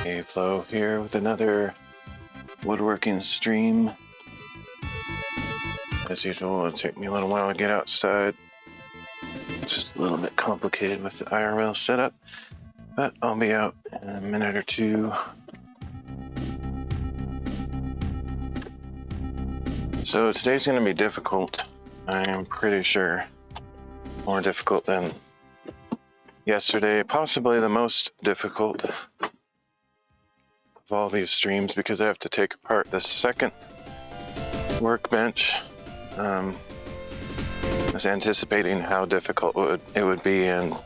Hey, Flo here with another woodworking stream. As usual, it'll take me a little while to get outside. It's just a little bit complicated with the IRL setup, but I'll be out in a minute or two. So today's going to be difficult. I am pretty sure more difficult than yesterday, possibly the most difficult of all these streams because I have to take apart the second workbench. I was anticipating how difficult it would be and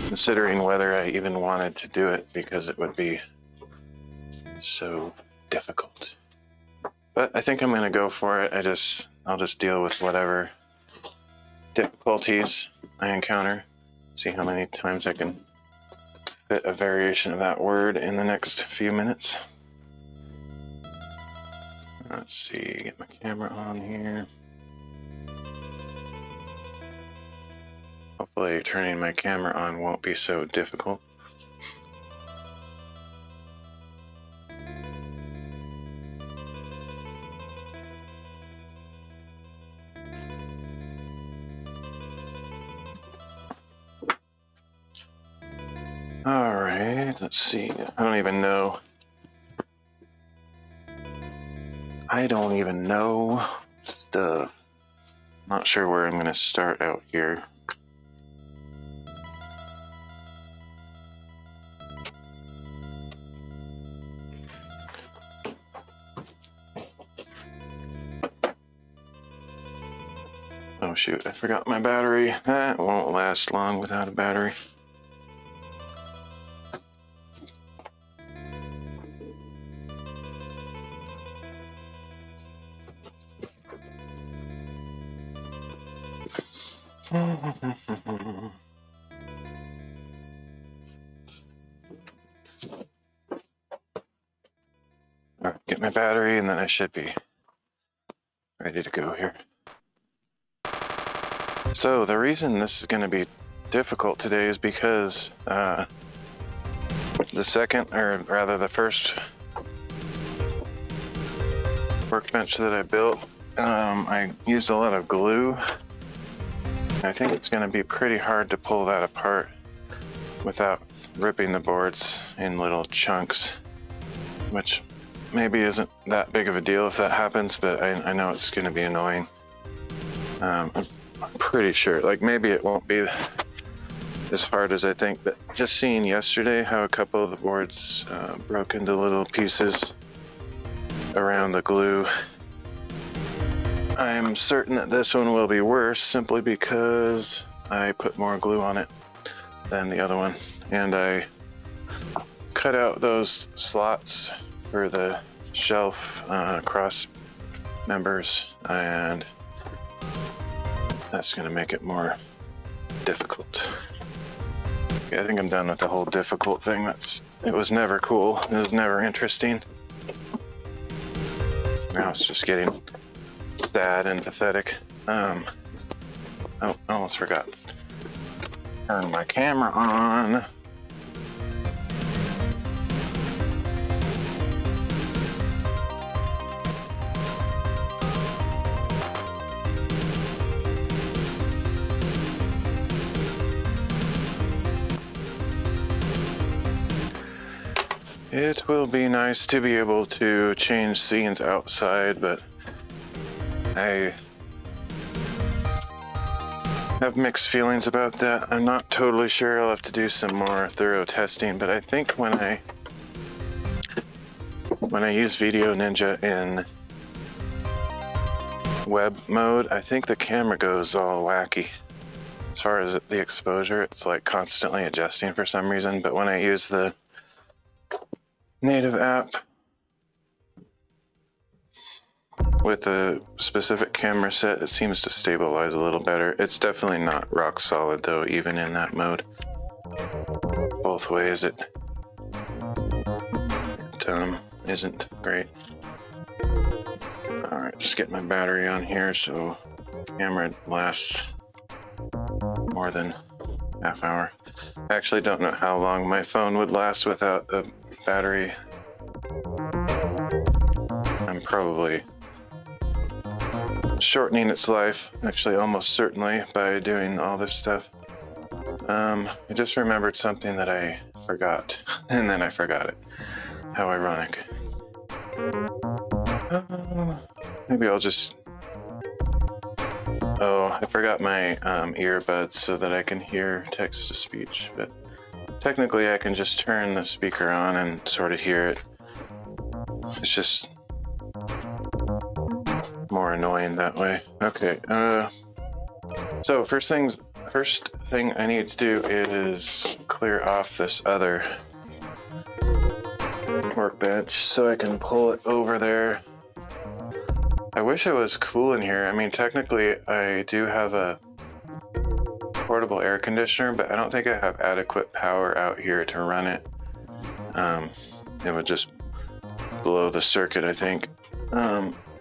considering whether I even wanted to do it because it would be so difficult. But I think I'm going to go for it. I'll just deal with whatever difficulties I encounter. See how many times I can fit a variation of that word in the next few minutes. Let's see, get my camera on here. Hopefully turning my camera on won't be so difficult. All right, let's see. I don't even know stuff. Not sure where I'm going to start out here. Oh shoot, I forgot my battery. That won't last long without a battery. All right, get my battery and then I should be ready to go here. So the reason this is going to be difficult today is because the first workbench that I built, I used a lot of glue. I think it's going to be pretty hard to pull that apart without ripping the boards in little chunks, which maybe isn't that big of a deal if that happens, but I know it's going to be annoying. I'm pretty sure, like maybe it won't be as hard as I think, but just seeing yesterday how a couple of the boards broke into little pieces around the glue, I'm certain that this one will be worse simply because I put more glue on it than the other one, and I cut out those slots for the shelf cross members, and that's going to make it more difficult. Okay, I think I'm done with the whole difficult thing. It was never cool. It was never interesting. Now it's just getting sad and pathetic. Oh, I almost forgot to turn my camera on. It will be nice to be able to change scenes outside, but I have mixed feelings about that. I'm not totally sure. I'll have to do some more thorough testing, but I think when I use Video Ninja in web mode, I think the camera goes all wacky. As far as the exposure, it's like constantly adjusting for some reason, but when I use the native app with a specific camera set, it seems to stabilize a little better. It's definitely not rock solid though, even in that mode. Both ways it isn't great. Alright, just get my battery on here so the camera lasts more than half hour. I actually don't know how long my phone would last without a battery. I'm probably shortening its life, actually almost certainly, by doing all this stuff. I just remembered something that I forgot, and then I forgot it. How ironic. Maybe I'll just... Oh, I forgot my earbuds so that I can hear text-to-speech, but technically I can just turn the speaker on and sort of hear it. It's just more annoying that way. Okay, so first thing I need to do is clear off this other workbench so I can pull it over there. I wish it was cool in here. I mean, technically I do have a portable air conditioner, but I don't think I have adequate power out here to run it. It would just blow the circuit, I think,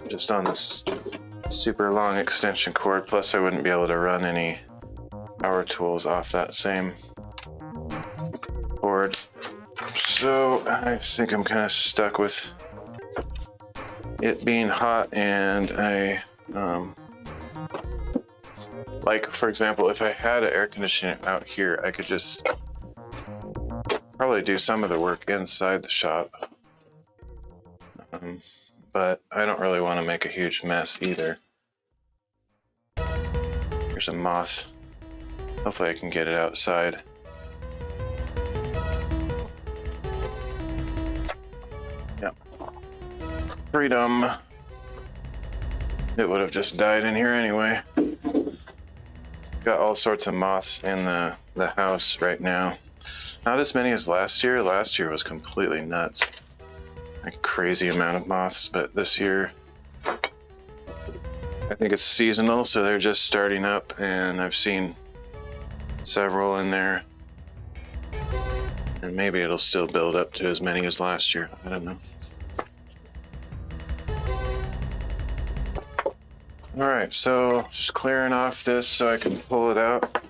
just on this super long extension cord. Plus I wouldn't be able to run any power tools off that same board. So I think I'm kind of stuck with it being hot, and I like, for example, if I had an air conditioner out here, I could just probably do some of the work inside the shop, but I don't really want to make a huge mess either. Here's some moss. Hopefully I can get it outside. Yep. Freedom. It would have just died in here anyway. Got all sorts of moths in the house right now. Not as many as last year. Last year was completely nuts. A crazy amount of moths, but this year I think it's seasonal, so they're just starting up, and I've seen several in there. And maybe it'll still build up to as many as last year. I don't know. Alright, so just clearing off this so I can pull it out.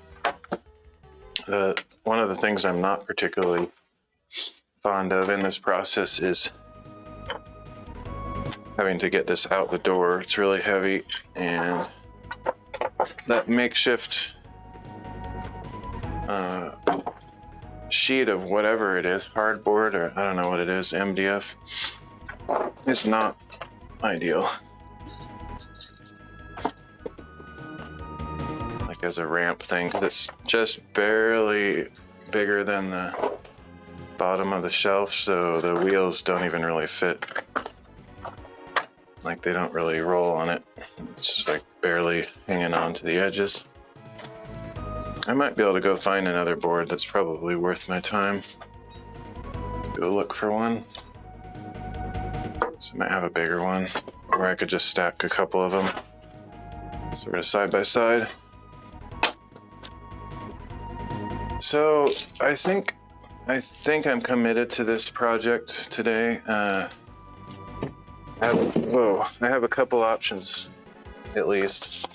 One of the things I'm not particularly fond of in this process is having to get this out the door. It's really heavy, and that makeshift sheet of whatever it is, hardboard, or I don't know what it is, MDF, is not ideal. Like as a ramp thing, because it's just barely bigger than the bottom of the shelf, so the wheels don't even really fit. Like they don't really roll on it. It's like barely hanging on to the edges. I might be able to go find another board that's probably worth my time. Go look for one. So I might have a bigger one, or I could just stack a couple of them sort of side by side. So I think I'm committed to this project today. I have a couple options, at least,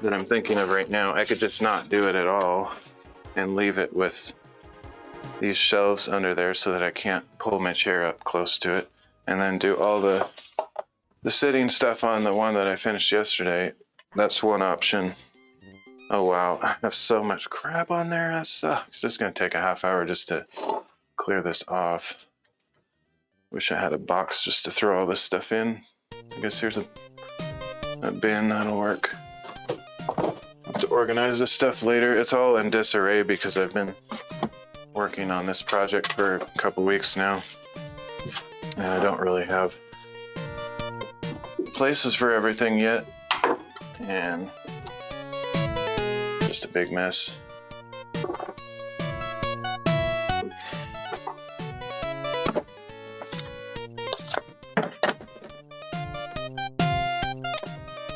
that I'm thinking of right now. I could just not do it at all and leave it with these shelves under there so that I can't pull my chair up close to it, and then do all the sitting stuff on the one that I finished yesterday. That's one option. Oh wow, I have so much crap on there, that sucks. This is gonna take a half hour just to clear this off. Wish I had a box just to throw all this stuff in. I guess here's a bin, that'll work. I'll have to organize this stuff later. It's all in disarray because I've been working on this project for a couple weeks now, and I don't really have places for everything yet, and just a big mess.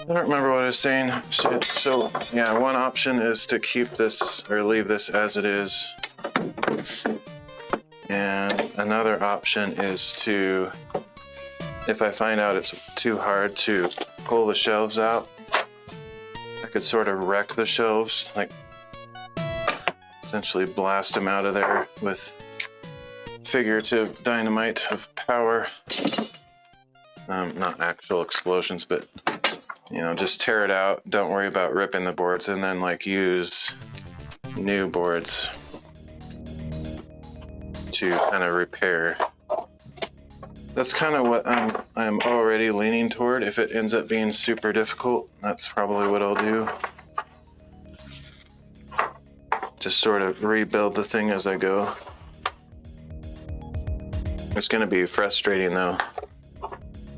I don't remember what I was saying. So yeah, one option is to keep this or leave this as it is. And another option is to, if I find out it's too hard to pull the shelves out, I could sort of wreck the shelves. Like essentially blast them out of there with figurative dynamite of power. Not actual explosions, but you know, just tear it out. Don't worry about ripping the boards, and then like use new boards to kind of repair. That's kind of what I'm already leaning toward. If it ends up being super difficult, that's probably what I'll do. Just sort of rebuild the thing as I go. It's going to be frustrating though,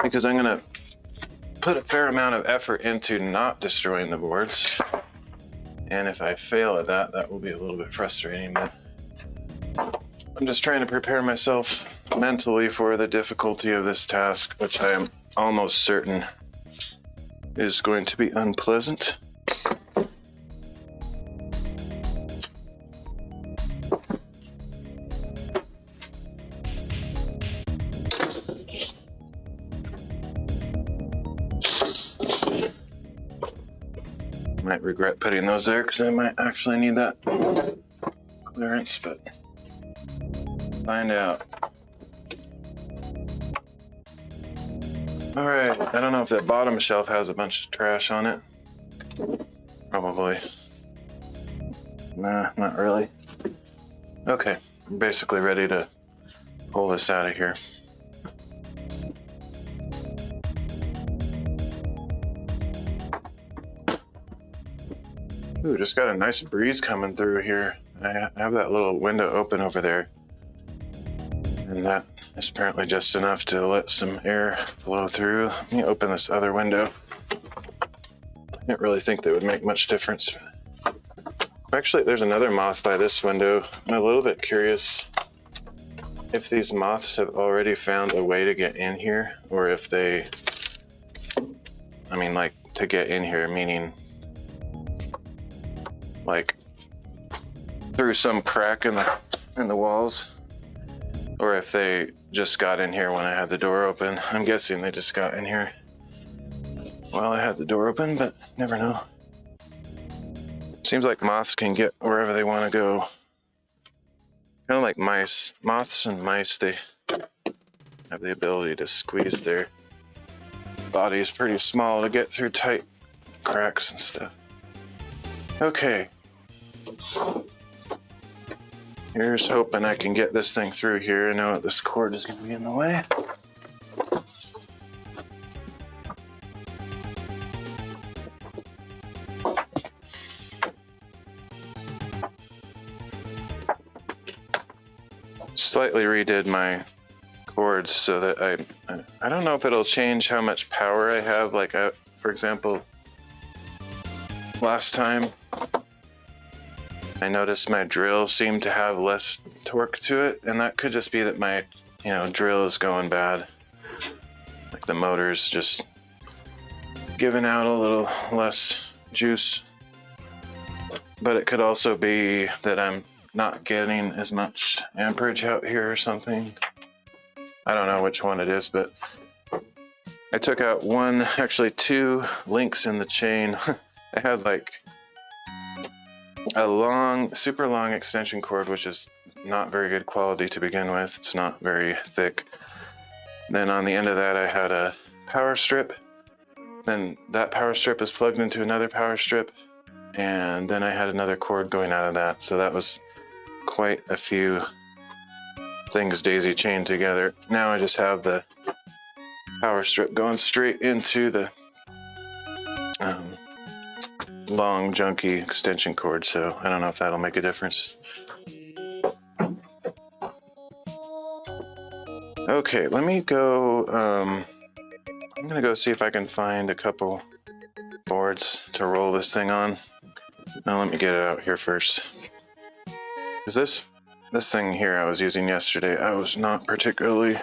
because I'm going to put a fair amount of effort into not destroying the boards. And if I fail at that, that will be a little bit frustrating, but I'm just trying to prepare myself mentally for the difficulty of this task, which I am almost certain is going to be unpleasant. Might regret putting those there because I might actually need that clearance, but find out. All right, I don't know if that bottom shelf has a bunch of trash on it. Probably. Nah, not really. Okay, I'm basically ready to pull this out of here. Ooh, just got a nice breeze coming through here. I have that little window open over there, and that is apparently just enough to let some air flow through. Let me open this other window. I didn't really think that would make much difference. Actually, there's another moth by this window. I'm a little bit curious if these moths have already found a way to get in here, or if they, I mean, like, to get in here, meaning like through some crack in the walls, or if they just got in here when I had the door open. I'm guessing they just got in here while I had the door open, but never know. Seems like moths can get wherever they want to go. Kind of like mice. Moths and mice, they have the ability to squeeze their bodies pretty small to get through tight cracks and stuff. Okay. Here's hoping I can get this thing through here. I know this cord is going to be in the way. Slightly redid my cords so that I don't know if it'll change how much power I have. Like, for example, last time I noticed my drill seemed to have less torque to it, and that could just be that my, drill is going bad. Like the motor's just giving out a little less juice. But it could also be that I'm not getting as much amperage out here or something. I don't know which one it is, but I took out two links in the chain. I had like a super long extension cord, which is not very good quality to begin with. It's not very thick. Then on the end of that, I had a power strip. Then that power strip is plugged into another power strip. And then I had another cord going out of that. So that was quite a few things daisy chained together. Now I just have the power strip going straight into the long junky extension cord, so I don't know if that'll make a difference. Okay, let me go, I'm gonna go see if I can find a couple boards to roll this thing on. Now let me get it out here first. Because this thing here I was using yesterday, I was not particularly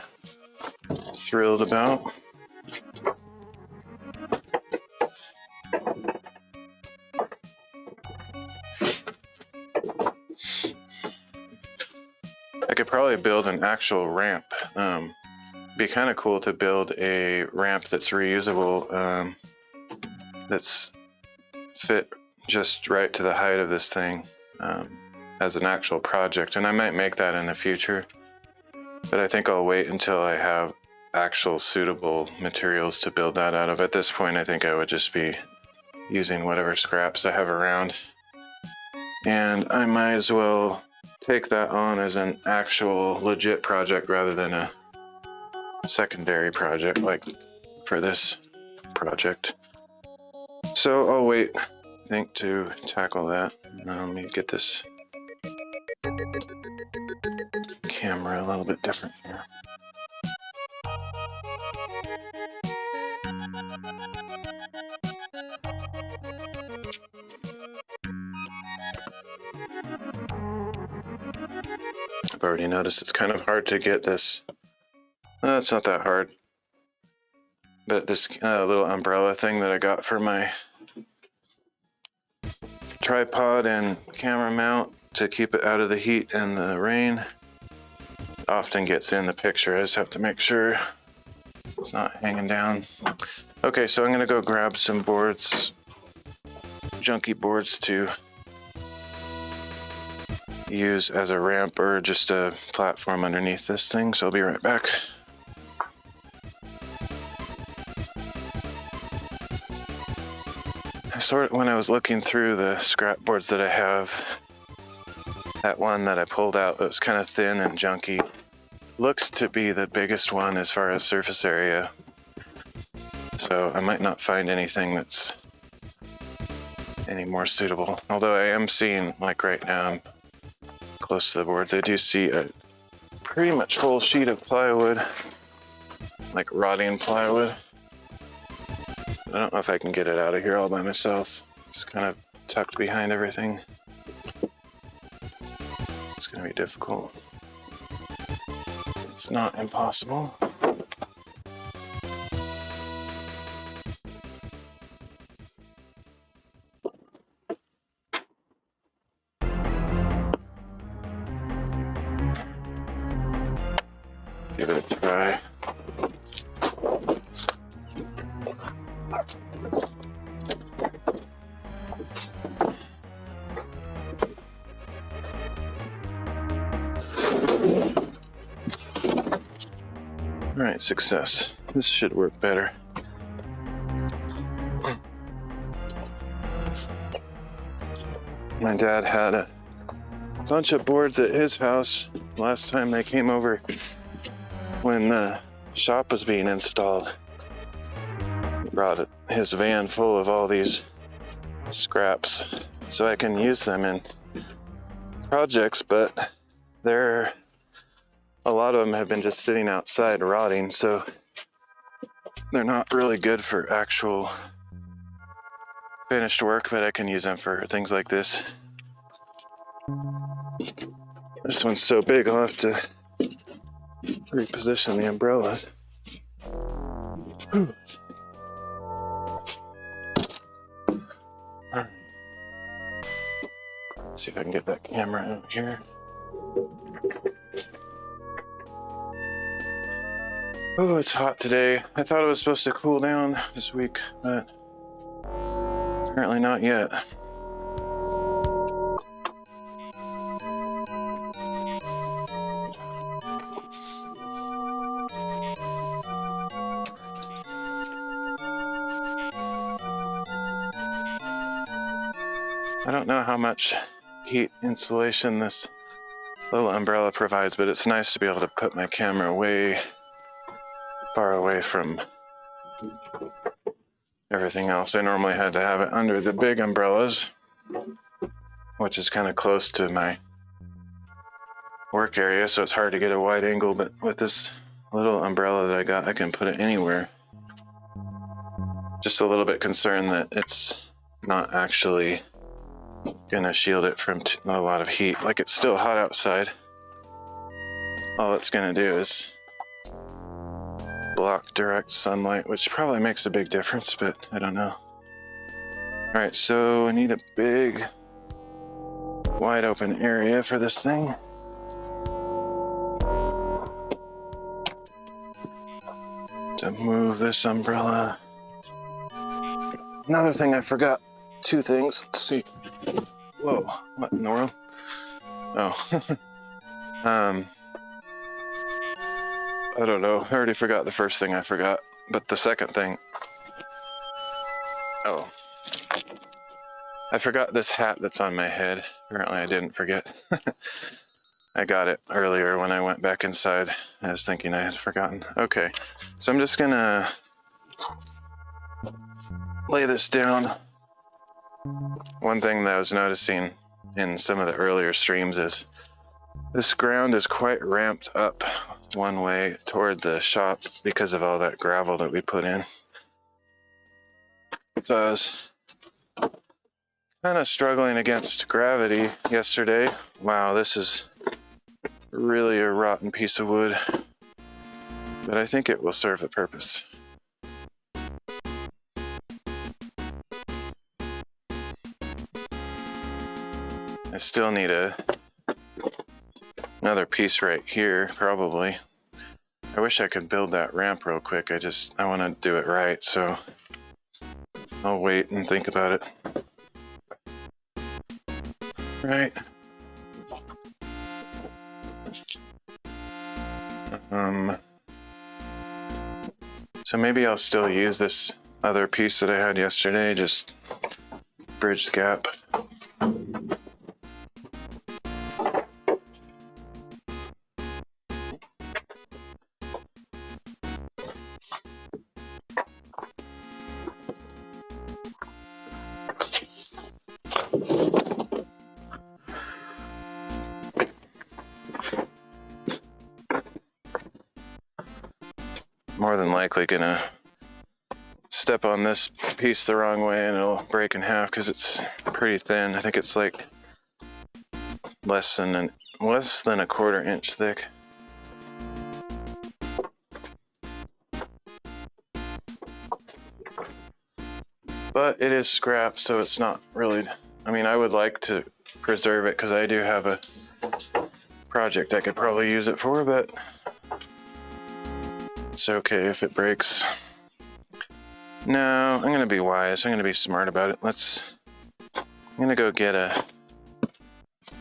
thrilled about. I could probably build an actual ramp. Be kind of cool to build a ramp that's reusable, that's fit just right to the height of this thing. I as an actual project, and I might make that in the future, but I think I'll wait until I have actual suitable materials to build that out of. At this point, I think I would just be using whatever scraps I have around, and I might as well take that on as an actual legit project rather than a secondary project like for this project. So I'll wait, I think, to tackle that. Let me get this camera a little bit different here. I've already noticed it's kind of hard to get this. It's not that hard. But this little umbrella thing that I got for my tripod and camera mount to keep it out of the heat and the rain often gets in the picture. I just have to make sure it's not hanging down. Okay, so I'm gonna go grab some boards, junky boards to use as a ramp or just a platform underneath this thing, so I'll be right back. When I was looking through the scrap boards that I have, that one that I pulled out that was kind of thin and junky looks to be the biggest one as far as surface area. So I might not find anything that's any more suitable. Although I am seeing, like right now, I'm close to the boards, I do see a pretty much full sheet of plywood, like rotting plywood. I don't know if I can get it out of here all by myself. It's kind of tucked behind everything. It's going to be difficult. It's not impossible. Give it a try. Alright, success. This should work better. My dad had a bunch of boards at his house last time they came over when the shop was being installed. He brought his van full of all these scraps so I can use them in projects, but a lot of them have been just sitting outside rotting, so they're not really good for actual finished work, but I can use them for things like this. This one's so big I'll have to reposition the umbrellas. Alright. Let's see if I can get that camera out here. Oh, it's hot today. I thought it was supposed to cool down this week, but apparently not yet. I don't know how much heat insulation this little umbrella provides, but it's nice to be able to put my camera way far away from everything else. I normally had to have it under the big umbrellas, which is kind of close to my work area, so it's hard to get a wide angle, but with this little umbrella that I got, I can put it anywhere. Just a little bit concerned that it's not actually gonna shield it from a lot of heat. Like, it's still hot outside. All it's gonna do is block direct sunlight, which probably makes a big difference, but I don't know. Alright, so I need a big wide open area for this thing. To move this umbrella. Another thing I forgot, two things. Let's see. Whoa, what in the world? Oh. I don't know. I already forgot the first thing I forgot. But the second thing... Oh. I forgot this hat that's on my head. Apparently I didn't forget. I got it earlier when I went back inside. I was thinking I had forgotten. Okay. So I'm just gonna lay this down. One thing that I was noticing in some of the earlier streams is this ground is quite ramped up one way toward the shop because of all that gravel that we put in. So I was kind of struggling against gravity yesterday. Wow, this is really a rotten piece of wood, but I think it will serve the purpose. I still need another piece right here, probably. I wish I could build that ramp real quick. I want to do it right, so I'll wait and think about it. Right. So maybe I'll still use this other piece that I had yesterday, just bridge the gap. More than likely gonna step on this piece the wrong way and it'll break in half because it's pretty thin. I think it's like less than a quarter inch thick. But it is scrap, so it's not really... I mean, I would like to preserve it because I do have a project I could probably use it for, but it's okay if it breaks. No, I'm going to be wise. I'm going to be smart about it. I'm going to go get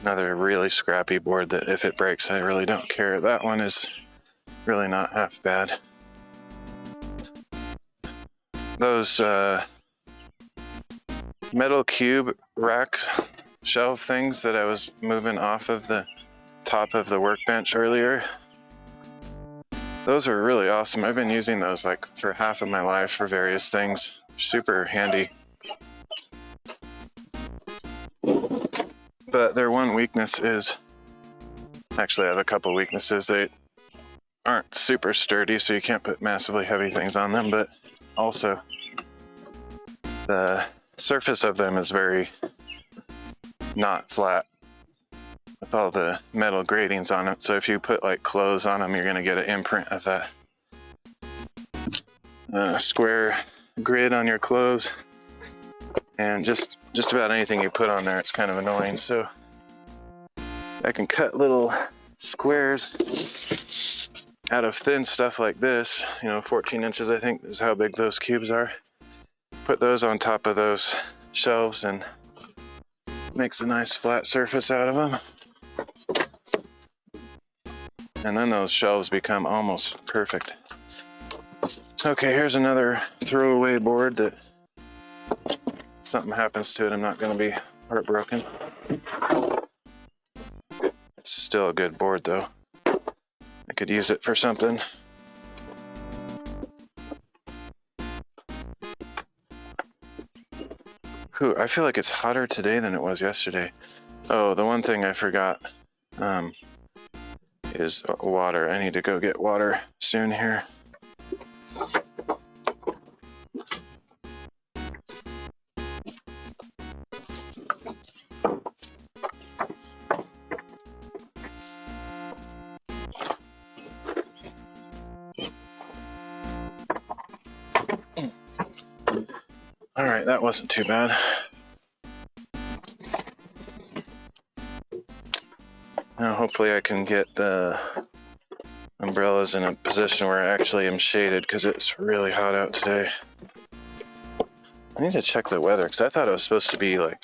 another really scrappy board that if it breaks, I really don't care. That one is really not half bad. Those metal cube rack shelf things that I was moving off of the top of the workbench earlier, those are really awesome. I've been using those like for half of my life for various things. Super handy. But their one weakness is, actually I have a couple weaknesses. They aren't super sturdy, so you can't put massively heavy things on them, but also the surface of them is very not flat with all the metal gratings on it. So if you put like clothes on them, you're going to get an imprint of that square grid on your clothes. And just about anything you put on there, it's kind of annoying. So I can cut little squares out of thin stuff like this, 14 inches I think is how big those cubes are. Put those on top of those shelves and makes a nice flat surface out of them. And then those shelves become almost perfect. Okay, here's another throwaway board that if something happens to it, I'm not going to be heartbroken. It's still a good board though. I could use it for something. Whew, I feel like it's hotter today than it was yesterday. Oh, the one thing I forgot is water. I need to go get water soon here. All right, that wasn't too bad. Now hopefully I can get the umbrellas in a position where I actually am shaded because it's really hot out today. I need to check the weather because I thought it was supposed to be like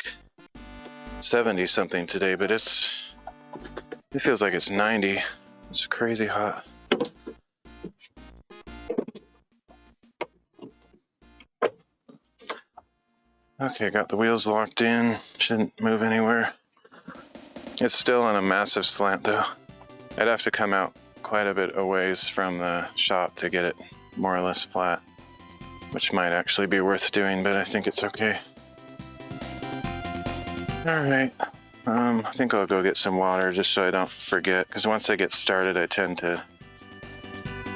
70 something today, but it's It feels like it's 90. It's crazy hot. Okay, got the wheels locked in. Shouldn't move anywhere. It's still on a massive slant though. I'd have to come out quite a bit a ways from the shop to get it more or less flat, which might actually be worth doing, but I think it's okay. Alright, I think I'll go get some water just so I don't forget, because once I get started I tend to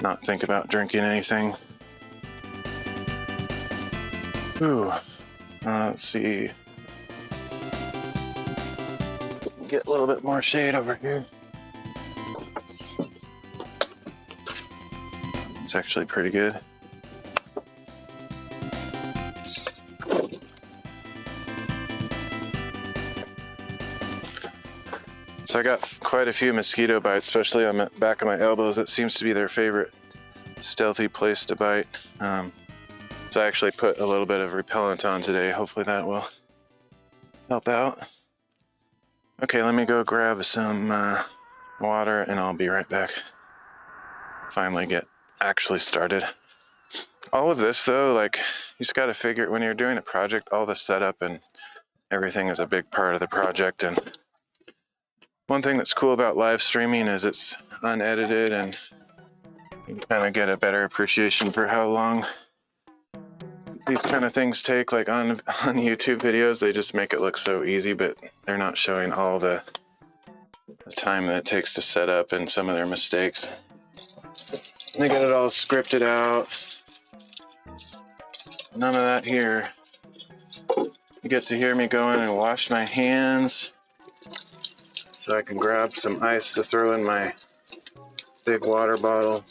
not think about drinking anything. Ooh, let's see. Get a little bit more shade over here. It's actually pretty good. So I got quite a few mosquito bites, especially on the back of my elbows. It seems to be their favorite stealthy place to bite. So I actually put a little bit of repellent on today. Hopefully that will help out. Okay, let me go grab some water and I'll be right back. Finally get actually started. All of this though, like, you just got to figure when you're doing a project, all the setup and everything is a big part of the project. And one thing that's cool about live streaming is it's unedited and you kind of get a better appreciation for how long these kind of things take. Like on YouTube videos, they just make it look so easy, but they're not showing all the time that it takes to set up and some of their mistakes. They got it all scripted out. None of that here. You get to hear me go in and wash my hands so I can grab some ice to throw in my big water bottle.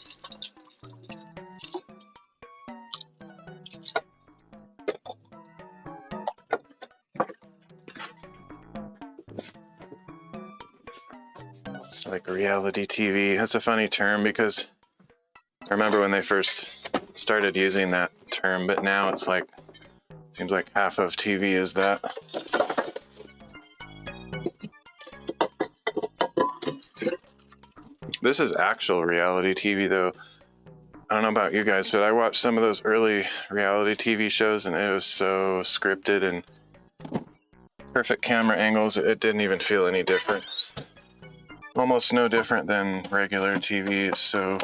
It's like reality TV. That's a funny term because I remember when they first started using that term, but now it's like, seems like half of TV is that. This is actual reality TV though. I don't know about you guys, but I watched some of those early reality TV shows and it was so scripted and perfect camera angles. It didn't even feel any different. Almost no different than regular TV. It's so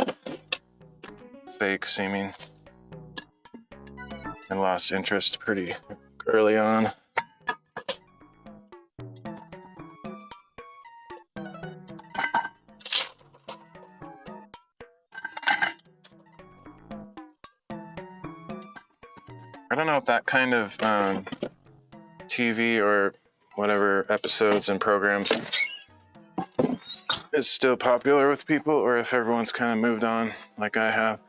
fake seeming. I lost interest pretty early on. I don't know if that kind of TV or whatever episodes and programs is still popular with people, or if everyone's kind of moved on like I have.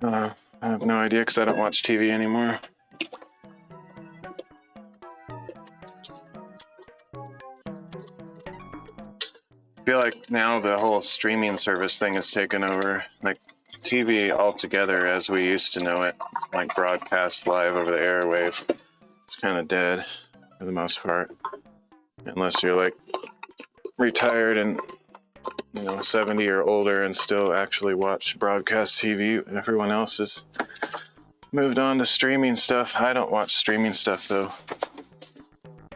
I have no idea because I don't watch TV anymore. I feel like now the whole streaming service thing has taken over, like TV altogether as we used to know it, like broadcast live over the airwaves. It's kind of dead for the most part, unless you're like retired and 70 or older and still actually watch broadcast TV. Everyone else has moved on to streaming stuff. I don't watch streaming stuff though.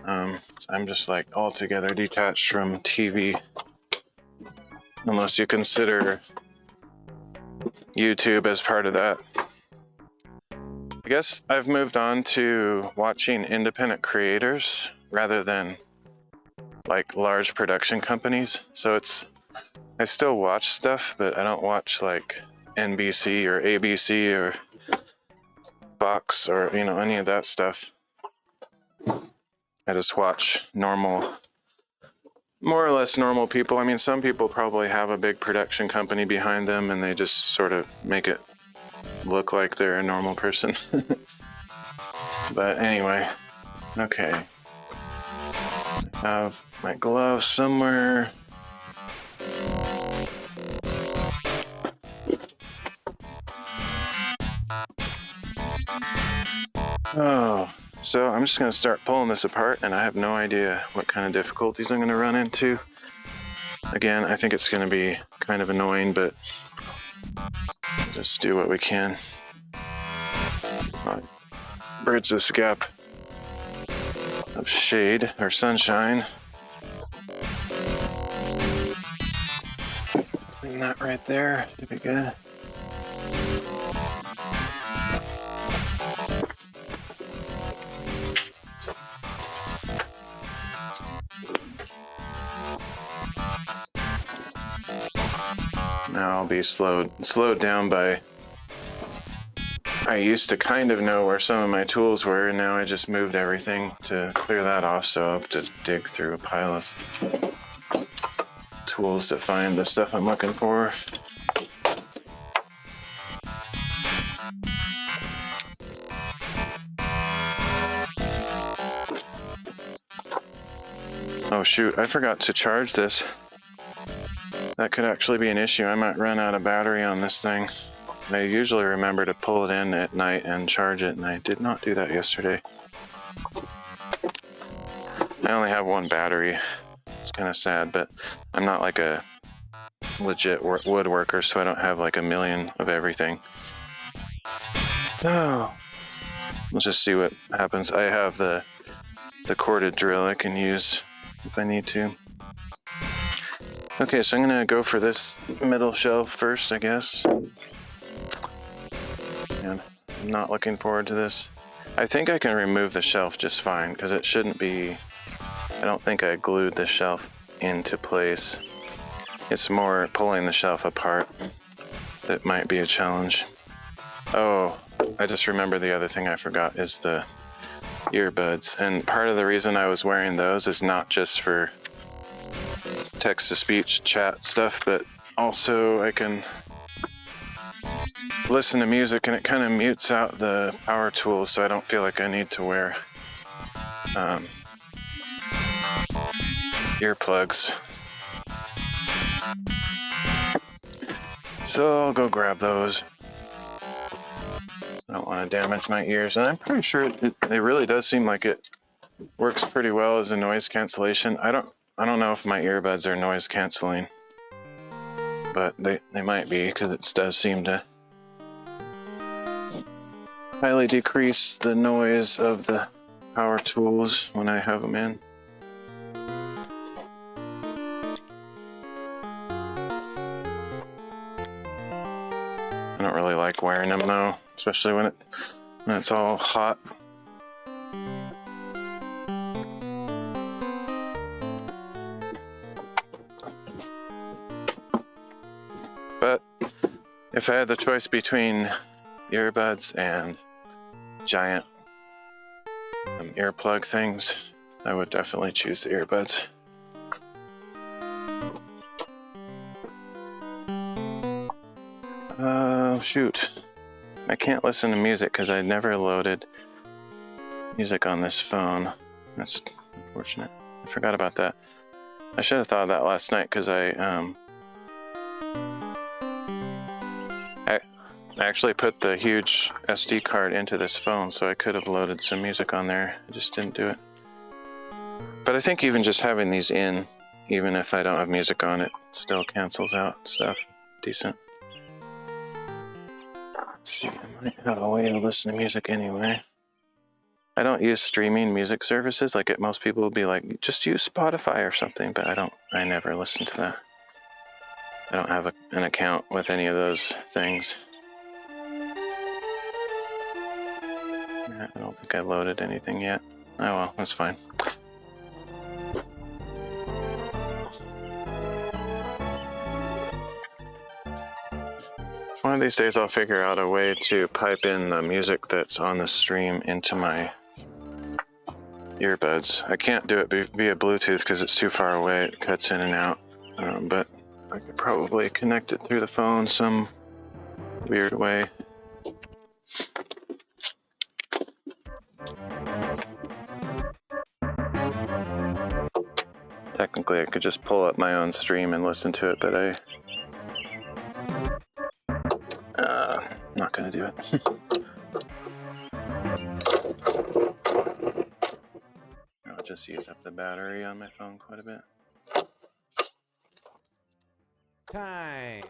I'm just like altogether detached from TV, unless you consider YouTube as part of that. I guess I've moved on to watching independent creators rather than like large production companies. So I still watch stuff, but I don't watch like NBC or ABC or Fox or any of that stuff. I just watch normal, more or less normal people. I mean, some people probably have a big production company behind them and they just sort of make it look like they're a normal person. But anyway, okay. I have my gloves somewhere. Oh, it's So I'm just going to start pulling this apart, and I have no idea what kind of difficulties I'm going to run into. Again, I think it's going to be kind of annoying, but just do what we can. Bridge this gap of shade or sunshine. And that right there should be good. Now I'll be slowed down by, I used to kind of know where some of my tools were, and now I just moved everything to clear that off, so I'll have to dig through a pile of tools to find the stuff I'm looking for. Oh shoot, I forgot to charge this. That could actually be an issue. I might run out of battery on this thing. I usually remember to pull it in at night and charge it, and I did not do that yesterday. I only have one battery. It's kind of sad, but I'm not like a legit woodworker, so I don't have like a million of everything. Oh, let's just see what happens. I have the corded drill I can use if I need to. Okay, so I'm gonna go for this middle shelf first, I guess. And I'm not looking forward to this. I think I can remove the shelf just fine, because it shouldn't be... I don't think I glued the shelf into place. It's more pulling the shelf apart that might be a challenge. Oh, I just remember the other thing I forgot is the earbuds. And part of the reason I was wearing those is not just for text-to-speech chat stuff, but also I can listen to music and it kind of mutes out the power tools, so I don't feel like I need to wear earplugs. So I'll go grab those. I don't want to damage my ears, and I'm pretty sure it really does seem like it works pretty well as a noise cancellation. I don't know if my earbuds are noise canceling, but they might be, because it does seem to highly decrease the noise of the power tools when I have them in. I don't really like wearing them though, especially when it's all hot. But if I had the choice between earbuds and giant earplug things, I would definitely choose the earbuds. Oh shoot, I can't listen to music because I never loaded music on this phone. That's unfortunate. I forgot about that. I should have thought of that last night, because I actually put the huge SD card into this phone, so I could have loaded some music on there. I just didn't do it. But I think even just having these in, even if I don't have music on it, still cancels out stuff decent. Let's see, I might have a way to listen to music anyway. I don't use streaming music services. Like most people will be like, just use Spotify or something, but I never listen to that. I don't have an account with any of those things. I don't think I loaded anything yet. Oh well, that's fine. One of these days I'll figure out a way to pipe in the music that's on the stream into my earbuds. I can't do it via Bluetooth because it's too far away. It cuts in and out. But I could probably connect it through the phone some weird way. Technically, I could just pull up my own stream and listen to it, but I'm not going to do it. just use up the battery on my phone quite a bit. Time.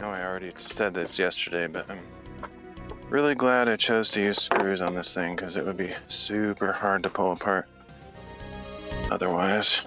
I already said this yesterday, but I'm really glad I chose to use screws on this thing because it would be super hard to pull apart otherwise.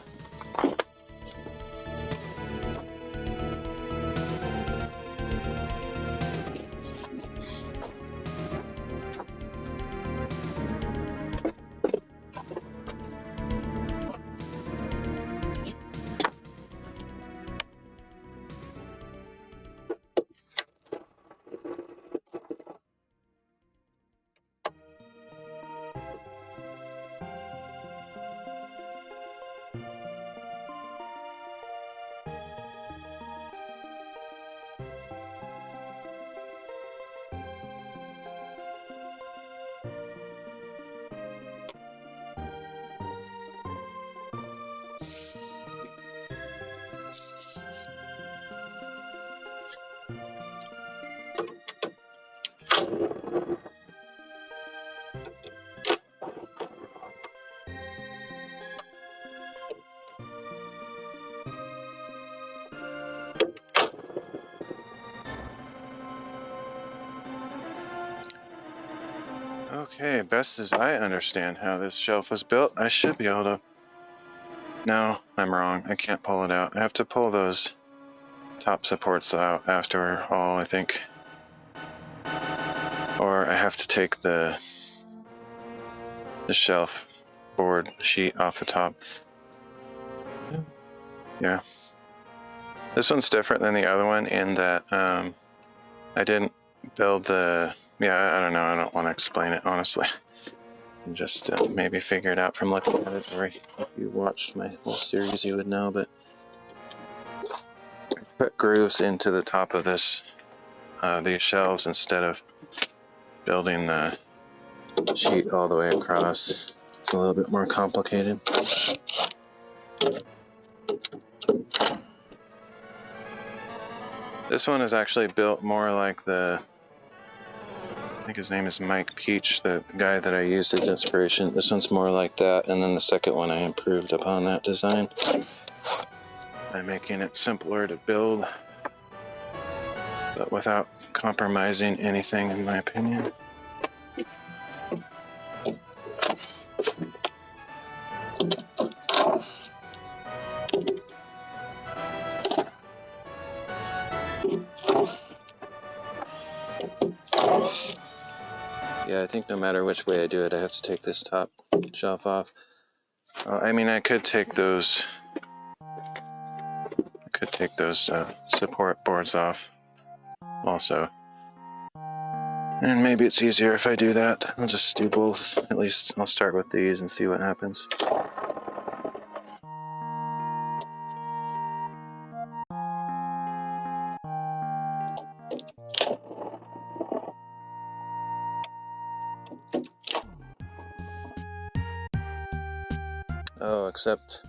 Okay, best as I understand how this shelf was built, I should be able to... No, I'm wrong. I can't pull it out. I have to pull those top supports out after all, I think. Or I have to take the shelf board sheet off the top. Yeah. This one's different than the other one in that I didn't build the... Yeah, I don't know. I don't want to explain it, honestly. Just maybe figure it out from looking at it, or if you watched my whole series you would know, but I put grooves into the top of these shelves instead of building the sheet all the way across. It's a little bit more complicated. This one is actually built more like I think his name is Mike Peach, the guy that I used as inspiration. This one's more like that, and then the second one I improved upon that design by making it simpler to build, but without compromising anything, in my opinion. Yeah, I think no matter which way I do it, I have to take this top shelf off. I mean, I could take those support boards off also. And maybe it's easier if I do that. I'll just do both. At least I'll start with these and see what happens. Oh, except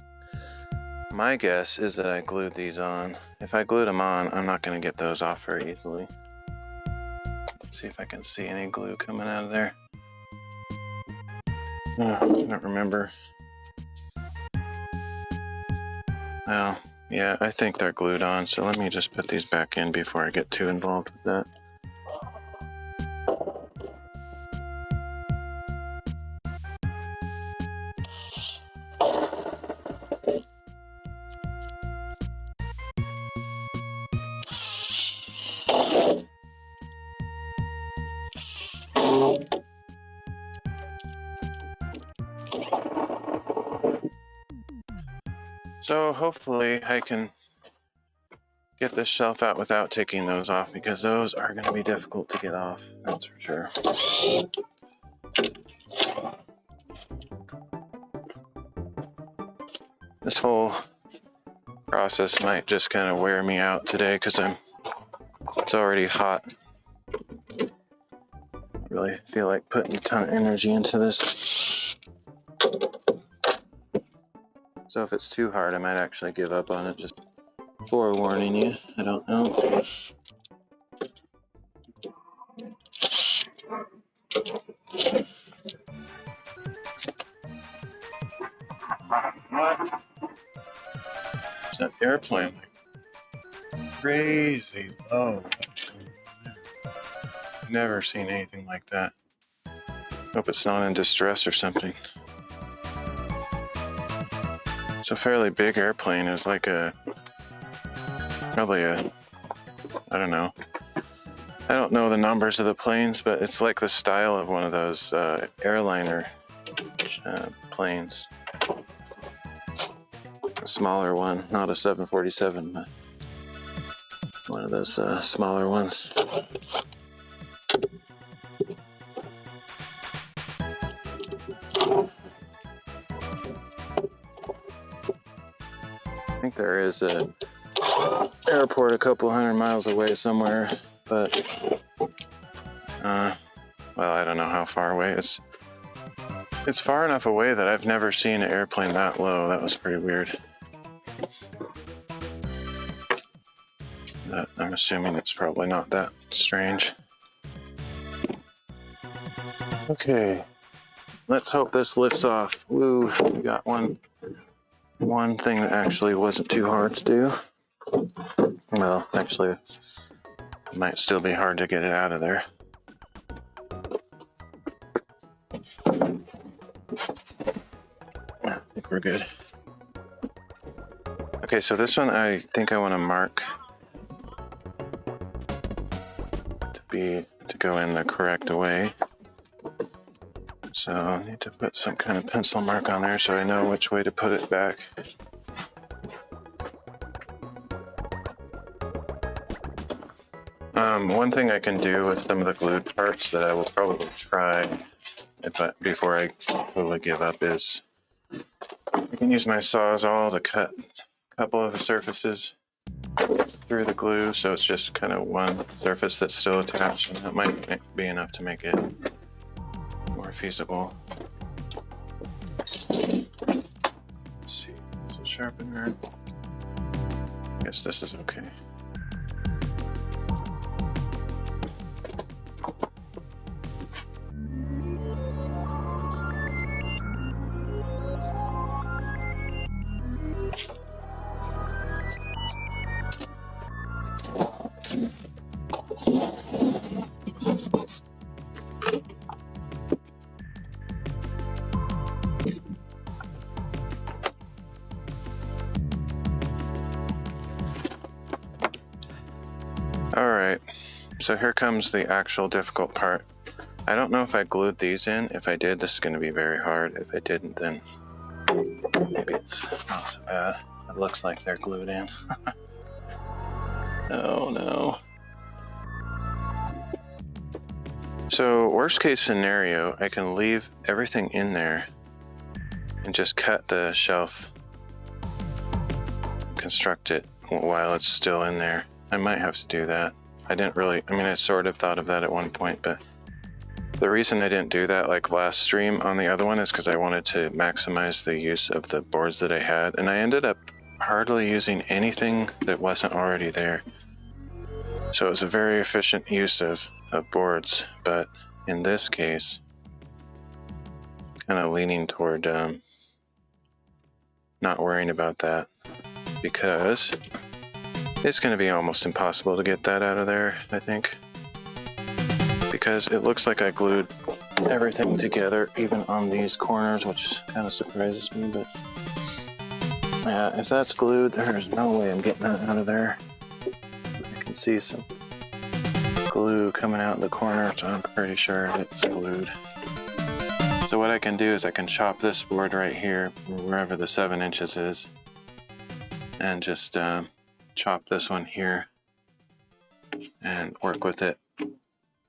my guess is that I glued these on. If I glued them on, I'm not going to get those off very easily. Let's see if I can see any glue coming out of there. I don't remember. Well, yeah, I think they're glued on, so let me just put these back in before I get too involved with that. So hopefully I can get this shelf out without taking those off, because those are going to be difficult to get off, that's for sure. This whole process might just kind of wear me out today because it's already hot. I really feel like putting a ton of energy into this. So if it's too hard, I might actually give up on it, just forewarning you. I don't know. What? Is that airplane? Crazy low. Never seen anything like that. Hope it's not in distress or something. It's a fairly big airplane. It's like probably a, I don't know. I don't know the numbers of the planes, but it's like the style of one of those airliner planes. A smaller one, not a 747, but one of those smaller ones. I think there is a airport a couple 100 miles away somewhere, but well, I don't know how far away. It's far enough away that I've never seen an airplane that low. That was pretty weird. But I'm assuming it's probably not that strange. Okay, let's hope this lifts off. Woo, we got one thing that actually wasn't too hard to do. Well, actually, it might still be hard to get it out of there. I think we're good. Okay, so this one I think I want to mark to go in the correct way. So I need to put some kind of pencil mark on there so I know which way to put it back. One thing I can do with some of the glued parts that I will probably try before I totally give up is I can use my Sawzall to cut a couple of the surfaces through the glue, so it's just kind of one surface that's still attached, and that might be enough to make it more feasible. Let's see, is it sharpener? I guess this is okay. Alright, so here comes the actual difficult part. I don't know if I glued these in. If I did, this is going to be very hard. If I didn't, then maybe it's not so bad. It looks like they're glued in. Oh no. So worst case scenario, I can leave everything in there and just cut the shelf, construct it while it's still in there. I might have to do that. I sort of thought of that at one point, but the reason I didn't do that like last stream on the other one is because I wanted to maximize the use of the boards that I had, and I ended up hardly using anything that wasn't already there. So it was a very efficient use of boards, but in this case, kind of leaning toward not worrying about that, because it's going to be almost impossible to get that out of there, I think, because it looks like I glued everything together, even on these corners, which kind of surprises me, but yeah, if that's glued, there's no way I'm getting that out of there. I can see some glue coming out in the corner, so I'm pretty sure it's glued. So what I can do is I can chop this board right here, or wherever the 7 inches is, and just chop this one here and work with it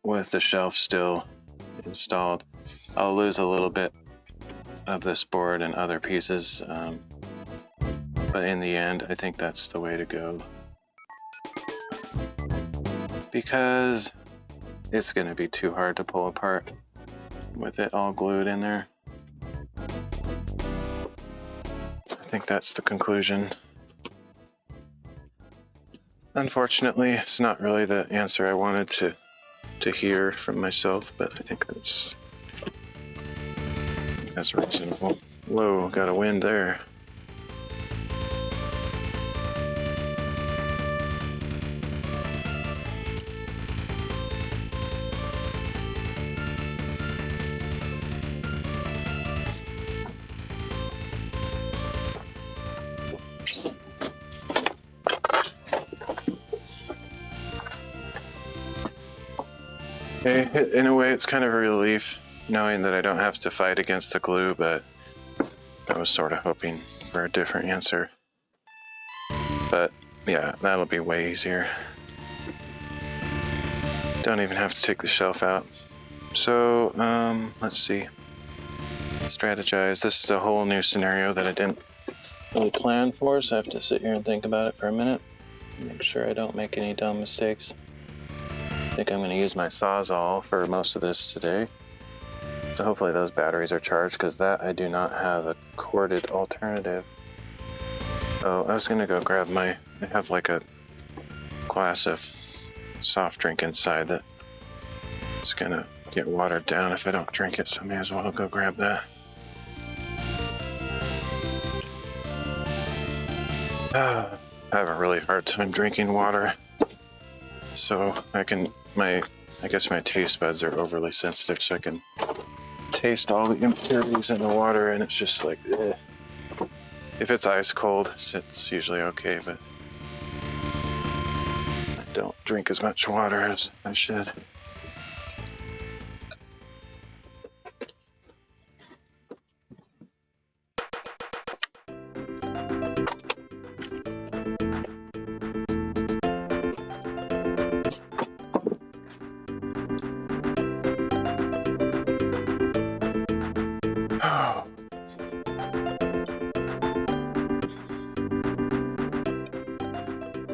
with the shelf still installed. I'll lose a little bit of this board and other pieces, but in the end I think that's the way to go, because it's going to be too hard to pull apart with it all glued in there. I think that's the conclusion. Unfortunately, it's not really the answer I wanted to hear from myself, but I think that's reasonable. Whoa, got a wind there. Okay, in a way it's kind of a relief knowing that I don't have to fight against the glue, but I was sort of hoping for a different answer. But yeah, that'll be way easier. Don't even have to take the shelf out. So, let's see. Strategize. This is a whole new scenario that I didn't really plan for, so I have to sit here and think about it for a minute. Make sure I don't make any dumb mistakes. I think I'm going to use my Sawzall for most of this today. So hopefully those batteries are charged, because that I do not have a corded alternative. Oh, I was going to go grab I have like a glass of soft drink inside that is going to get watered down if I don't drink it, so I may as well go grab that. I have a really hard time drinking water, so I guess my taste buds are overly sensitive, so I can taste all the impurities in the water, and it's just like, eh. If it's ice cold, it's usually okay, but I don't drink as much water as I should.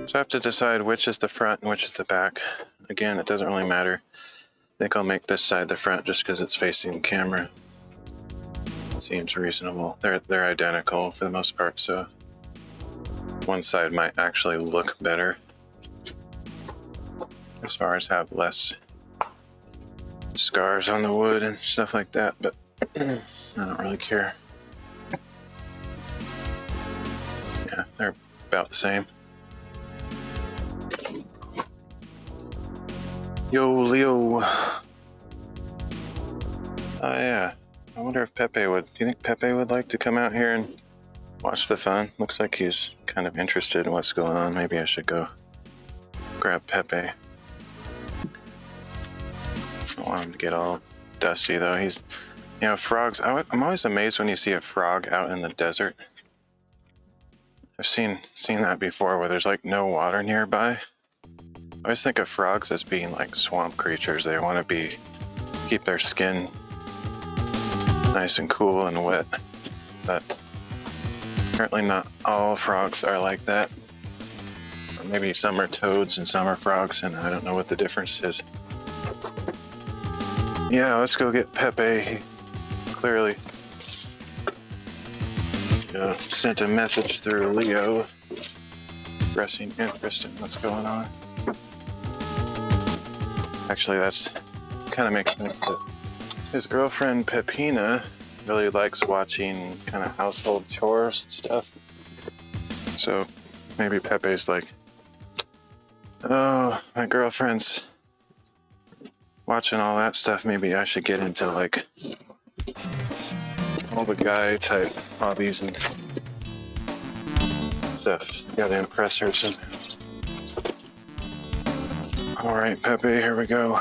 So I have to decide which is the front and which is the back. Again, it doesn't really matter. I think I'll make this side the front just because it's facing the camera. Seems reasonable. They're identical for the most part, so one side might actually look better as far as have less scars on the wood and stuff like that, but I don't really care. Yeah, they're about the same. Yo, Leo. Oh yeah, I wonder if Pepe would. Do you think Pepe would like to come out here and watch the fun? Looks like he's kind of interested in what's going on. Maybe I should go grab Pepe. I don't want him to get all dusty though. He's, frogs. I'm always amazed when you see a frog out in the desert. I've seen that before where there's like no water nearby. I always think of frogs as being like swamp creatures. They want to keep their skin nice and cool and wet, but apparently not all frogs are like that. Or maybe some are toads and some are frogs, and I don't know what the difference is. Yeah, let's go get Pepe. He clearly sent a message through Leo expressing interest in what's going on. Actually, that's kind of makes sense because his girlfriend Pepina really likes watching kind of household chores and stuff. So maybe Pepe's like, oh, my girlfriend's watching all that stuff. Maybe I should get into like all the guy type hobbies and stuff. Gotta impress her somehow. All right, Pepe, here we go.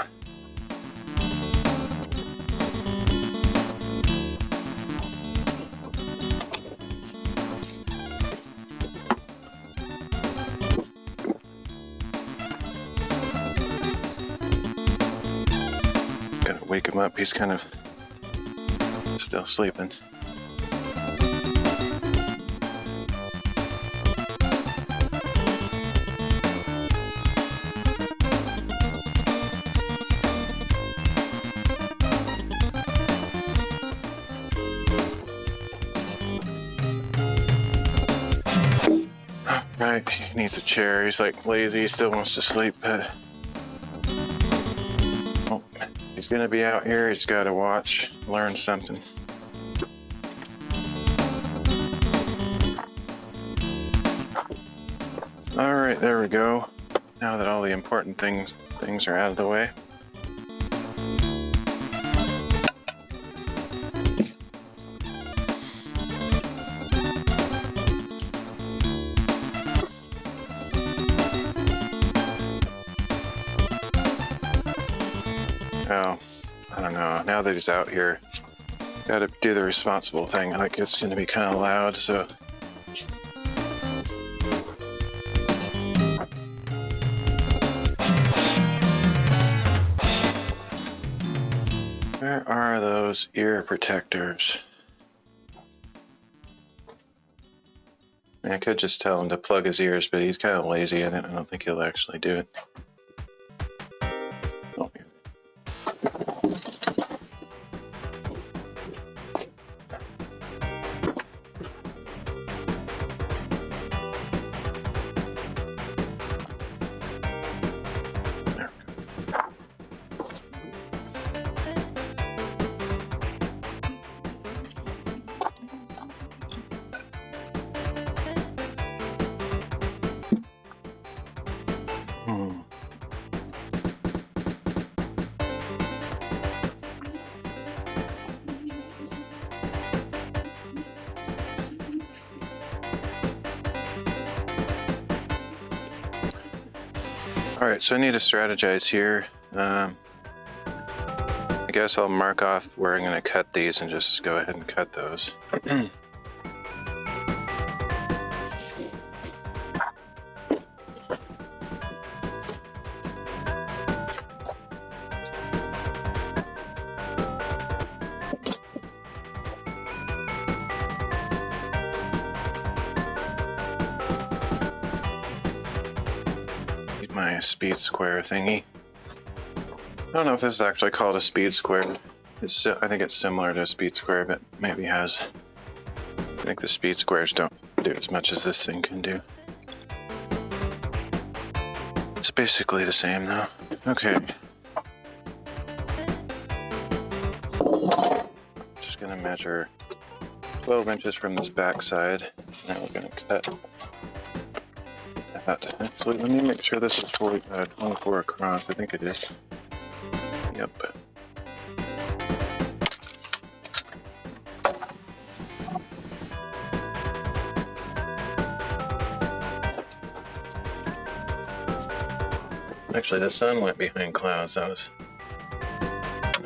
wake him up. He's kind of still sleeping. Right, he needs a chair. He's like lazy, he still wants to sleep, but well, he's gonna be out here. He's got to watch, learn something. All right, there we go. Now that all the important things are out of the way. Oh, I don't know. Now that he's out here, got to do the responsible thing. Like it's going to be kind of loud, so. Where are those ear protectors? I mean, I could just tell him to plug his ears, but he's kind of lazy. I don't think he'll actually do it. Oh, here. Alright, so I need to strategize here. I guess I'll mark off where I'm going to cut these and just go ahead and cut those. My speed square thingy. I don't know if this is actually called a speed square. I think it's similar to a speed square, but maybe has. I think the speed squares don't do as much as this thing can do. It's basically the same though. Okay. Just gonna measure 12 inches from this back side. Now we're gonna cut that. Actually, let me make sure this is 24 across. I think it is. Yep. Actually, the sun went behind clouds. That was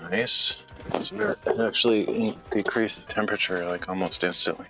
nice. So it actually decreased the temperature like almost instantly.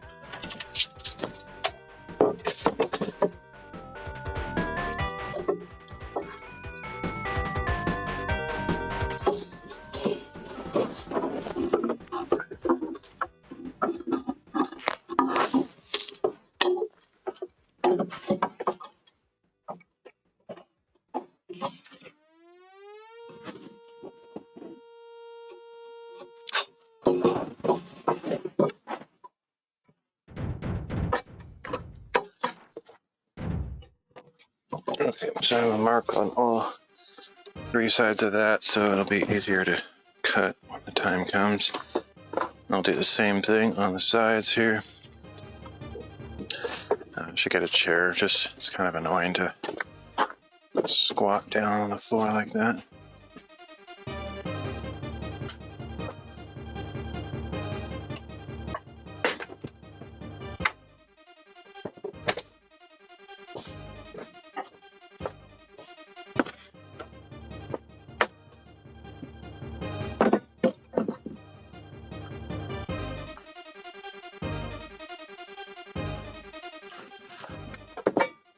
Okay, so I will mark on all 3 sides of that so it'll be easier to cut when the time comes. I'll do the same thing on the sides here. I should get a chair, just it's kind of annoying to squat down on the floor like that.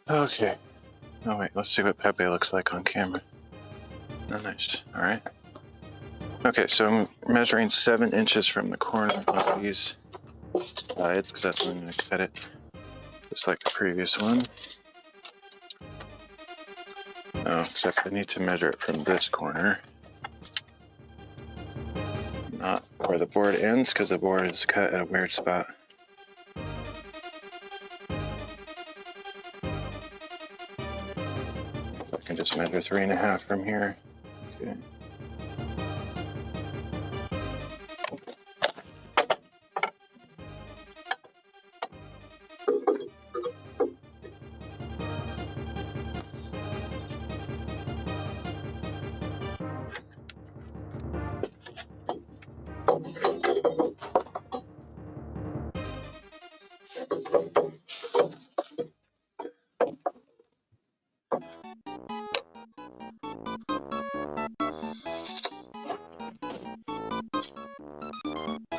Okay. Oh wait, let's see what Pepe looks like on camera. Oh, nice. All right. Okay, so I'm measuring 7 inches from the corner of these sides because that's when I'm going to cut it, just like the previous one. Oh, except I need to measure it from this corner, not where the board ends, because the board is cut at a weird spot. I can just measure 3.5 from here. Okay.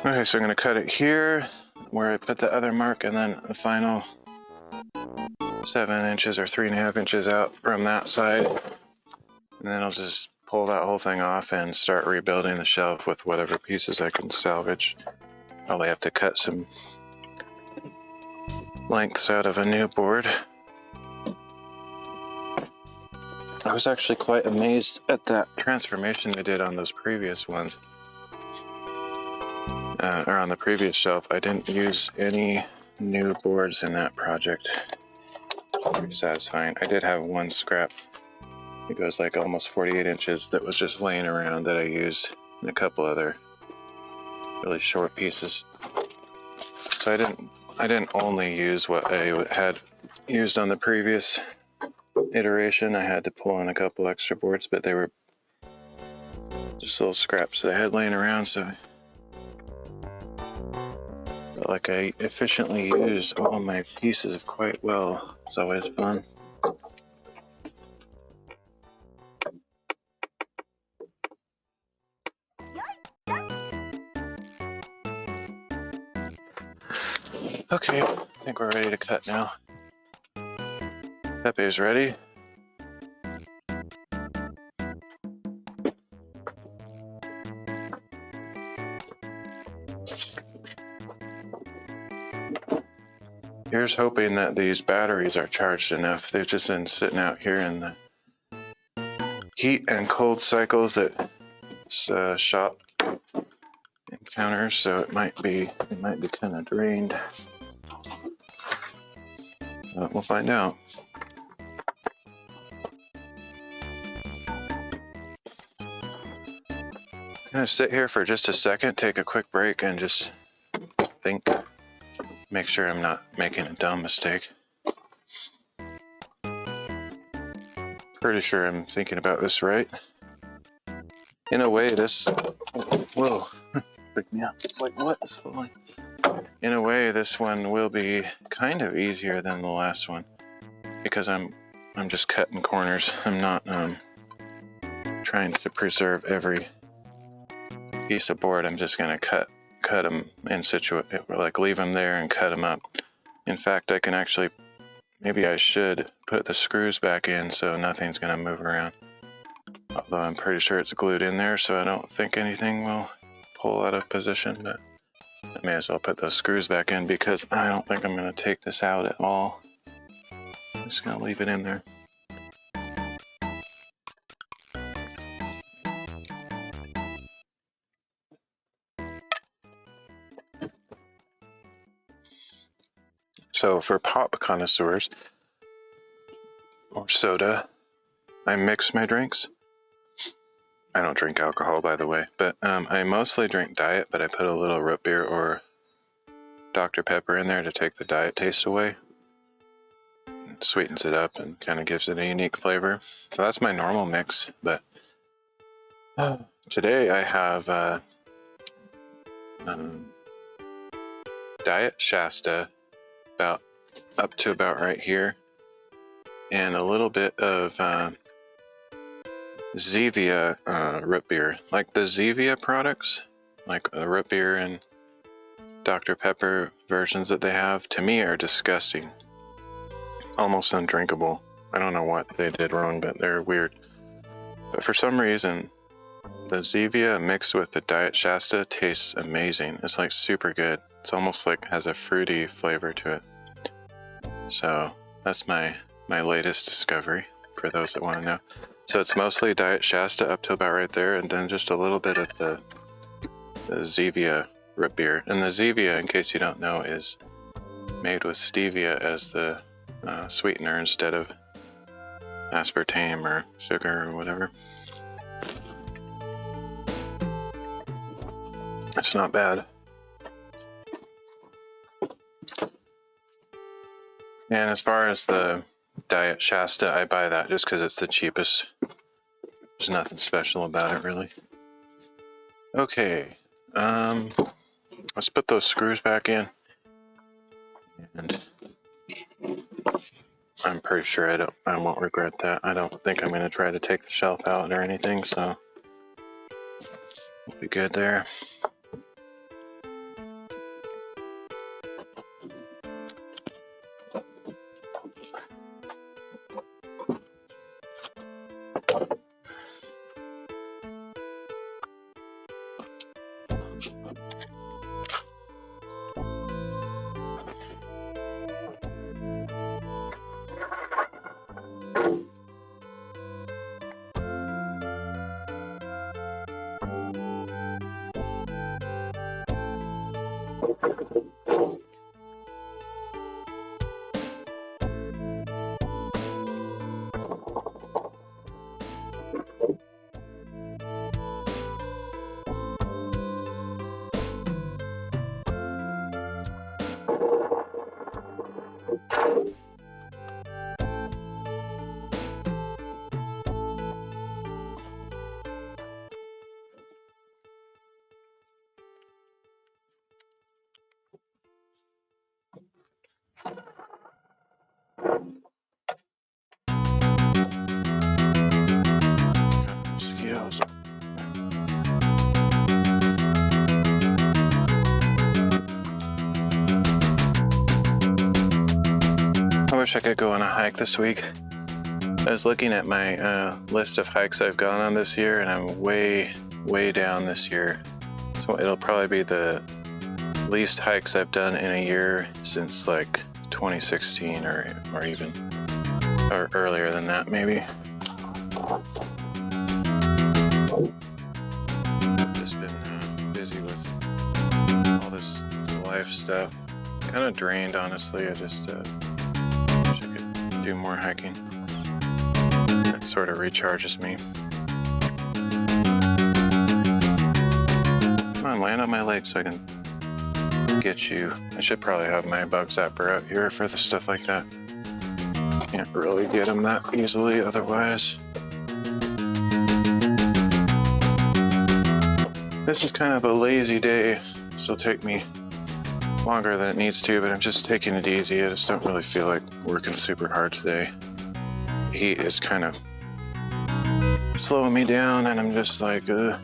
Okay, so I'm going to cut it here where I put the other mark, and then the final 7 inches or 3.5 inches out from that side. And then I'll just pull that whole thing off and start rebuilding the shelf with whatever pieces I can salvage. Probably have to cut some lengths out of a new board. I was actually quite amazed at that transformation they did on those previous ones. Or on the previous shelf. I didn't use any new boards in that project. Pretty satisfying. I did have one scrap. It goes like almost 48 inches that was just laying around that I used, and a couple other really short pieces. So I didn't only use what I had used on the previous iteration. I had to pull in a couple extra boards, but they were just little scraps that I had laying around, so I felt like I efficiently used all my pieces quite well. It's always fun. Okay, I think we're ready to cut now. Pepe is ready. Here's hoping that these batteries are charged enough. They've just been sitting out here in the heat and cold cycles that shop encounters, so it might be kind of drained. We'll find out. I'm gonna sit here for just a second, take a quick break, and just think, make sure I'm not making a dumb mistake. Pretty sure I'm thinking about this right. In a way, this, whoa, freaked me out. It's like, what is falling? In a way, this one will be kind of easier than the last one because I'm just cutting corners. I'm not trying to preserve every piece of board. I'm just gonna cut them in situ, like leave them there and cut them up. In fact, I can actually, maybe I should put the screws back in so nothing's gonna move around. Although I'm pretty sure it's glued in there, so I don't think anything will pull out of position, but I may as well put those screws back in because I don't think I'm gonna take this out at all. I'm just gonna leave it in there. So for pop connoisseurs or soda, I mix my drinks. I don't drink alcohol, by the way, but I mostly drink diet, but I put a little root beer or Dr. Pepper in there to take the diet taste away. It sweetens it up and kind of gives it a unique flavor. So that's my normal mix, but today I have Diet Shasta, about up to about right here, and a little bit of Zevia root beer. Like the Zevia products, like the root beer and Dr. Pepper versions that they have, to me are disgusting. Almost undrinkable. I don't know what they did wrong, but they're weird. But for some reason, The Zevia mixed with the Diet Shasta tastes amazing. It's like super good. It's almost like has a fruity flavor to it. So that's my latest discovery for those that want to know. So it's mostly Diet Shasta up to about right there, and then just a little bit of the Zevia root beer. And the Zevia, in case you don't know, is made with stevia as the sweetener instead of aspartame or sugar or whatever. It's not bad. And as far as the Diet Shasta, I buy that just because it's the cheapest. There's nothing special about it, really. Okay, let's put those screws back in. And I'm pretty sure I won't regret that. I don't think I'm going to try to take the shelf out or anything, so we'll be good there. Mosquitoes. I wish I could go on a hike this week. I was looking at my list of hikes I've gone on this year, and I'm way down this year. So it'll probably be the least hikes I've done in a year since like 2016 or even or earlier than that, maybe. Just been busy with all this life stuff. Kind of drained, honestly. I just wish I could do more hiking. It sort of recharges me. Come on, land on my leg so I can get you. I should probably have my bug zapper out here for the stuff like that. Can't really get them that easily otherwise. This is kind of a lazy day. This will take me longer than it needs to, but I'm just taking it easy. I just don't really feel like working super hard today. The heat is kind of slowing me down, and I'm just like really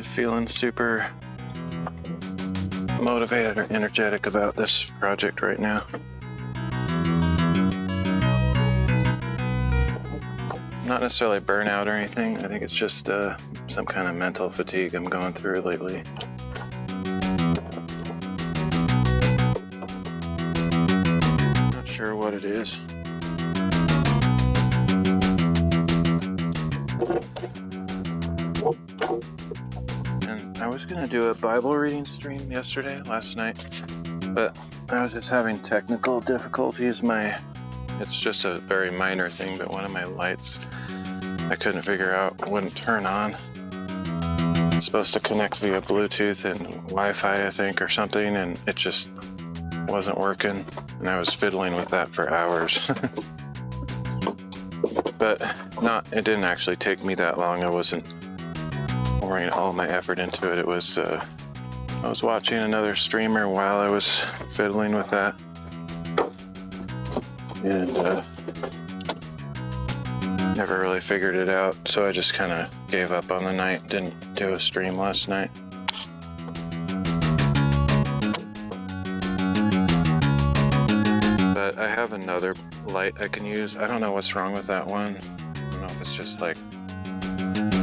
feeling super motivated or energetic about this project right now. Not necessarily burnout or anything. I think it's just some kind of mental fatigue I'm going through lately. Not sure what it is. And I was gonna do a Bible reading stream last night, but I was just having technical difficulties. It's just a very minor thing, but one of my lights I couldn't figure out wouldn't turn on. It's supposed to connect via Bluetooth and Wi-Fi, I think, or something, and it just wasn't working, and I was fiddling with that for hours. But it didn't actually take me that long. I wasn't pouring all my effort into it. It was I was watching another streamer while I was fiddling with that, and never really figured it out, so I just kind of gave up on the night. Didn't do a stream last night. But I have another light I can use. I don't know what's wrong with that one. I don't know if it's just like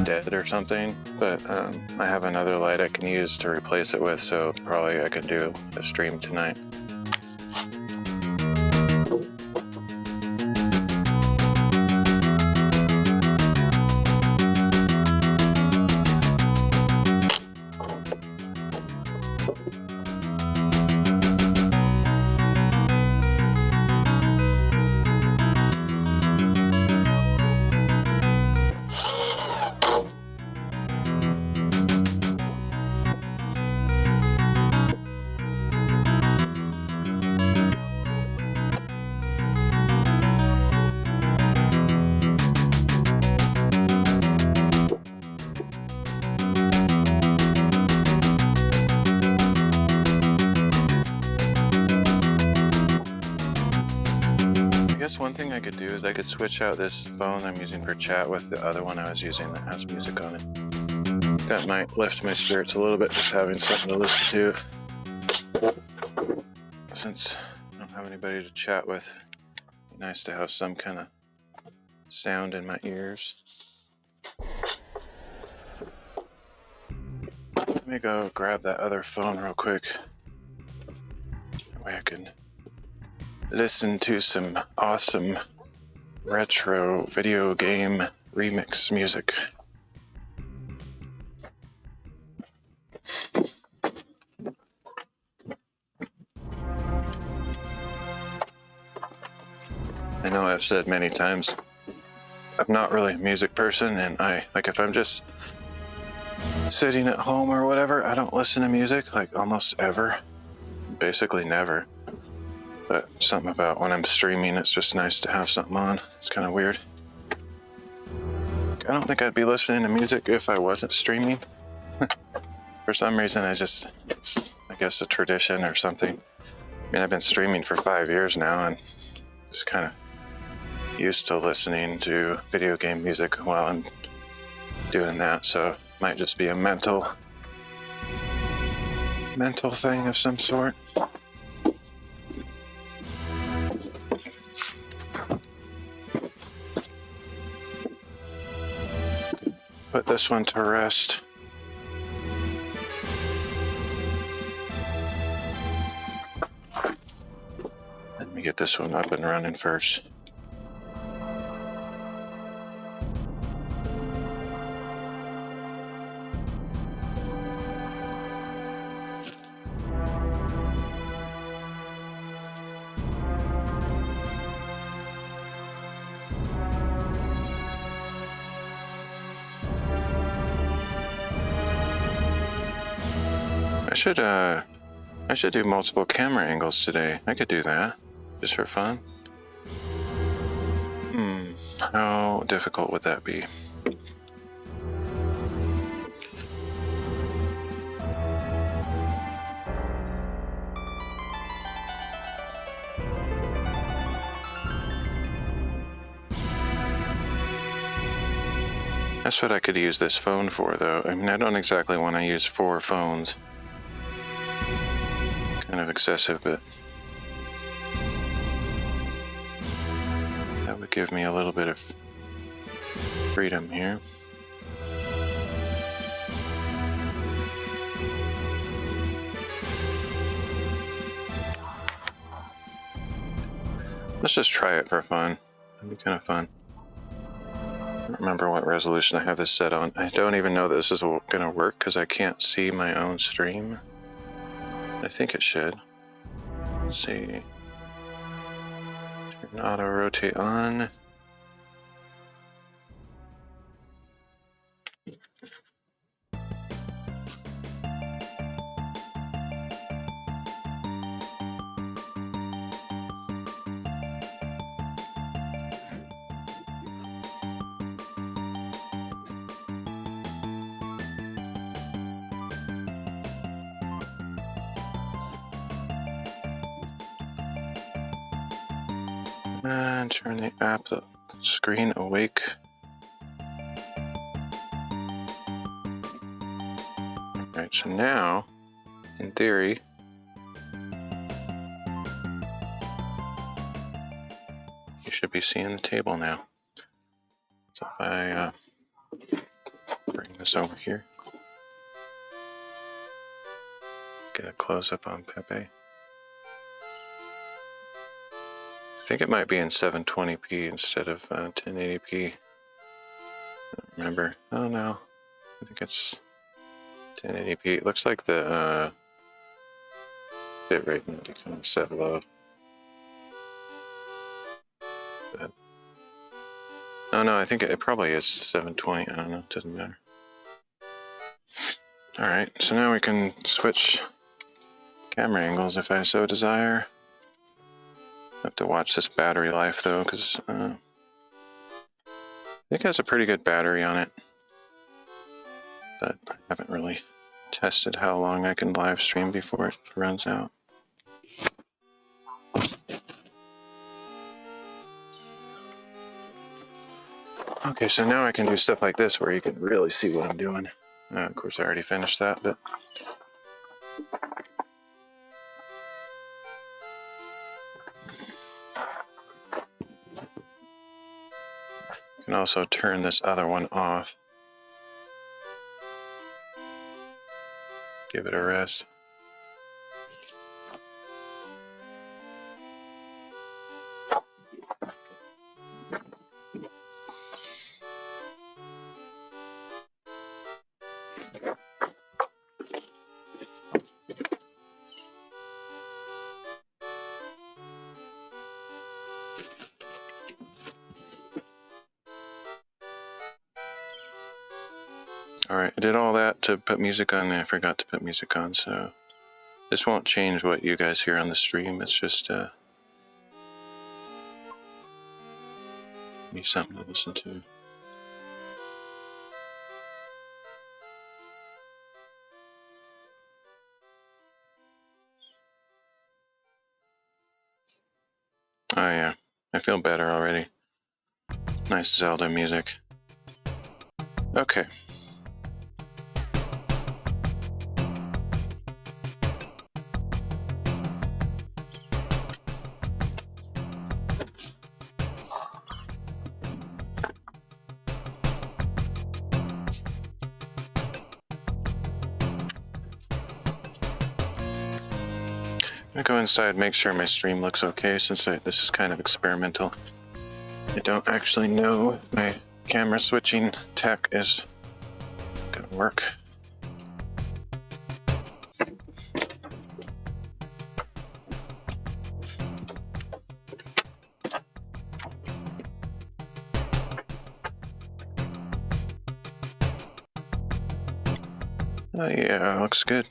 dead or something, but I have another light I can use to replace it with, so probably I could do a stream tonight. I guess one thing I could do is I could switch out this phone I'm using for chat with the other one I was using that has music on it. That might lift my spirits a little bit, just having something to listen to. Since I don't have anybody to chat with, it'd be nice to have some kind of sound in my ears. Let me go grab that other phone real quick. That way I can listen to some awesome retro video game remix music. I know I've said many times, I'm not really a music person, and if I'm just sitting at home or whatever, I don't listen to music, like almost ever. Basically never. But something about when I'm streaming, it's just nice to have something on. It's kind of weird. I don't think I'd be listening to music if I wasn't streaming. For some reason, it's, I guess, a tradition or something. I mean, I've been streaming for 5 years now, and just kind of used to listening to video game music while I'm doing that, so it might just be a mental thing of some sort. Put this one to rest. Let me get this one up and running first. I should do multiple camera angles today. I could do that, just for fun. How difficult would that be? That's what I could use this phone for, though. I mean, I don't exactly want to use 4 phones. Kind of excessive, but that would give me a little bit of freedom here. Let's just try it for fun. That'd be kind of fun. I don't remember what resolution I have this set on. I don't even know that this is going to work because I can't see my own stream. I think it should. Let's see. Turn auto rotate on. And turn the app screen awake. Alright, so now, in theory, you should be seeing the table now. So if I this over here. Get a close-up on Pepe. I think it might be in 720p instead of 1080p. I don't remember. Oh no, I think it's 1080p. It looks like the bitrate might be kind of set low. But, oh no, I think it probably is 720. I don't know, it doesn't matter. Alright, so now we can switch camera angles if I so desire. I have to watch this battery life though, because I think it has a pretty good battery on it. But I haven't really tested how long I can live stream before it runs out. Okay, so now I can do stuff like this where you can really see what I'm doing. Of course, I already finished that, but you can also turn this other one off. Give it a rest. Alright, I did all that to put music on, and I forgot to put music on, so this won't change what you guys hear on the stream. It's just me something to listen to. Oh yeah, I feel better already. Nice Zelda music. Okay. I'm gonna go inside, make sure my stream looks okay, since this is kind of experimental. I don't actually know if my camera switching tech is gonna work. Oh yeah, looks good.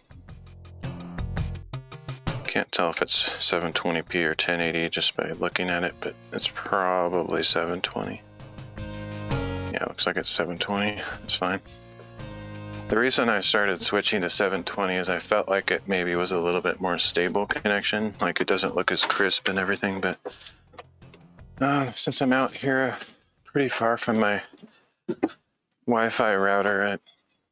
Can't tell if it's 720p or 1080 just by looking at it, but it's probably 720. Yeah, looks like it's 720. It's fine. The reason I started switching to 720 is I felt like it maybe was a little bit more stable connection, like it doesn't look as crisp and everything, but since I'm out here pretty far from my Wi-Fi router, I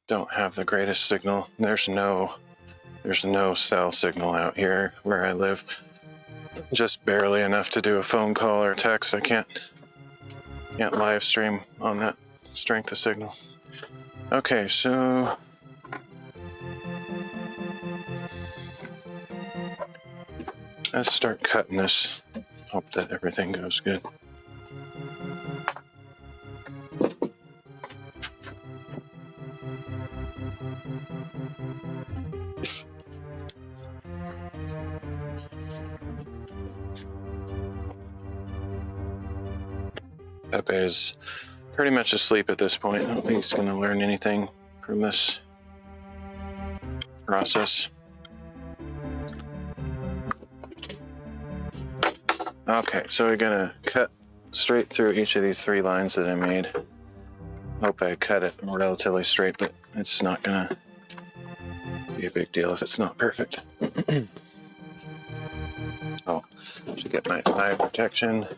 don't have the greatest signal. There's no cell signal out here where I live. Just barely enough to do a phone call or text. I can't live stream on that strength of signal. Okay, so let's start cutting this. Hope that everything goes good. Pepe is pretty much asleep at this point. I don't think he's going to learn anything from this process. Okay, so we're going to cut straight through each of these 3 lines that I made. Hope I cut it relatively straight, but it's not going to be a big deal if it's not perfect. Oh, should get my eye protection.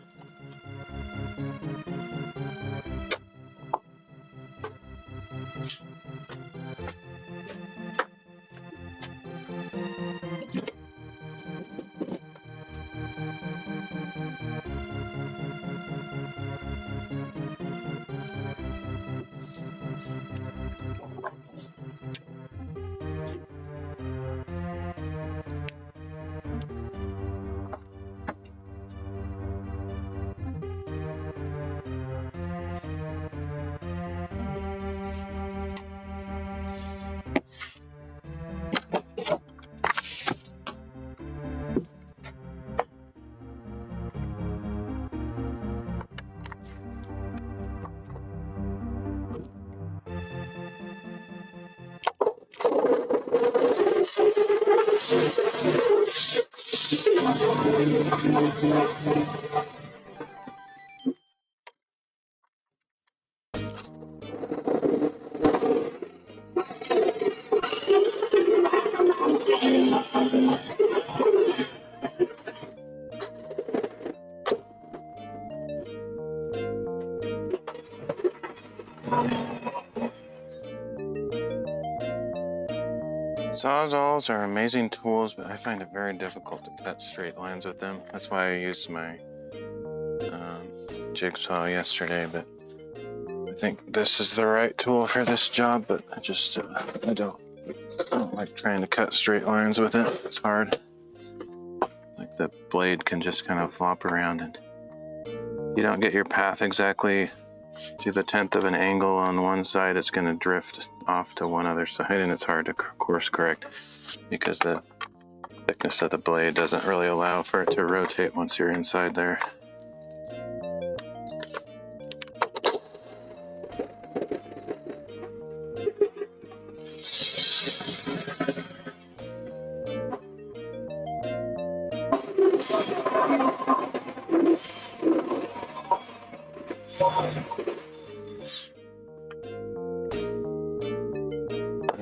Sawzalls are amazing tools, but I find it very difficult to cut straight lines with them. That's why I used my jigsaw yesterday, but I think this is the right tool for this job, but I don't like trying to cut straight lines with it. It's hard. Like the blade can just kind of flop around and you don't get your path exactly to the 1/10 of an angle on one side, it's going to drift off to one other side, and it's hard to course correct because the thickness of the blade doesn't really allow for it to rotate once you're inside there.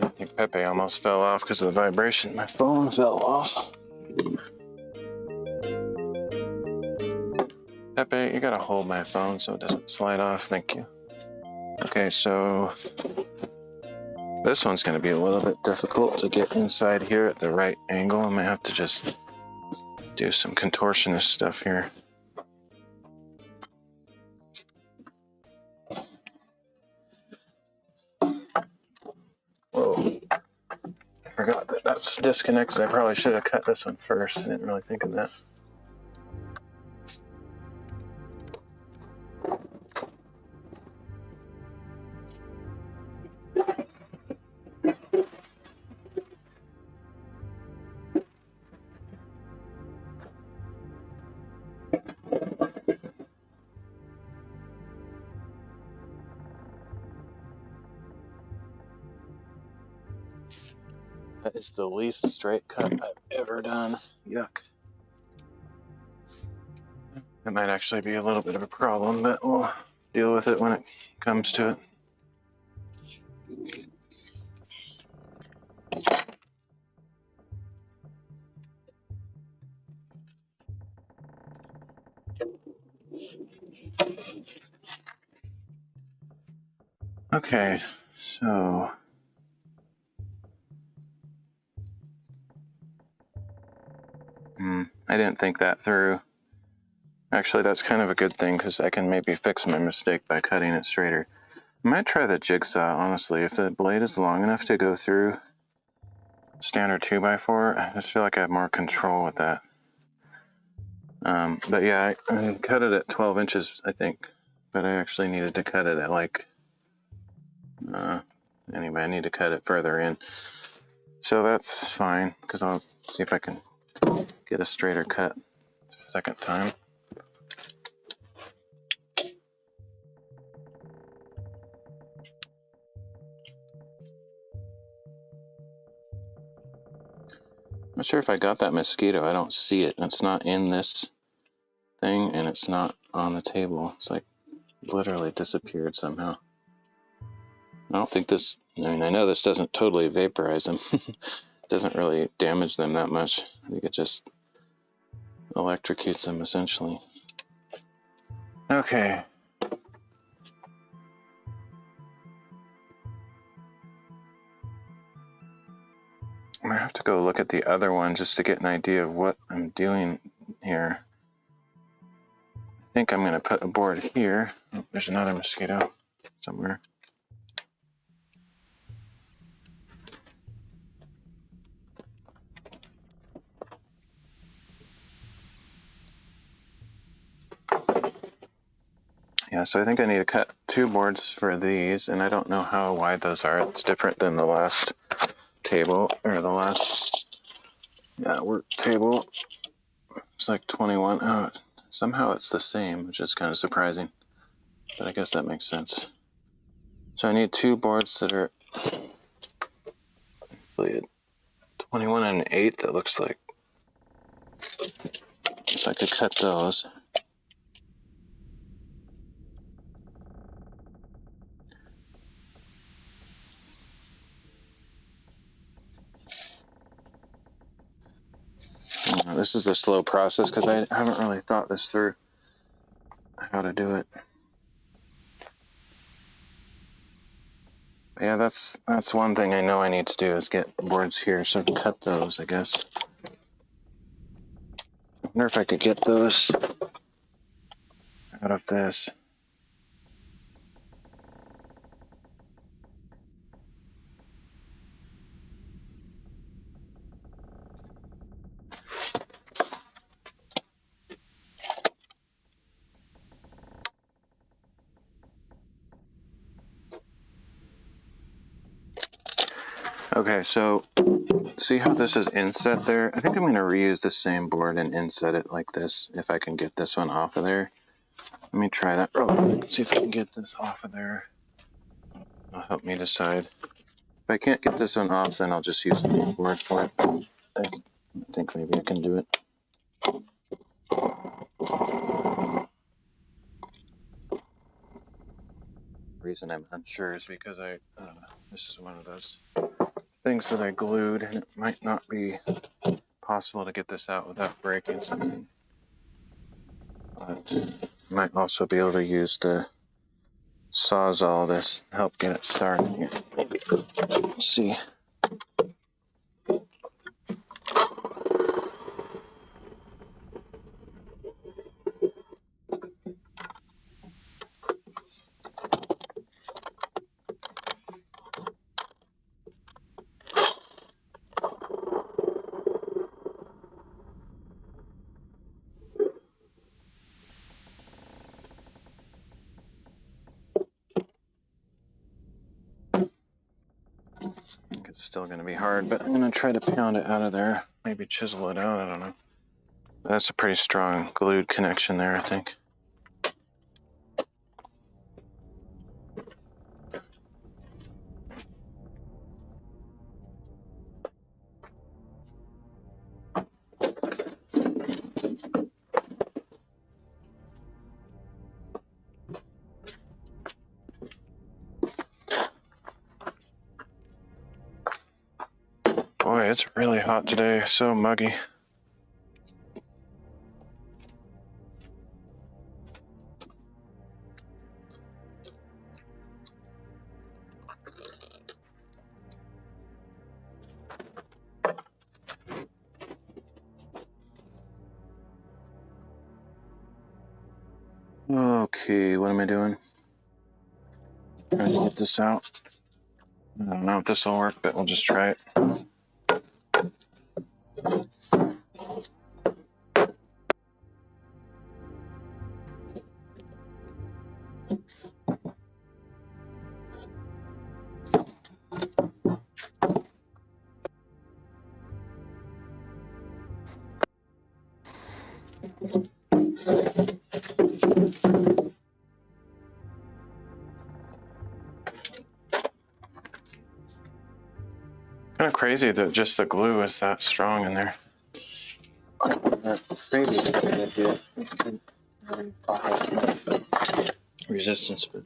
I think Pepe almost fell off because of the vibration. My phone fell off. Pepe, you gotta hold my phone so it doesn't slide off. Thank you. Okay, so this one's gonna be a little bit difficult to get inside here at the right angle. I might have to just do some contortionist stuff here. Whoa. I forgot that that's disconnected. I probably should have cut this one first. I didn't really think of that. That is the least straight cut I've ever done. Yuck. That might actually be a little bit of a problem, but we'll deal with it when it comes to it. Okay, so I didn't think that through. Actually, that's kind of a good thing because I can maybe fix my mistake by cutting it straighter. I might try the jigsaw, honestly. If the blade is long enough to go through standard 2x4, I just feel like I have more control with that. But yeah, I cut it at 12 inches, I think. But I actually needed to cut it at like... anyway, I need to cut it further in. So that's fine, because I'll see if I can get a straighter cut the second time. Not sure if I got that mosquito. I don't see it. It's not in this thing, and it's not on the table. It's like literally disappeared somehow. I don't think this... I mean, I know this doesn't totally vaporize them. It doesn't really damage them that much. I think it just electrocutes them, essentially. Okay. I'm gonna have to go look at the other one just to get an idea of what I'm doing here. I think I'm gonna put a board here. Oh, there's another mosquito somewhere. Yeah, so I think I need to cut 2 boards for these, and I don't know how wide those are. It's different than the last table, or the last work table. It's like 21. Oh, somehow it's the same, which is kind of surprising, but I guess that makes sense. So I need 2 boards that are 21 and an 8, that looks like. So I could cut those. This is a slow process because I haven't really thought this through, how to do it. Yeah, that's one thing I know I need to do is get boards here, so cut those, I guess. I wonder if I could get those out of this. Okay, so see how this is inset there? I think I'm going to reuse the same board and inset it like this, if I can get this one off of there. Let me try that. Oh, let's see if I can get this off of there. It'll help me decide. If I can't get this one off, then I'll just use the board for it. I think maybe I can do it. The reason I'm unsure is because this is one of those things that I glued, and it might not be possible to get this out without breaking something. But I might also be able to use the Sawzall this help get it started here. Maybe. Let's see. I think it's still going to be hard, but I'm going to try to pound it out of there. Maybe chisel it out. I don't know. That's a pretty strong glued connection there, I think. Boy, it's really hot today. So muggy. Okay, what am I doing? Trying to get this out. I don't know if this will work, but we'll just try it. Kind of crazy that just the glue is that strong in there. Maybe it's a good idea. Resistance, but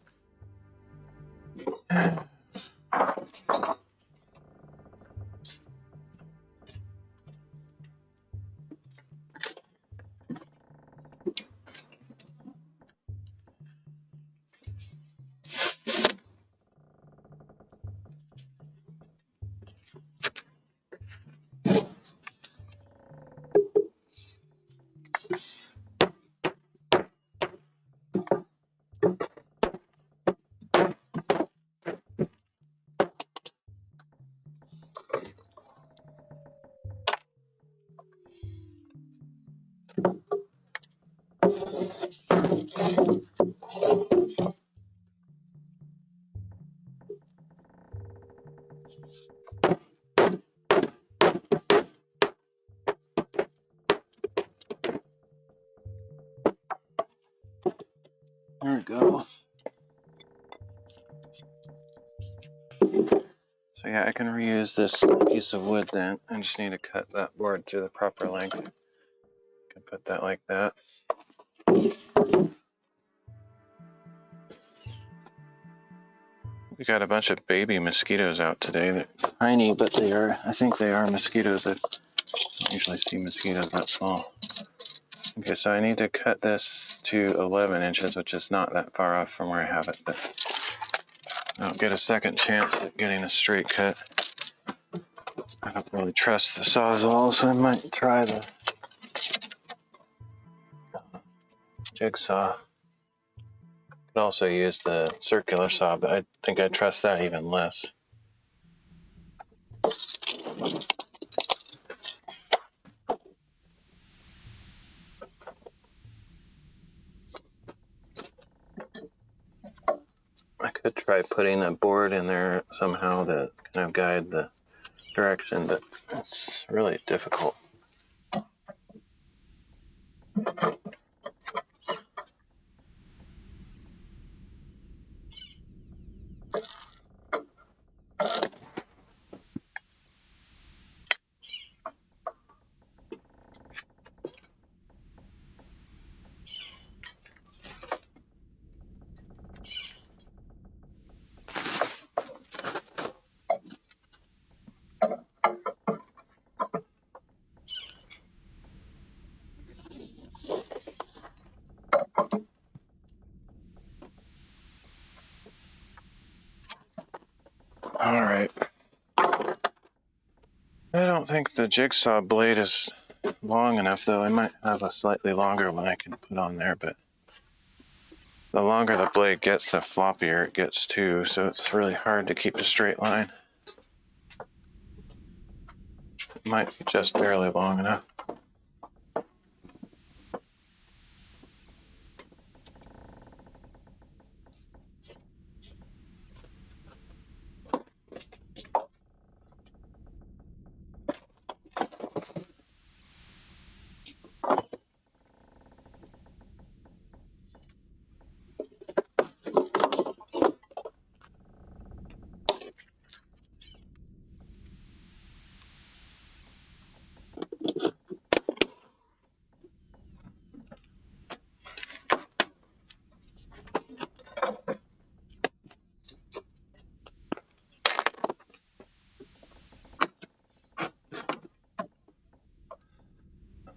there we go. So So yeah, I can reuse this piece of wood then. I just need to cut that board to the proper length. I can put that like that. We got a bunch of baby mosquitoes out today. They're tiny, but I think they are mosquitoes. I don't usually see mosquitoes that small. Okay, so I need to cut this to 11 inches, which is not that far off from where I have it, but I don't get a second chance at getting a straight cut. I don't really trust the Sawzall, so I might try the jigsaw. Could also use the circular saw, but I think I trust that even less. I could try putting a board in there somehow to kind of guide the direction, but it's really difficult. All right. I don't think the jigsaw blade is long enough, though. I might have a slightly longer one I can put on there, but the longer the blade gets, the floppier it gets too, so it's really hard to keep a straight line. It might be just barely long enough.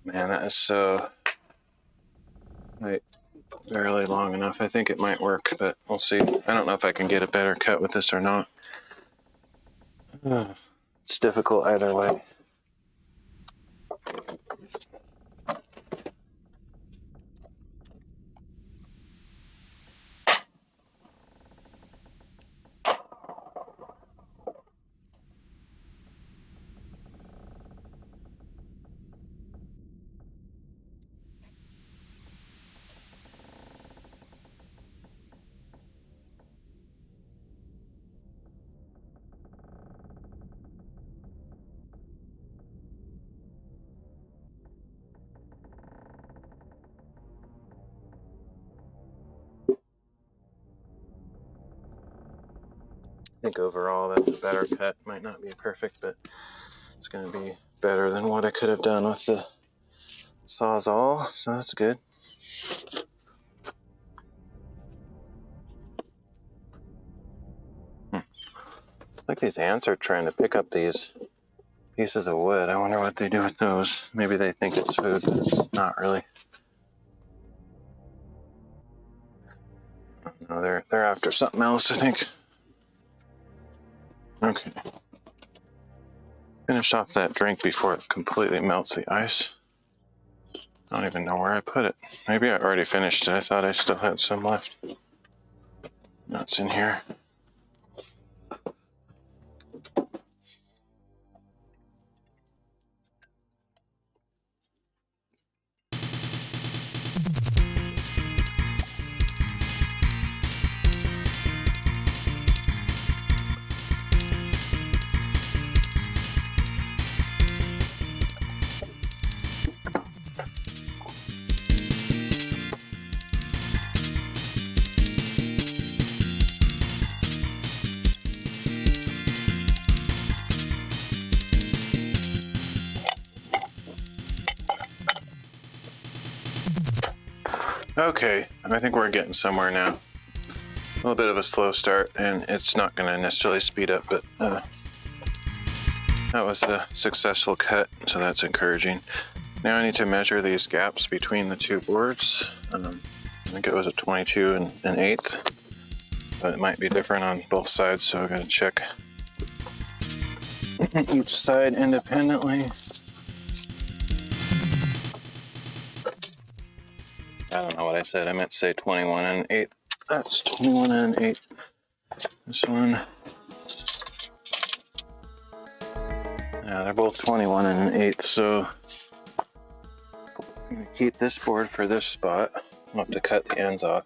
Man, that is so barely long enough. I think it might work, but we'll see. I don't know if I can get a better cut with this or not. It's difficult either way. I think overall that's a better cut. Might not be perfect, but it's going to be better than what I could have done with the Sawzall, so that's good. Like these ants are trying to pick up these pieces of wood. I wonder what they do with those. Maybe they think it's food, but it's not really. No, they're after something else, I think. Okay. Finish off that drink before it completely melts the ice. I don't even know where I put it. Maybe I already finished it. I thought I still had some left. No, it's in here. Okay, I think we're getting somewhere now. A little bit of a slow start, and it's not going to necessarily speed up, but that was a successful cut, so that's encouraging. Now I need to measure these gaps between the two boards. I think it was a 22 and an 1/8, but it might be different on both sides, so I've got to check each side independently. I don't know what I said. I meant to say 21 and an 1/8. That's 21 and an 1/8. This one. Yeah, they're both 21 and an 1/8, so I'm going to keep this board for this spot. I'll have to cut the ends off.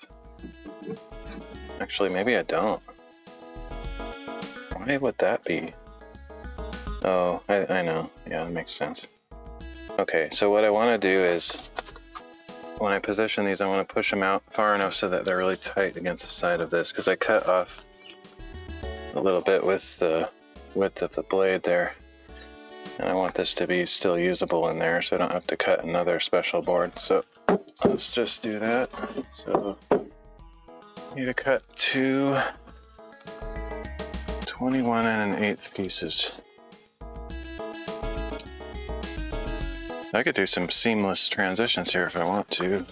Actually, maybe I don't. Why would that be? Oh, I know. Yeah, that makes sense. Okay, so what I want to do is, when I position these, I want to push them out far enough so that they're really tight against the side of this, because I cut off a little bit with the width of the blade there. And I want this to be still usable in there, so I don't have to cut another special board. So let's just do that. So need to cut two 21 and an 1/8 pieces. I could do some seamless transitions here if I want to.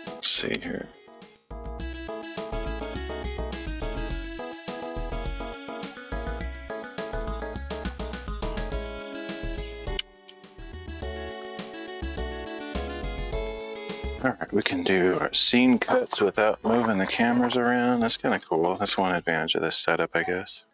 Let's see here. Alright, we can do our scene cuts without moving the cameras around. That's kind of cool. That's one advantage of this setup, I guess.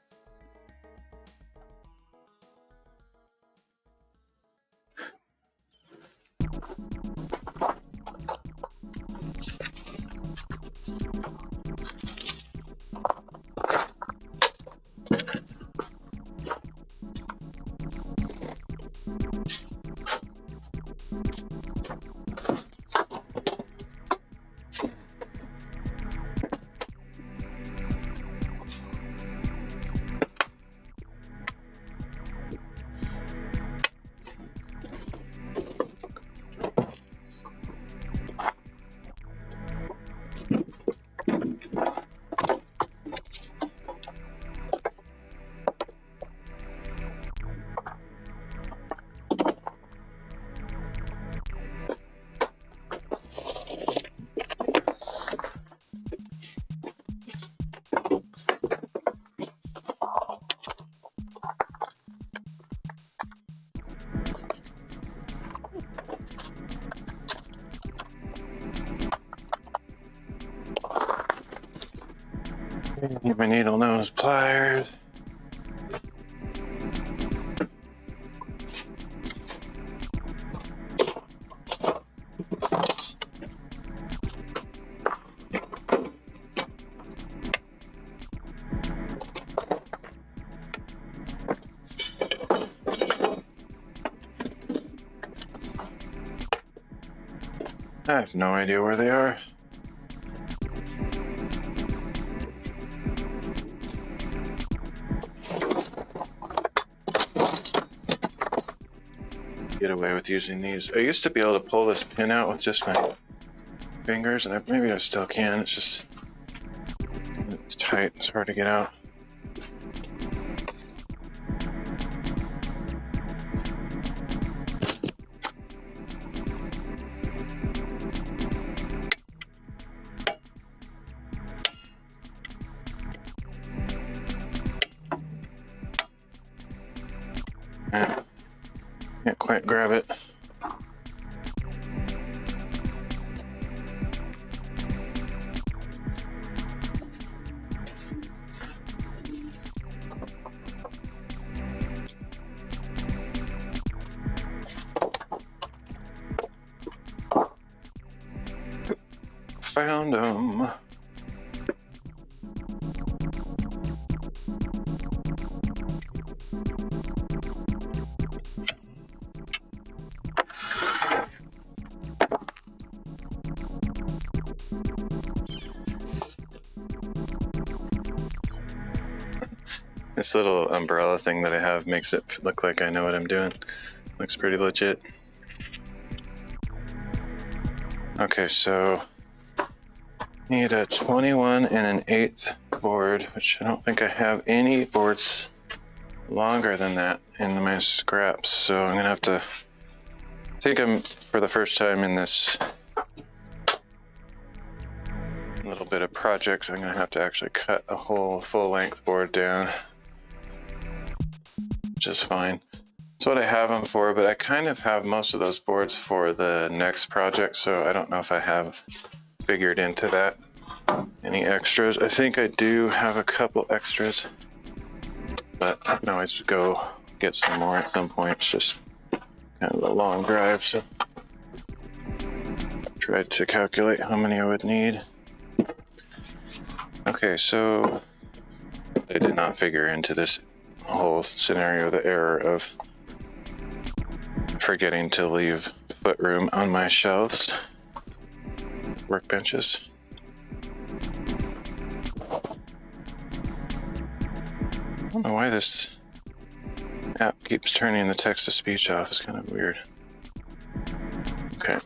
Get my needle nose pliers. I have no idea where they are. Get away with using these. I used to be able to pull this pin out with just my fingers, and maybe I still can. It's just it's tight. It's hard to get out. Can't quite grab it. Found them. This little umbrella thing that I have makes it look like I know what I'm doing. Looks pretty legit. Okay, so need a 21 and an 1/8 board, which I don't think I have any boards longer than that in my scraps. So I'm gonna have to, I think I'm, for the first time in this little bit of projects, I'm gonna have to actually cut a whole full-length board down, which is fine. That's what I have them for, but I kind of have most of those boards for the next project, so I don't know if I have figured into that any extras. I think I do have a couple extras, but I can always go get some more at some point. It's just kind of a long drive, so I tried to calculate how many I would need. Okay, so I did not figure into this whole scenario the error of forgetting to leave foot room on my shelves, workbenches. I don't know why this app keeps turning the text-to-speech off. It's kind of weird. Okay.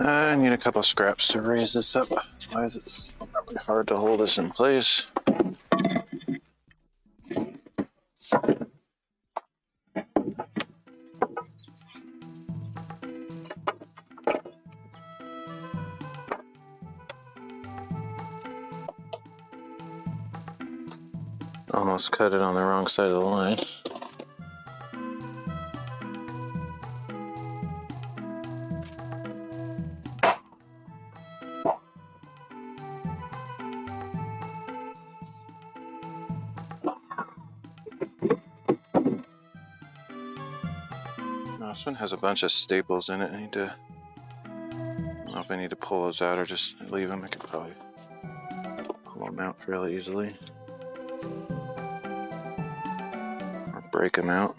I need a couple scraps to raise this up, otherwise it's probably hard to hold this in place. Almost cut it on the wrong side of the line. This one has a bunch of staples in it. I don't know if I need to pull those out or just leave them. I could probably pull them out fairly easily. Or break them out.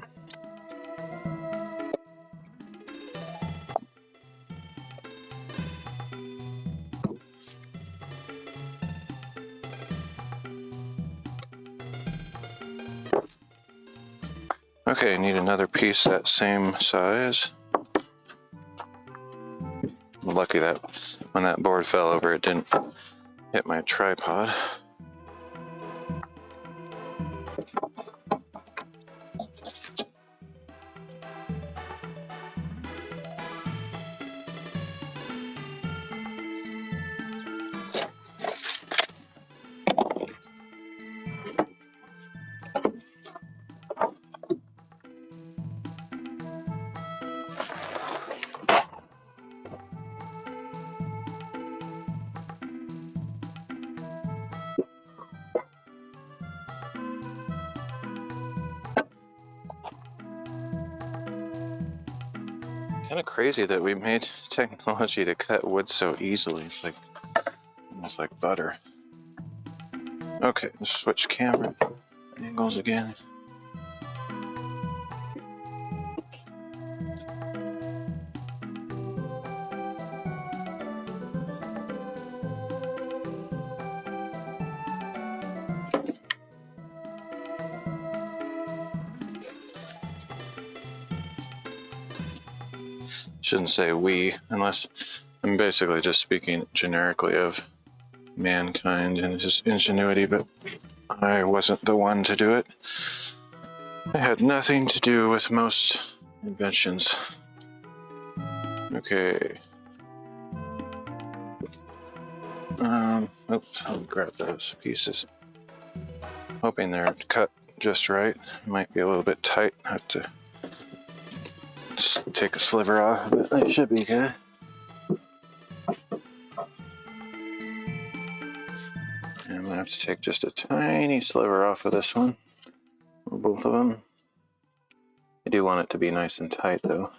Okay, I need another piece that same size. I'm lucky that when that board fell over, it didn't hit my tripod. Kind of crazy that we made technology to cut wood so easily. It's like almost like butter. Okay, let's switch camera angles again. Shouldn't say we, unless I'm basically just speaking generically of mankind and his ingenuity, but I wasn't the one to do it. I had nothing to do with most inventions. Okay. Oops, I'll grab those pieces. Hoping they're cut just right. Might be a little bit tight. Have to Just take a sliver off, but it should be good. And I'm gonna have to take just a tiny sliver off of this one, or both of them. I do want it to be nice and tight though.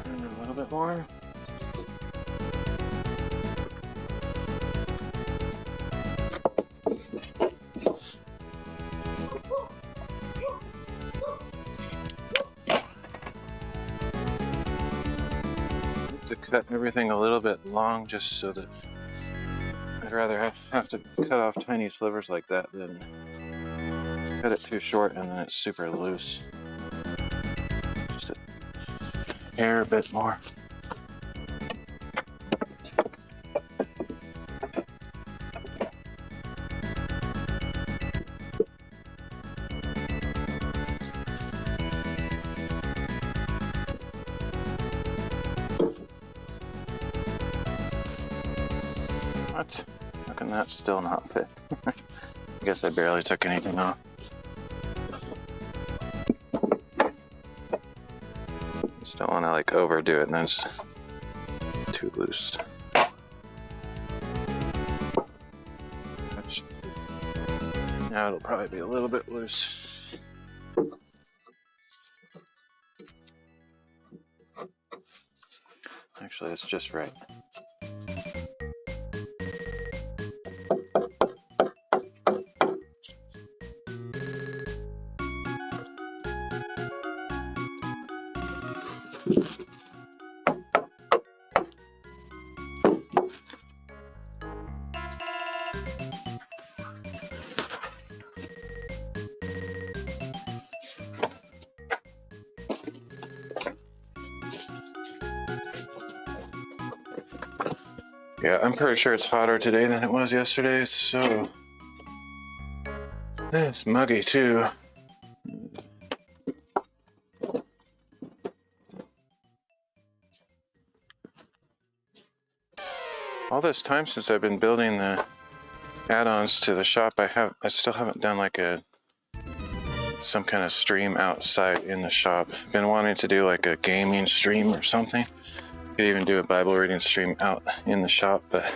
And a little bit more. To cut everything a little bit long just so that I'd rather have to cut off tiny slivers like that than cut it too short and then it's super loose. Just a hair bit more. What? How can that still not fit? I guess I barely took anything off. Just don't want to like overdo it and then it's too loose. Now it'll probably be a little bit loose. Actually, it's just right. Yeah, I'm pretty sure it's hotter today than it was yesterday, so it's muggy too. All this time since I've been building the add-ons to the shop, I still haven't done like some kind of stream outside in the shop. Been wanting to do like a gaming stream or something. Could even do a Bible reading stream out in the shop, but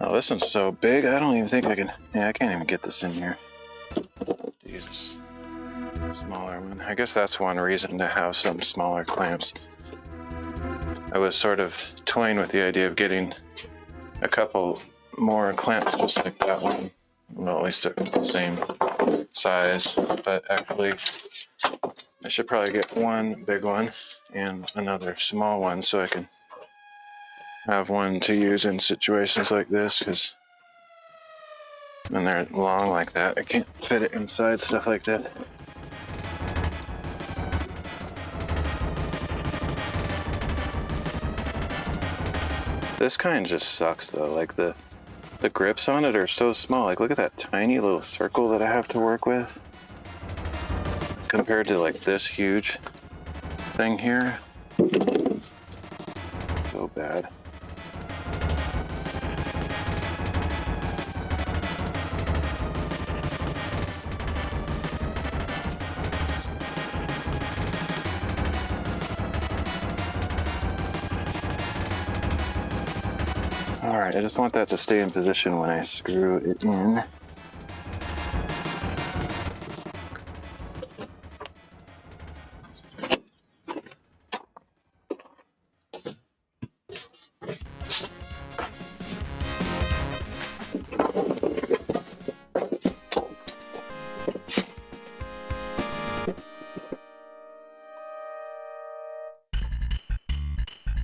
oh, this one's so big, I don't even think I can. Yeah, I can't even get this in here. Jesus, smaller one. I guess that's one reason to have some smaller clamps. I was sort of toying with the idea of getting a couple more clamps just like that one. Well, at least they're the same size, but actually I should probably get one big one and another small one so I can have one to use in situations like this, because when they're long like that, I can't fit it inside stuff like that. This kind just sucks though, like the grips on it are so small. Like look at that tiny little circle that I have to work with compared to like this huge thing here. So bad. Alright, I just want that to stay in position when I screw it in.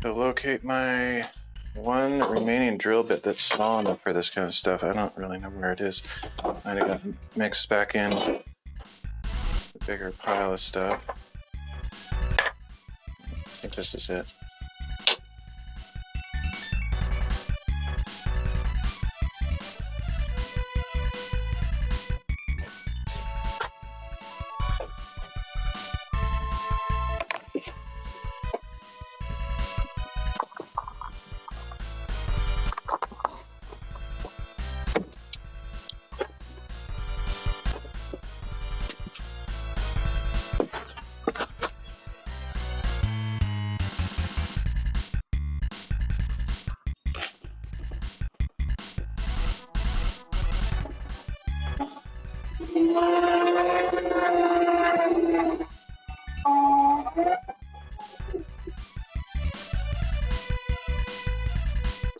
To locate my one remaining drill bit that's small enough for this kind of stuff. I don't really know where it is. I got mixed back in a bigger pile of stuff. I think this is it.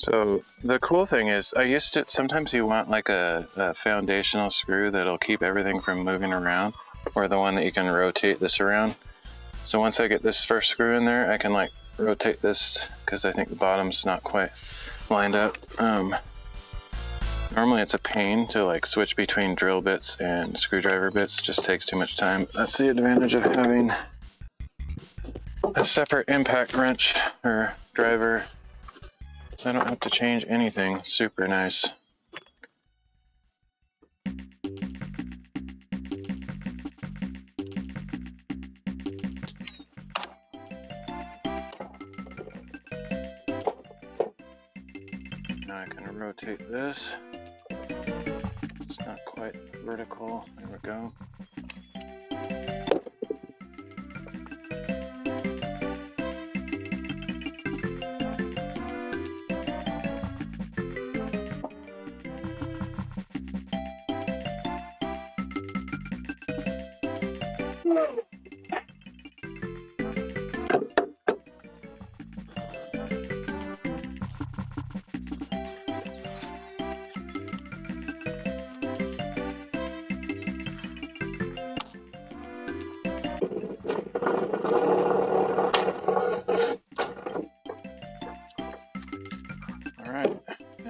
So the cool thing is, sometimes you want like a foundational screw that'll keep everything from moving around, or the one that you can rotate this around. So once I get this first screw in there, I can like rotate this because I think the bottom's not quite lined up. Normally it's a pain to like switch between drill bits and screwdriver bits, it just takes too much time. That's the advantage of having a separate impact wrench or driver, so I don't have to change anything. Super nice. Now I can rotate this. It's not quite vertical. There we go.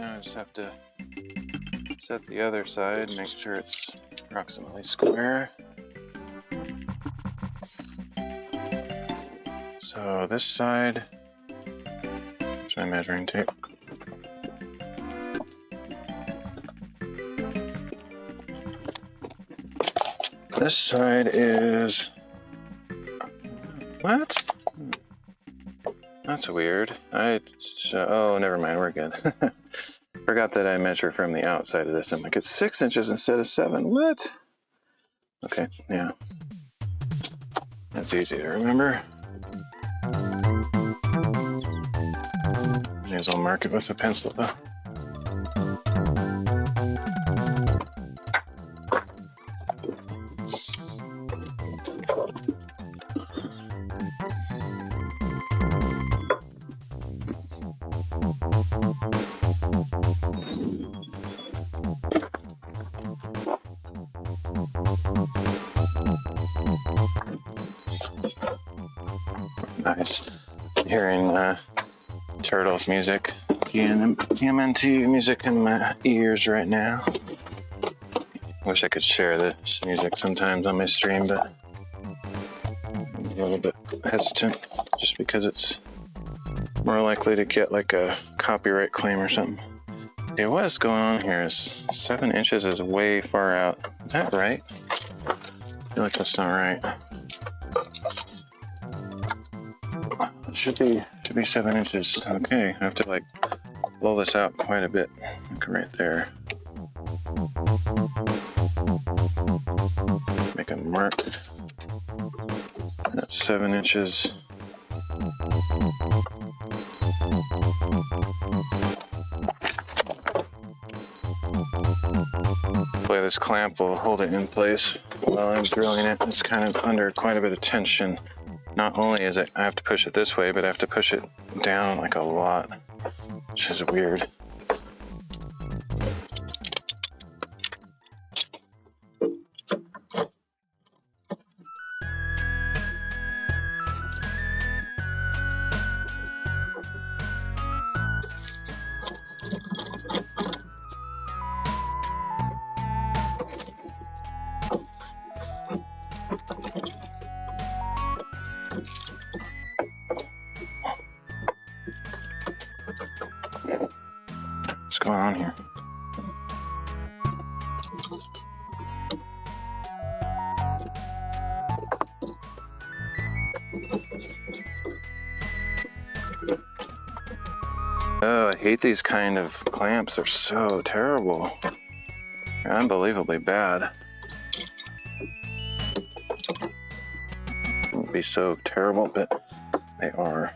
I just have to set the other side, make sure it's approximately square. So this side, here's my measuring tape. This side is, what? That's weird. Oh, never mind, we're good. Forgot that I measure from the outside of this. I'm like, it's 6 inches instead of 7. What? Okay, yeah. That's easy to remember. May as well mark it with a pencil though. Nice. Hearing Turtles music, TMNT music in my ears right now. Wish I could share this music sometimes on my stream, but I'm a little bit hesitant just because it's more likely to get like a copyright claim or something. Okay, what is going on here is 7 inches is way far out. Is that right? I feel like that's not right. It should be 7 inches. Okay, I have to like blow this out quite a bit, like right there. Make a mark. That's 7 inches. Hopefully this clamp will hold it in place while I'm drilling it. It's kind of under quite a bit of tension. Not only is it, I have to push it this way, but I have to push it down like a lot, which is weird. What's going on here? Oh, I hate these kind of clamps. They're so terrible. They're unbelievably bad. Wouldn't be so terrible, but they are.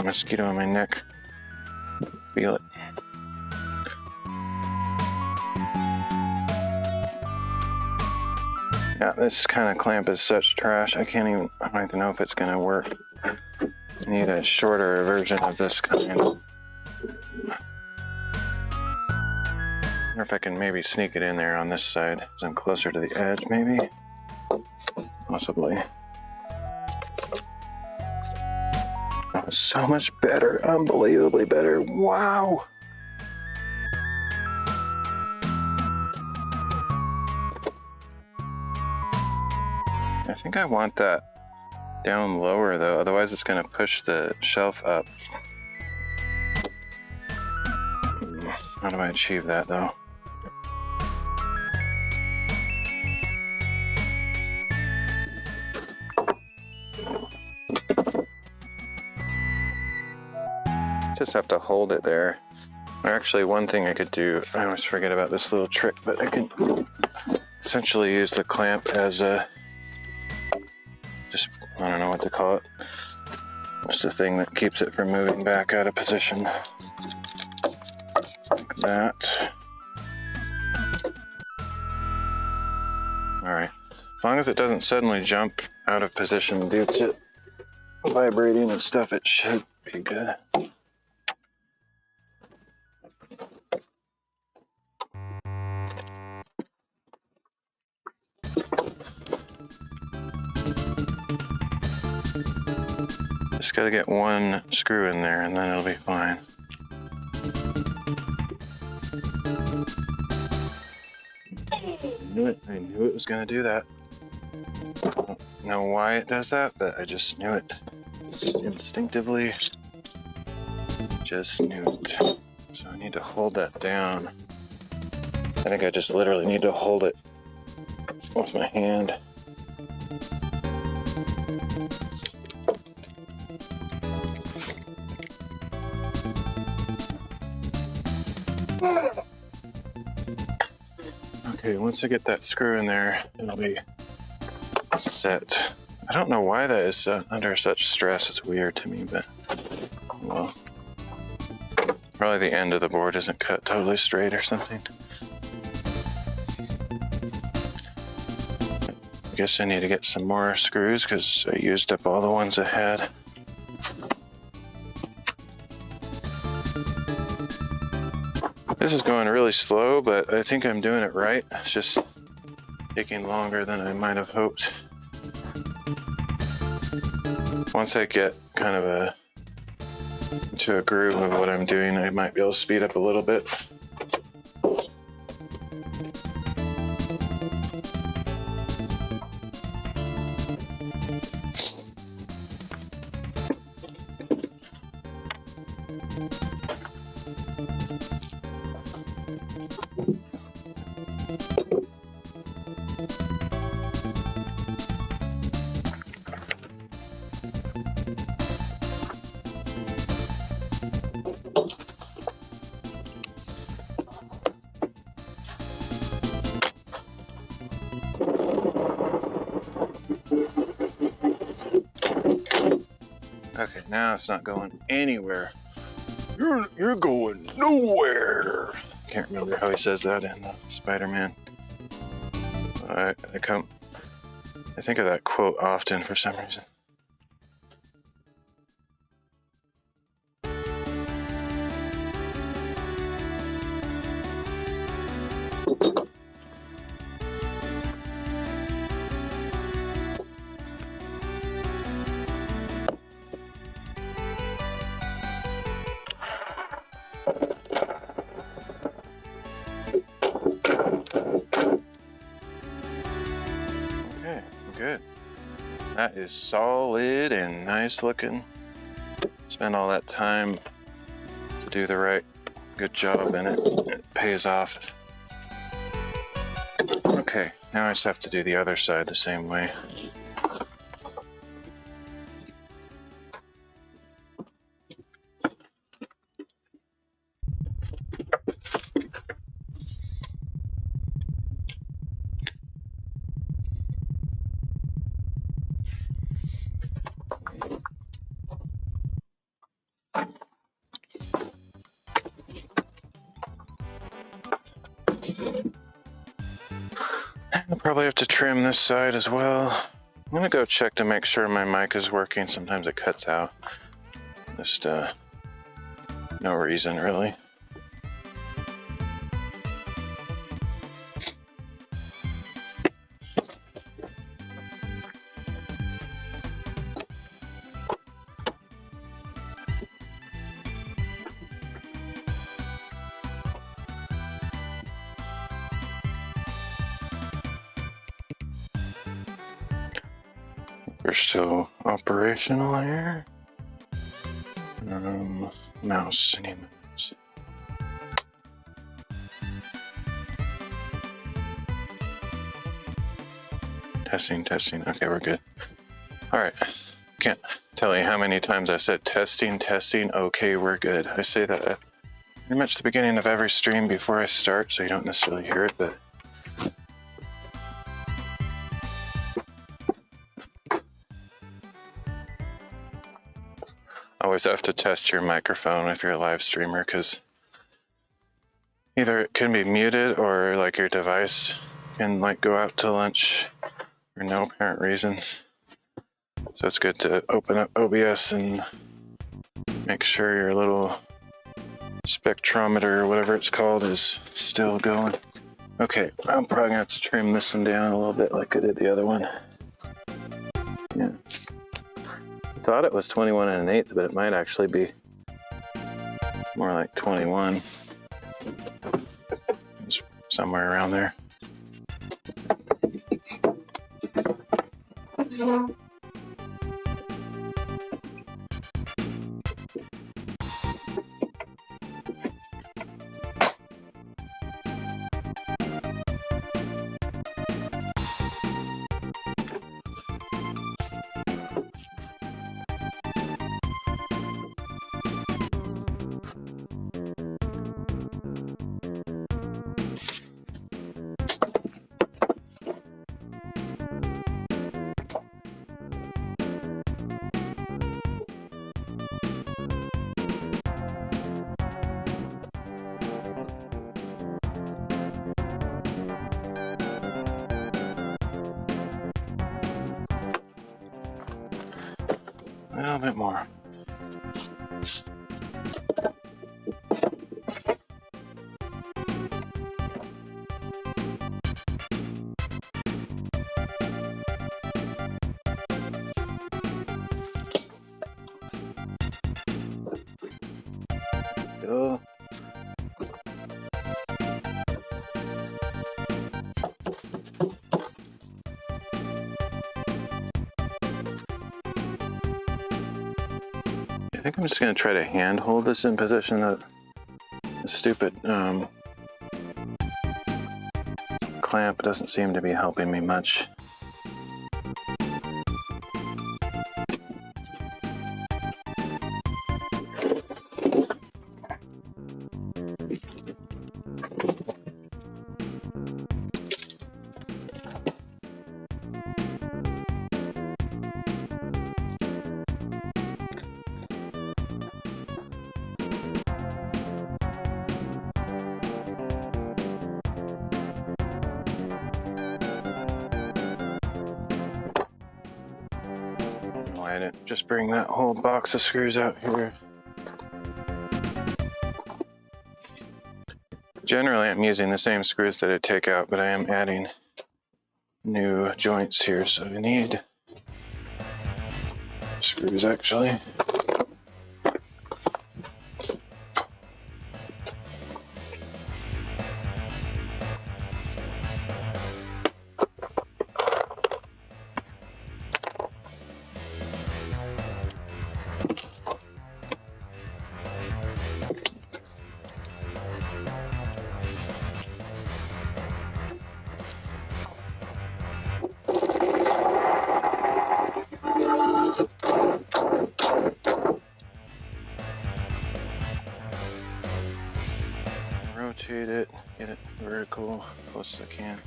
Mosquito on my neck. Feel it. Yeah, this kind of clamp is such trash. I don't even know if it's gonna work. I need a shorter version of this kind. I wonder if I can maybe sneak it in there on this side, because I'm closer to the edge, maybe? Possibly. That was so much better. Unbelievably better. Wow! I think I want that down lower though, otherwise it's going to push the shelf up. How do I achieve that though? Just have to hold it there. Or actually, one thing I could do, I always forget about this little trick, but I could essentially use the clamp as a, I don't know what to call it. Just the thing that keeps it from moving back out of position. Like that. Alright. As long as it doesn't suddenly jump out of position due to vibrating and stuff, it should be good. Just gotta get one screw in there and then it'll be fine. I knew it was gonna do that. I don't know why it does that, but I just knew it. Instinctively, just knew it. So I need to hold that down. I think I just literally need to hold it with my hand. Okay, once I get that screw in there, it'll be set. I don't know why that is under such stress. It's weird to me, but well, probably the end of the board isn't cut totally straight or something. I guess I need to get some more screws because I used up all the ones I had. This is going really slow, but I think I'm doing it right. It's just taking longer than I might have hoped. Once I get kind of into a groove of what I'm doing, I might be able to speed up a little bit. Okay, now it's not going anywhere. You're going nowhere. Can't remember how he says that in Spider-Man. I think of that quote often for some reason. That is solid and nice looking. Spend all that time to do the right good job and it pays off. Okay, now I just have to do the other side the same way. I'll probably have to trim this side as well. I'm gonna go check to make sure my mic is working. Sometimes it cuts out. Just no reason really. We're still operational here. Mouse, any minutes. Testing. Okay, we're good. All right. Can't tell you how many times I said testing. Okay, we're good. I say that at pretty much the beginning of every stream before I start, so you don't necessarily hear it, but always have to test your microphone if you're a live streamer, because either it can be muted or like your device can like go out to lunch for no apparent reason. So it's good to open up OBS and make sure your little spectrometer or whatever it's called is still going. Okay, I'm probably gonna have to trim this one down a little bit like I did the other one. Yeah. I thought it was 21 1/8, but it might actually be more like 21. It's somewhere around there. A little bit more. Go. I think I'm just going to try to hand hold this in position. That the stupid clamp doesn't seem to be helping me much. I didn't just bring that whole box of screws out here. Generally, I'm using the same screws that I take out, but I am adding new joints here, so I need screws actually. rotate it, get it vertical, close as I can.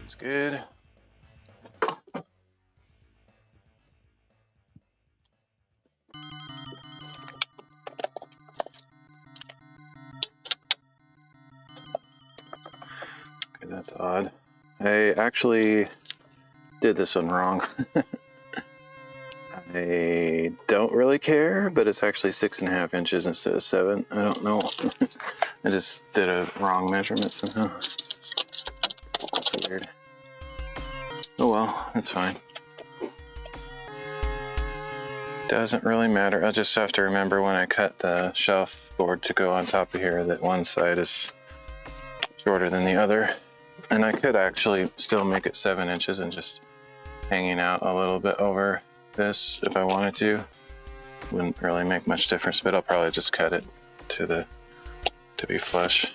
It's good. Okay, that's odd. I actually did this one wrong. I don't really care, but it's actually 6.5 inches instead of 7. I don't know. I just did a wrong measurement somehow. That's weird. Oh well, that's fine. Doesn't really matter. I'll just have to remember when I cut the shelf board to go on top of here that one side is shorter than the other. And I could actually still make it 7 inches and just hanging out a little bit over this if I wanted to. Wouldn't really make much difference, but I'll probably just cut it to be flush.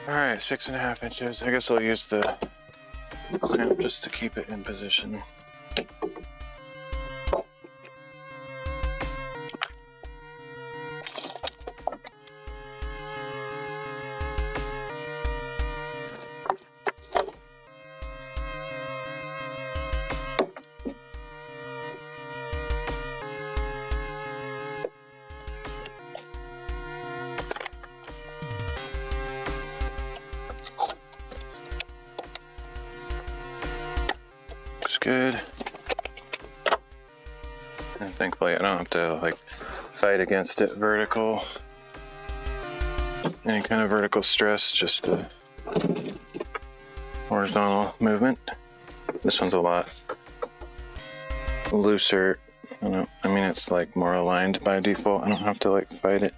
Alright, 6.5 inches. I guess I'll use the clamp just to keep it in position. Good. And thankfully I don't have to like fight against it vertical. Any kind of vertical stress, just the horizontal movement. This one's a lot looser. I mean it's like more aligned by default. I don't have to like fight it.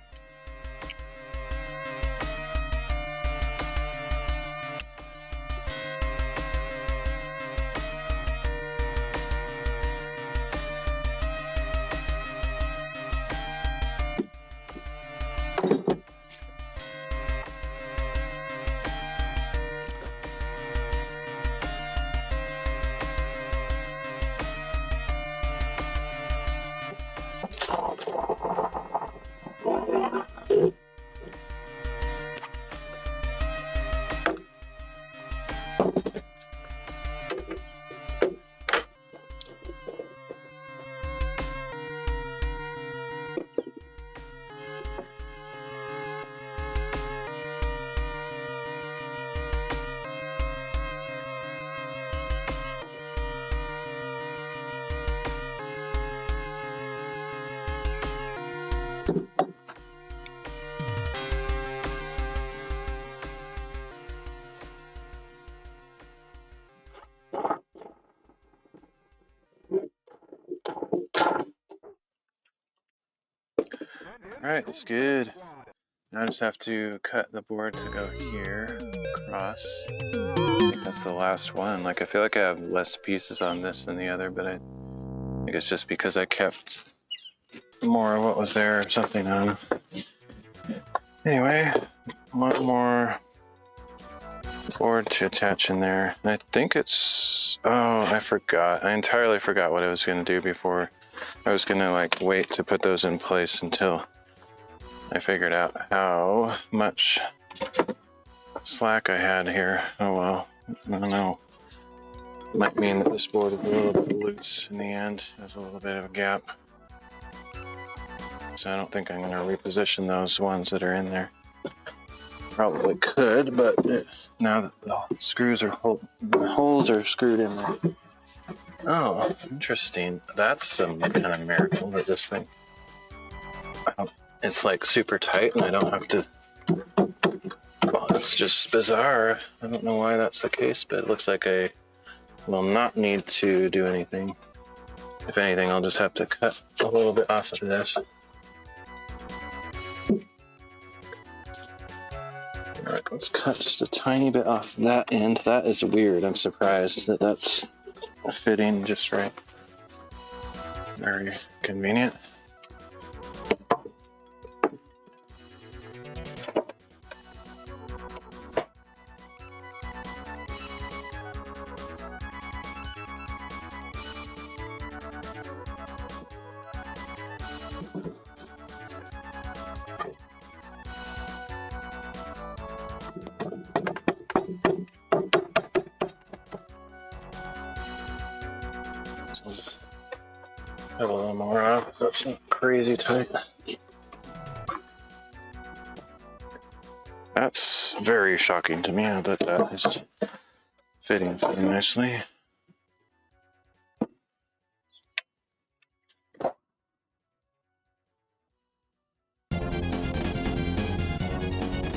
Alright, it's good. Now I just have to cut the board to go here, across. I think that's the last one. Like, I feel like I have less pieces on this than the other, but I think it's just because I kept more of what was there or something. I don't know. Anyway, one more board to attach in there. And I think it's... Oh, I forgot. I entirely forgot what I was going to do before. I was going to, like, wait to put those in place until I figured out how much slack I had here. Oh well, I don't know. Might mean that this board is a little bit loose in the end. There's a little bit of a gap. So I don't think I'm going to reposition those ones that are in there. Probably could, but now that the screws are the holes are screwed in there. Oh, interesting. That's some kind of miracle with this thing. It's like super tight and I don't have to. Well, it's just bizarre. I don't know why that's the case, but it looks like I will not need to do anything. If anything, I'll just have to cut a little bit off of this. Alright, let's cut just a tiny bit off that end. That is weird. I'm surprised that that's fitting just right. Very convenient. So just cut a little more off. That's not crazy tight. That's very shocking to me that that is fitting so nicely.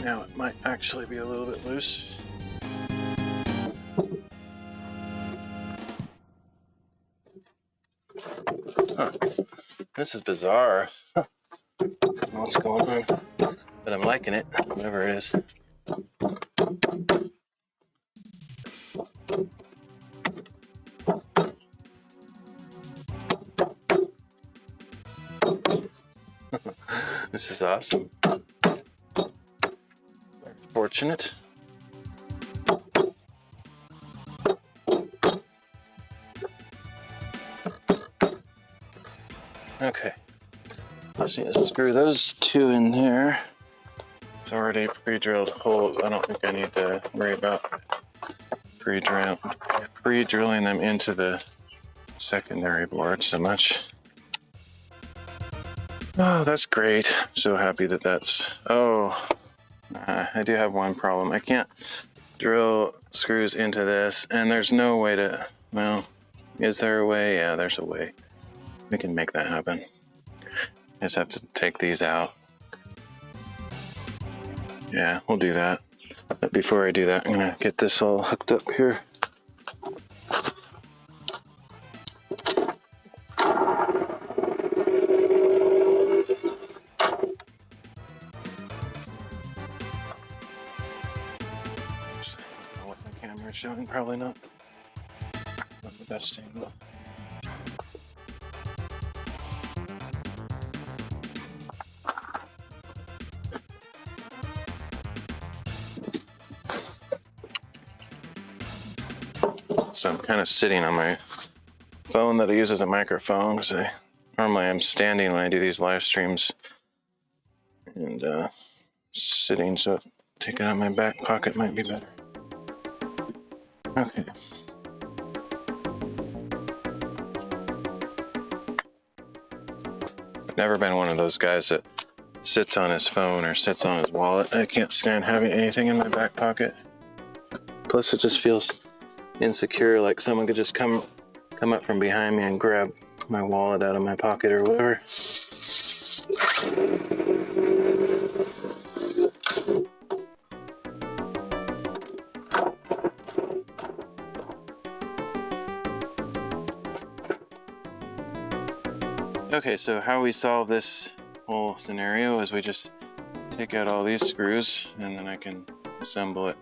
Now it might actually be a little bit loose. Huh. This is bizarre. Huh. What's going on? But I'm liking it, whatever it is. This is awesome. Very fortunate. Okay. Just need to screw those two in there. It's already pre-drilled holes. I don't think I need to worry about pre-drilling them into the secondary board so much. Oh, that's great. I'm so happy that that's... Oh, I do have one problem. I can't drill screws into this, and there's no way to... Well, is there a way? Yeah, there's a way. We can make that happen. I just have to take these out. Yeah, we'll do that. But before I do that, I'm gonna get this all hooked up here. What my camera's showing, probably not the best angle. So I'm kind of sitting on my phone that I use as a microphone, because normally I'm standing when I do these live streams, and sitting, so taking it out of my back pocket might be better. Okay. I've never been one of those guys that sits on his phone or sits on his wallet. I can't stand having anything in my back pocket. Plus it just feels insecure, like someone could just come up from behind me and grab my wallet out of my pocket or whatever. Okay, so how we solve this whole scenario is we just take out all these screws and then I can assemble it.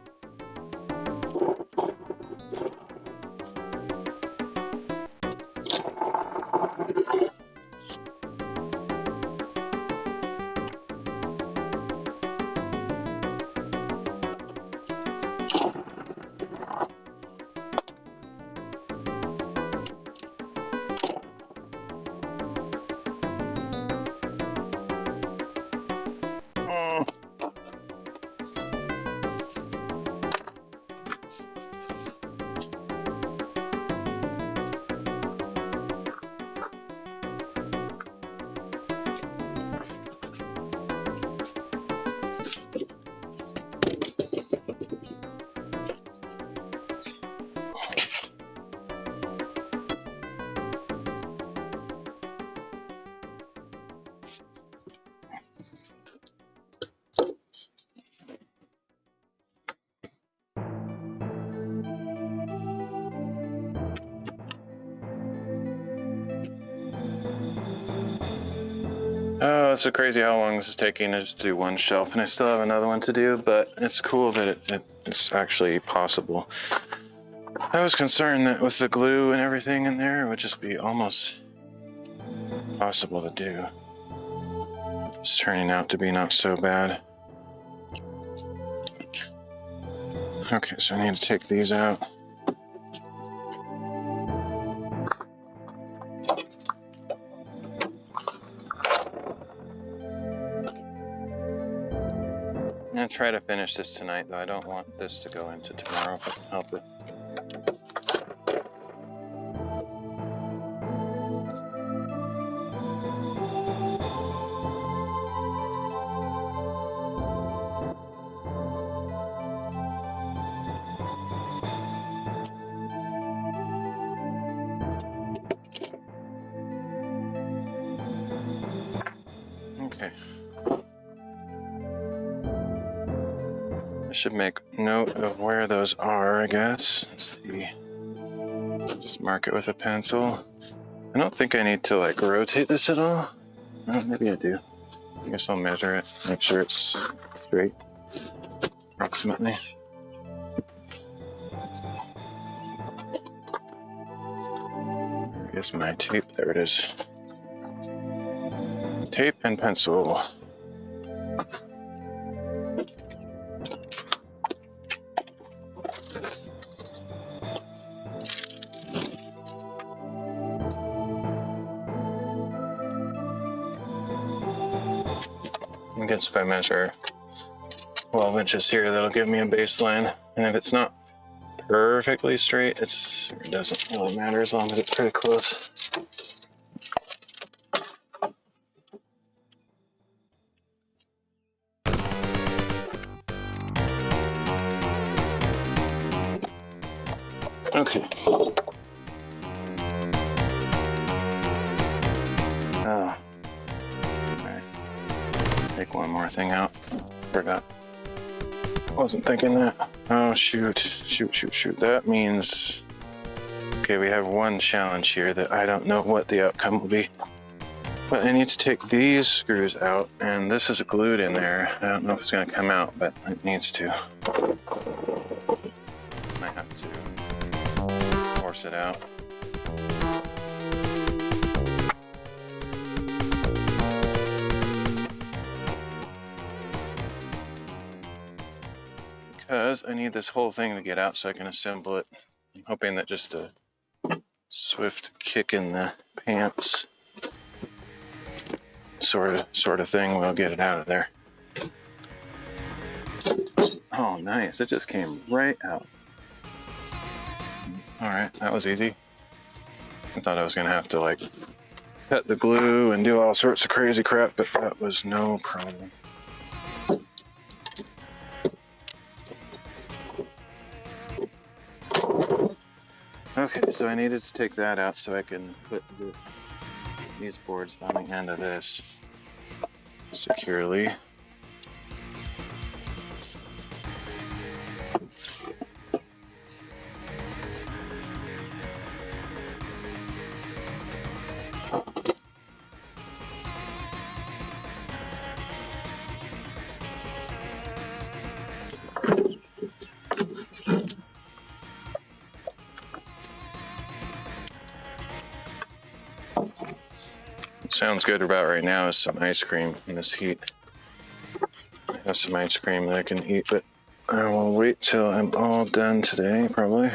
Oh, it's so crazy how long this is taking to just do one shelf, and I still have another one to do, but it's cool that it's actually possible. I was concerned that with the glue and everything in there, it would just be almost possible to do. It's turning out to be not so bad. Okay, so I need to take these out. I'm gonna try to finish this tonight, though I don't want this to go into tomorrow if I can help it. Okay. I should make note of where those are, I guess. Let's see. Just mark it with a pencil. I don't think I need to like rotate this at all. Oh, maybe I do. I guess I'll measure it, make sure it's straight, approximately. I guess my tape, there it is. Tape and pencil. I guess if I measure 12 inches here, that'll give me a baseline. And if it's not perfectly straight, it doesn't really matter as long as it's pretty close. Okay. Oh. Alright. Take one more thing out. Forgot. Wasn't thinking that. Oh, shoot. Shoot. That means... Okay, we have one challenge here that I don't know what the outcome will be. But I need to take these screws out, and this is glued in there. I don't know if it's going to come out, but it needs to. Might have to force it out. Because I need this whole thing to get out so I can assemble it. I'm hoping that just a swift kick in the pants sort of thing will get it out of there. Oh, nice. It just came right out. All right, that was easy. I thought I was going to have to like cut the glue and do all sorts of crazy crap, but that was no problem. Okay, so I needed to take that out so I can put these boards on the end of this securely. What sounds good about right now is some ice cream in this heat. I have some ice cream that I can eat, but I will wait till I'm all done today, probably.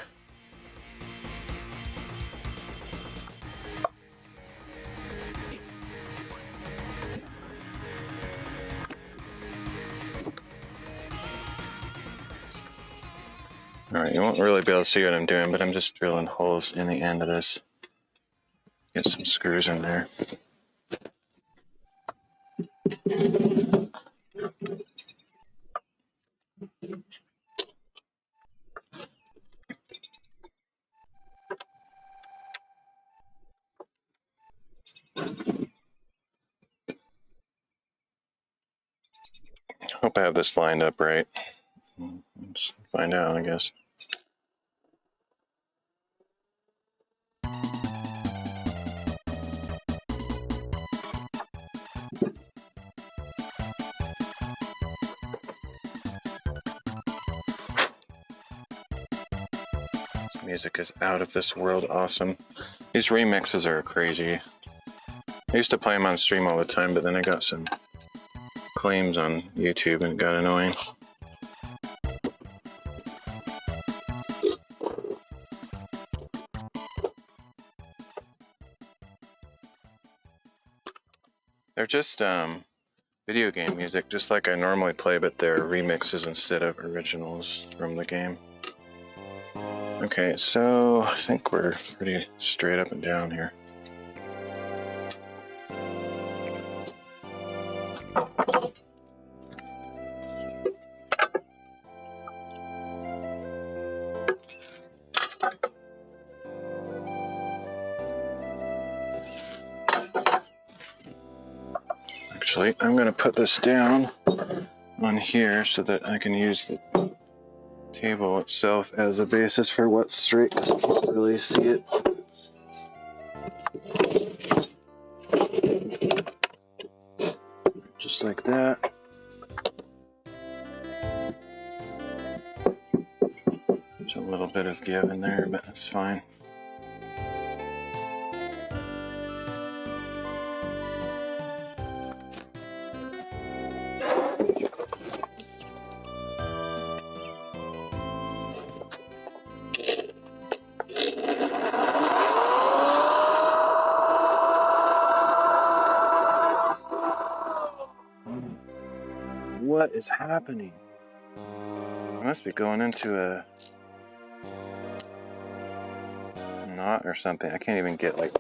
All right, you won't really be able to see what I'm doing, but I'm just drilling holes in the end of this. Get some screws in there. Hope I have this lined up right. Let's find out, I guess. music is out of this world awesome. These remixes are crazy. I used to play them on stream all the time, but then I got some claims on YouTube and it got annoying. They're just video game music, just like I normally play, but they're remixes instead of originals from the game. Okay, so I think we're pretty straight up and down here. Actually, I'm going to put this down on here so that I can use the table itself as a basis for what's straight, because I can't really see it. Just like that. There's a little bit of give in there, but that's fine. What is happening? I must be going into a knot or something. I can't even get like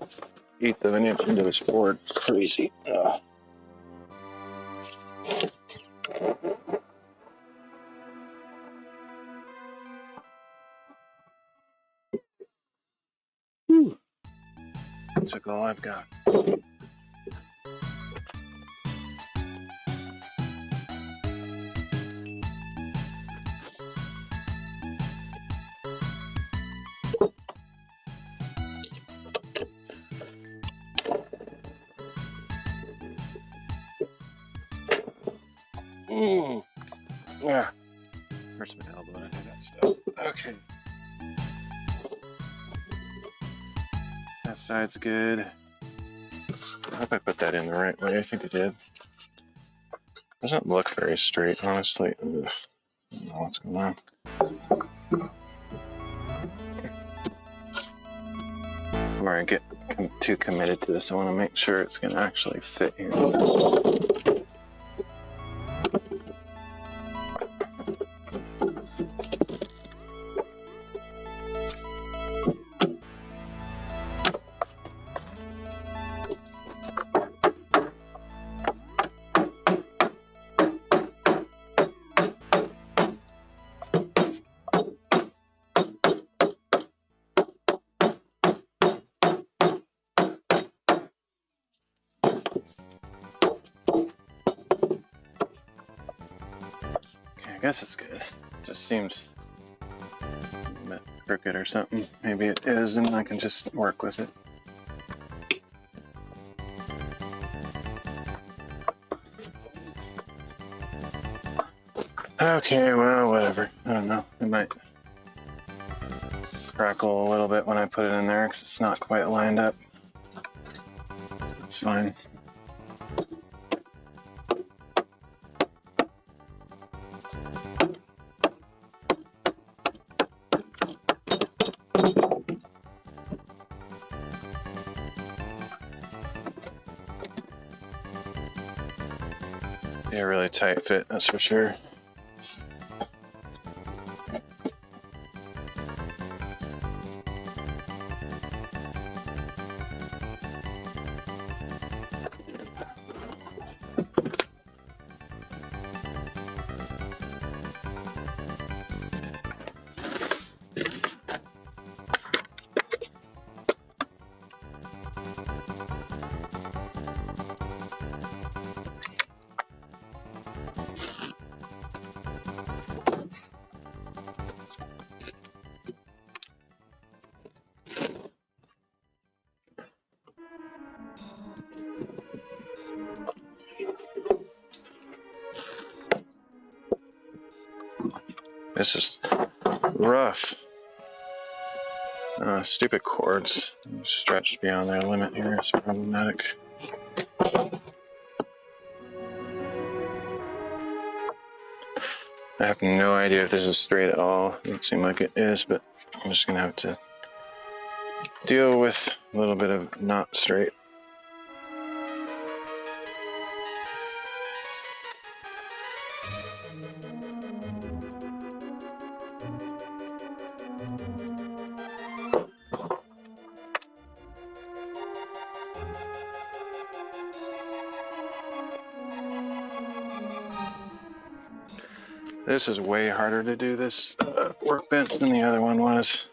1/8 of an inch into this board. It's crazy. Ugh. Whew. That's all I've got. Yeah. Hurts my elbow to do that stuff. Okay. That side's good. I hope I put that in the right way. I think I did. Doesn't look very straight, honestly. Ugh. I don't know what's going on. Before I get too committed to this, I want to make sure it's going to actually fit here. I guess it's good. Just seems a bit crooked or something. Maybe it is, and I can just work with it. Okay, well, whatever. I don't know. It might crackle a little bit when I put it in there because it's not quite lined up. It's fine. Yeah, really tight fit, that's for sure. This is rough. Stupid cords stretched beyond their limit here is problematic. I have no idea if this is straight at all. It doesn't seem like it is, but I'm just gonna have to deal with a little bit of not straight. This is way harder to do, this workbench, than the other one was.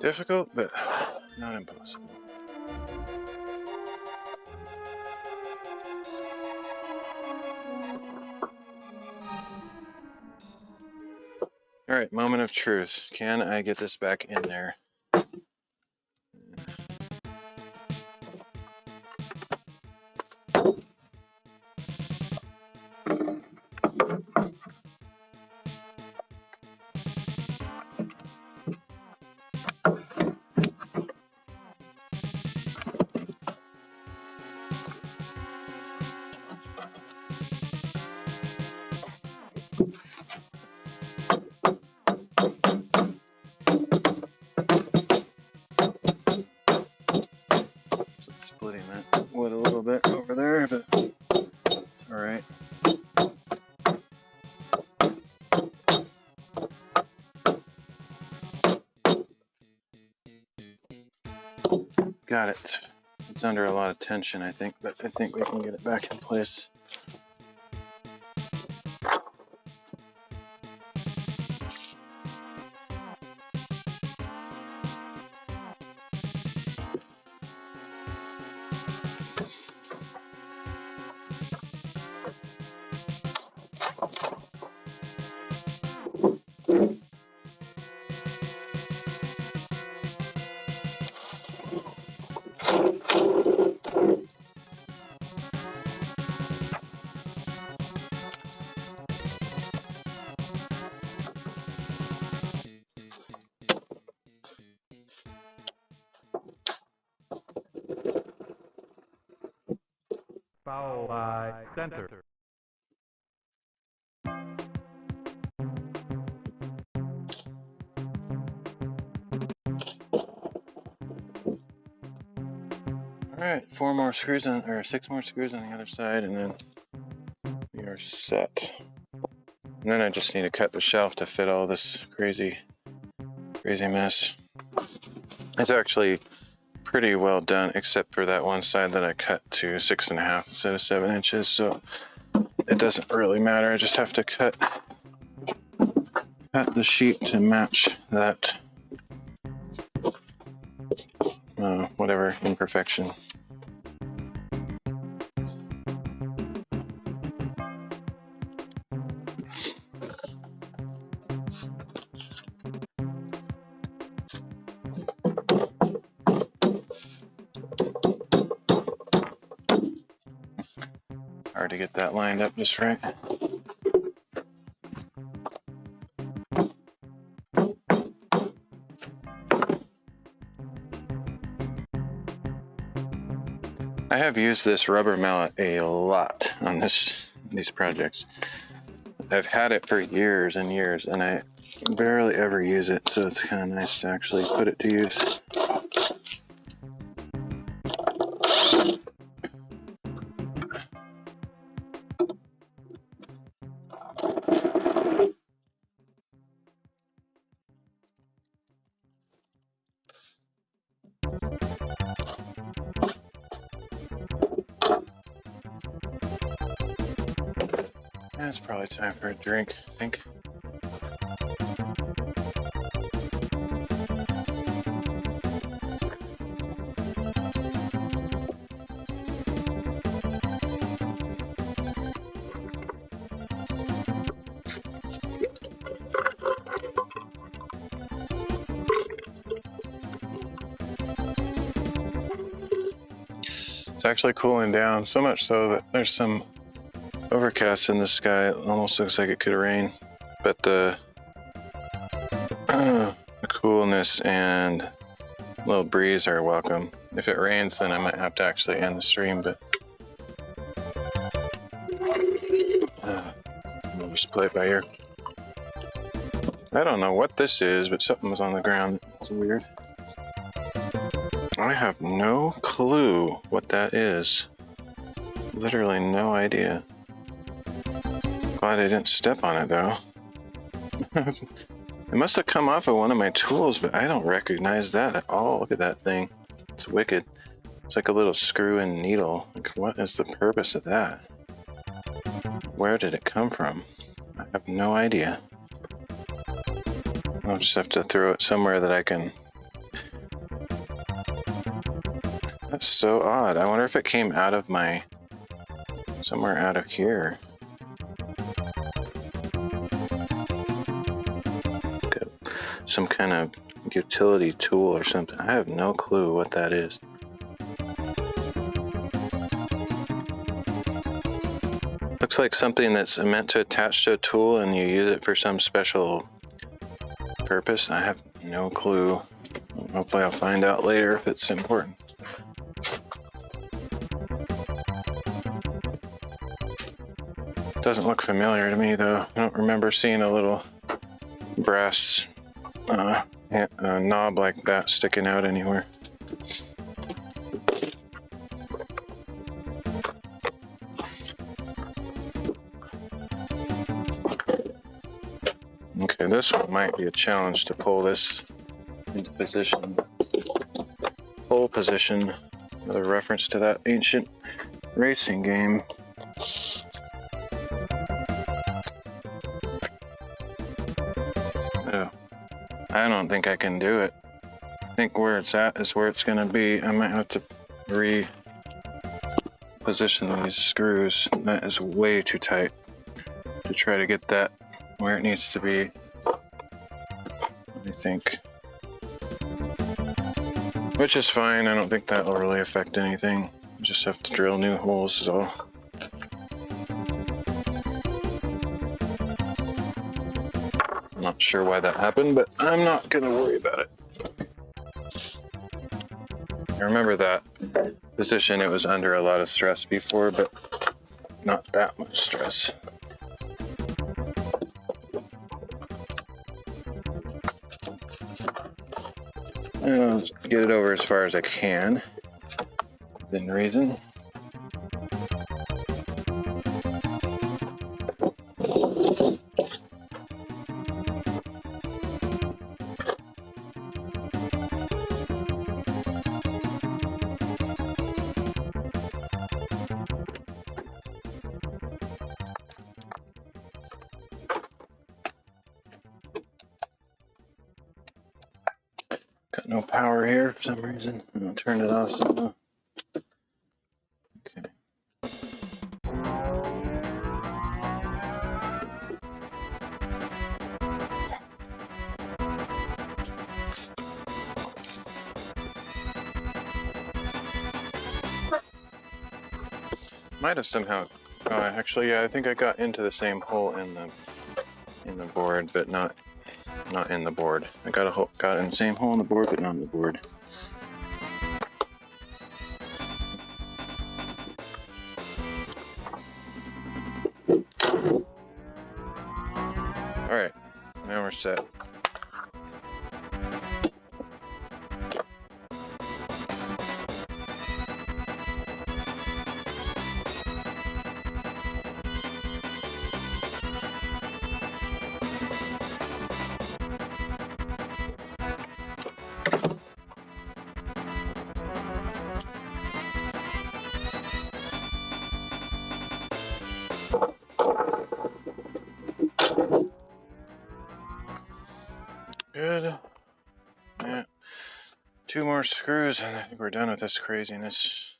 Difficult, but not impossible. All right, moment of truth. Can I get this back in there? Splitting that wood a little bit over there, but it's all right. Got it. It's under a lot of tension, I think, but I think we can get it back in place. Followed by center. All right, 4 more screws on, or 6 more screws on the other side, and then we are set. And then I just need to cut the shelf to fit all this crazy mess. It's actually pretty well done, except for that one side that I cut to 6.5 instead of 7 inches. So it doesn't really matter. I just have to cut the sheet to match that whatever imperfection. Hard to get that lined up just right. I have used this rubber mallet a lot on these projects. I've had it for years and years, and I barely ever use it, so it's kind of nice to actually put it to use. It's probably time for a drink, I think. It's actually cooling down, so much so that there's some overcast in the sky. It almost looks like it could rain, but the coolness and a little breeze are welcome. If it rains, then I might have to actually end the stream, but I'll just play it by ear. I don't know what this is, but something was on the ground. It's weird. I have no clue what that is. Literally no idea. Glad I didn't step on it though. It must have come off of one of my tools, but I don't recognize that at all. Look at that thing. It's wicked. It's like a little screw and needle. Like, what is the purpose of that? Where did it come from? I have no idea. I'll just have to throw it somewhere that I can. That's so odd. I wonder if it came out of my... somewhere out of here. Some kind of utility tool or something. I have no clue what that is. Looks like something that's meant to attach to a tool and you use it for some special purpose. I have no clue. Hopefully I'll find out later if it's important. Doesn't look familiar to me though. I don't remember seeing a little brass knob like that sticking out anywhere. Okay, this one might be a challenge to pull this into position. Pole position, another reference to that ancient racing game. Oh, I don't think I can do it. I think where it's at is where it's gonna be. I might have to reposition these screws. That is way too tight to try to get that where it needs to be. Let me think. Which is fine. I don't think that will really affect anything. You just have to drill new holes is all. Not sure why that happened, but I'm not gonna worry about it. I remember that position, it was under a lot of stress before, but not that much stress. I'll just get it over as far as I can, within reason. Got no power here for some reason. I'll turn it off somehow. Okay. Might have somehow. Actually, yeah, I think I got into the same hole in the board, but not in the board. I got in the same hole in the board, but not in the board. All right, now we're set. Good. Yeah. 2 more screws and I think we're done with this craziness.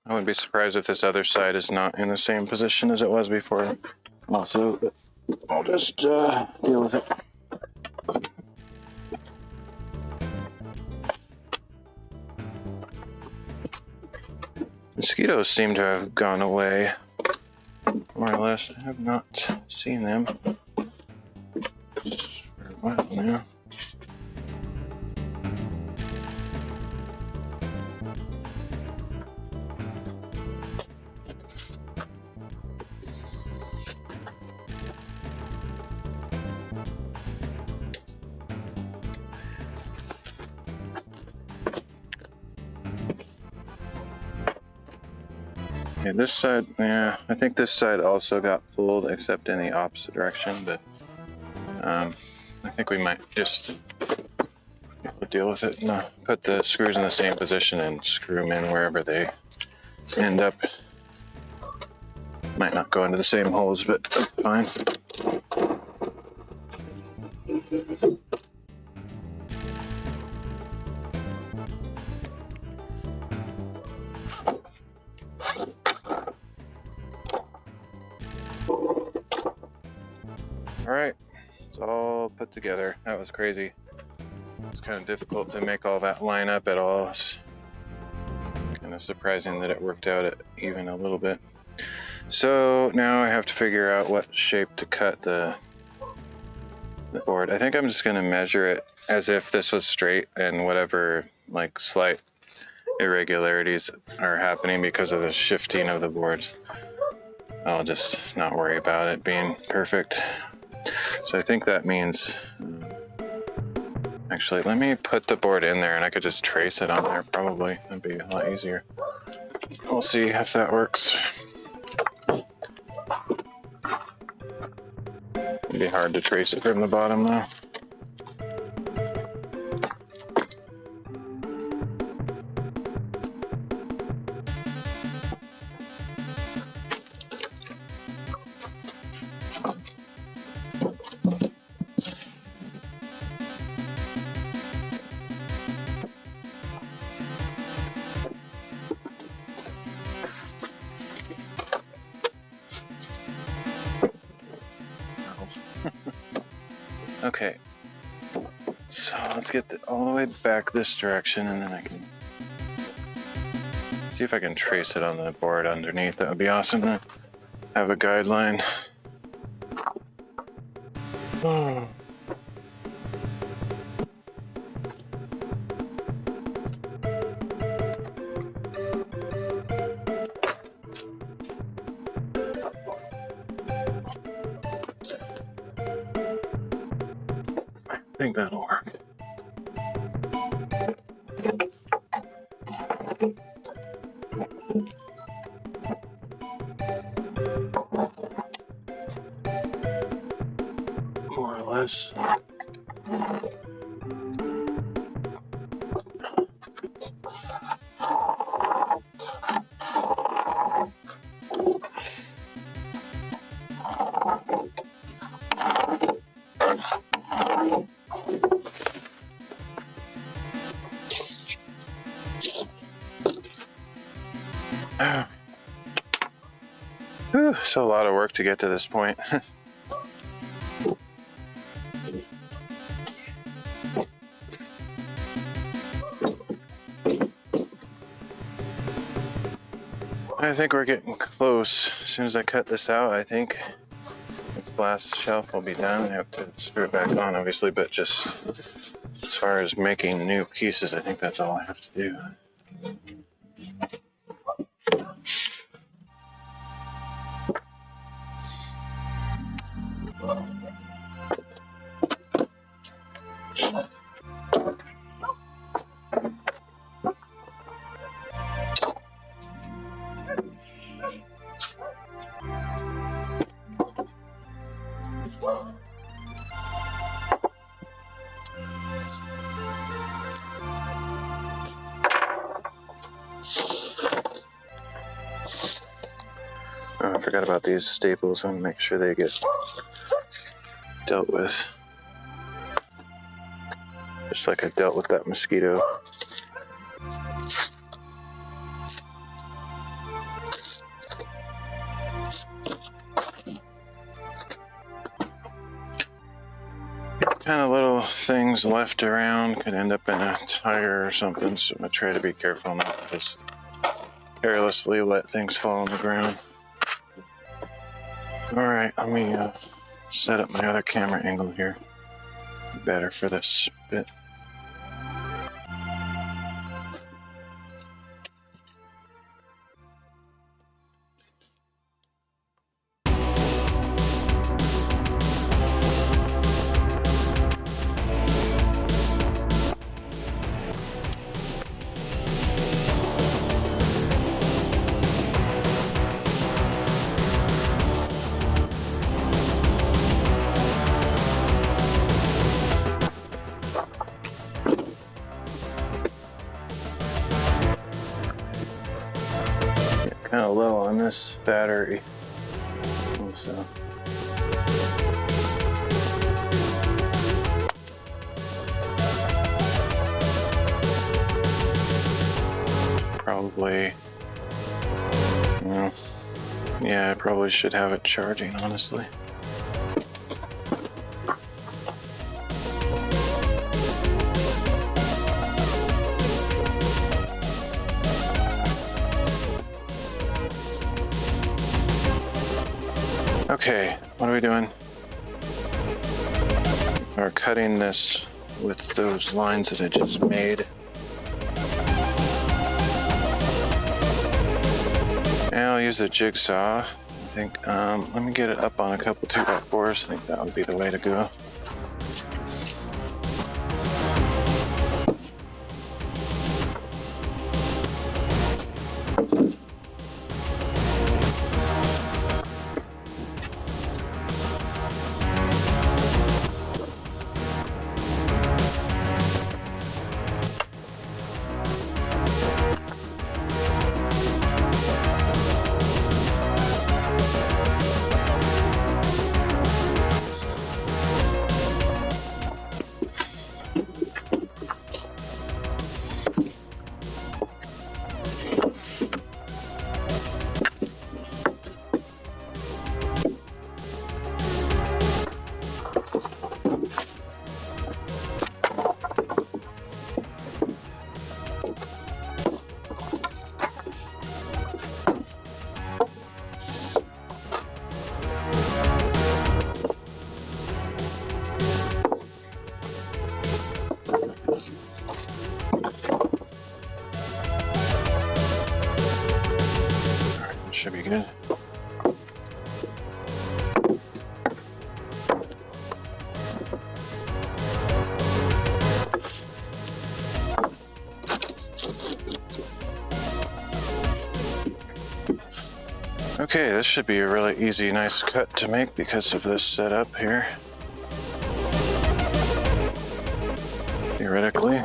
I wouldn't be surprised if this other side is not in the same position as it was before. Also, but I'll just deal with it. Mosquitoes seem to have gone away, more or less. I have not seen them for a while now. Yeah, this side, yeah, I think this side also got pulled, except in the opposite direction, but I think we might just deal with it. No, put the screws in the same position and screw them in wherever they end up. Might not go into the same holes, but that's fine. All right, it's all put together. That was crazy. It's kind of difficult to make all that line up at all. It's kind of surprising that it worked out even a little bit. So now I have to figure out what shape to cut the board. I think I'm just going to measure it as if this was straight, and whatever like slight irregularities are happening because of the shifting of the boards, I'll just not worry about it being perfect. So I think that means, actually, let me put the board in there and I could just trace it on there probably. That'd be a lot easier. We'll see if that works. It'd be hard to trace it from the bottom though. Okay, so let's get all the way back this direction, and then I can see if I can trace it on the board underneath. That would be awesome to have a guideline. I think that'll work. More or less. Whew, so a lot of work to get to this point. I think we're getting close. As soon as I cut this out, I think this last shelf will be done. I have to screw it back on, obviously, but just as far as making new pieces, I think that's all I have to do. Oh, I forgot about these staples. I want to make sure they get dealt with. Just like I dealt with that mosquito. Kind of little things left around could end up in a tire or something, so I'm gonna try to be careful not to just carelessly let things fall on the ground. Alright, let me set up my other camera angle here. Better for this bit. Kind of low on this battery, so probably, yeah, I probably should have it charging, honestly. Okay, what are we doing? We're cutting this with those lines that I just made. And I'll use a jigsaw, I think. Let me get it up on a couple 2x4s. I think that would be the way to go. Should be good. Okay, this should be a really easy, nice cut to make because of this setup here. Theoretically.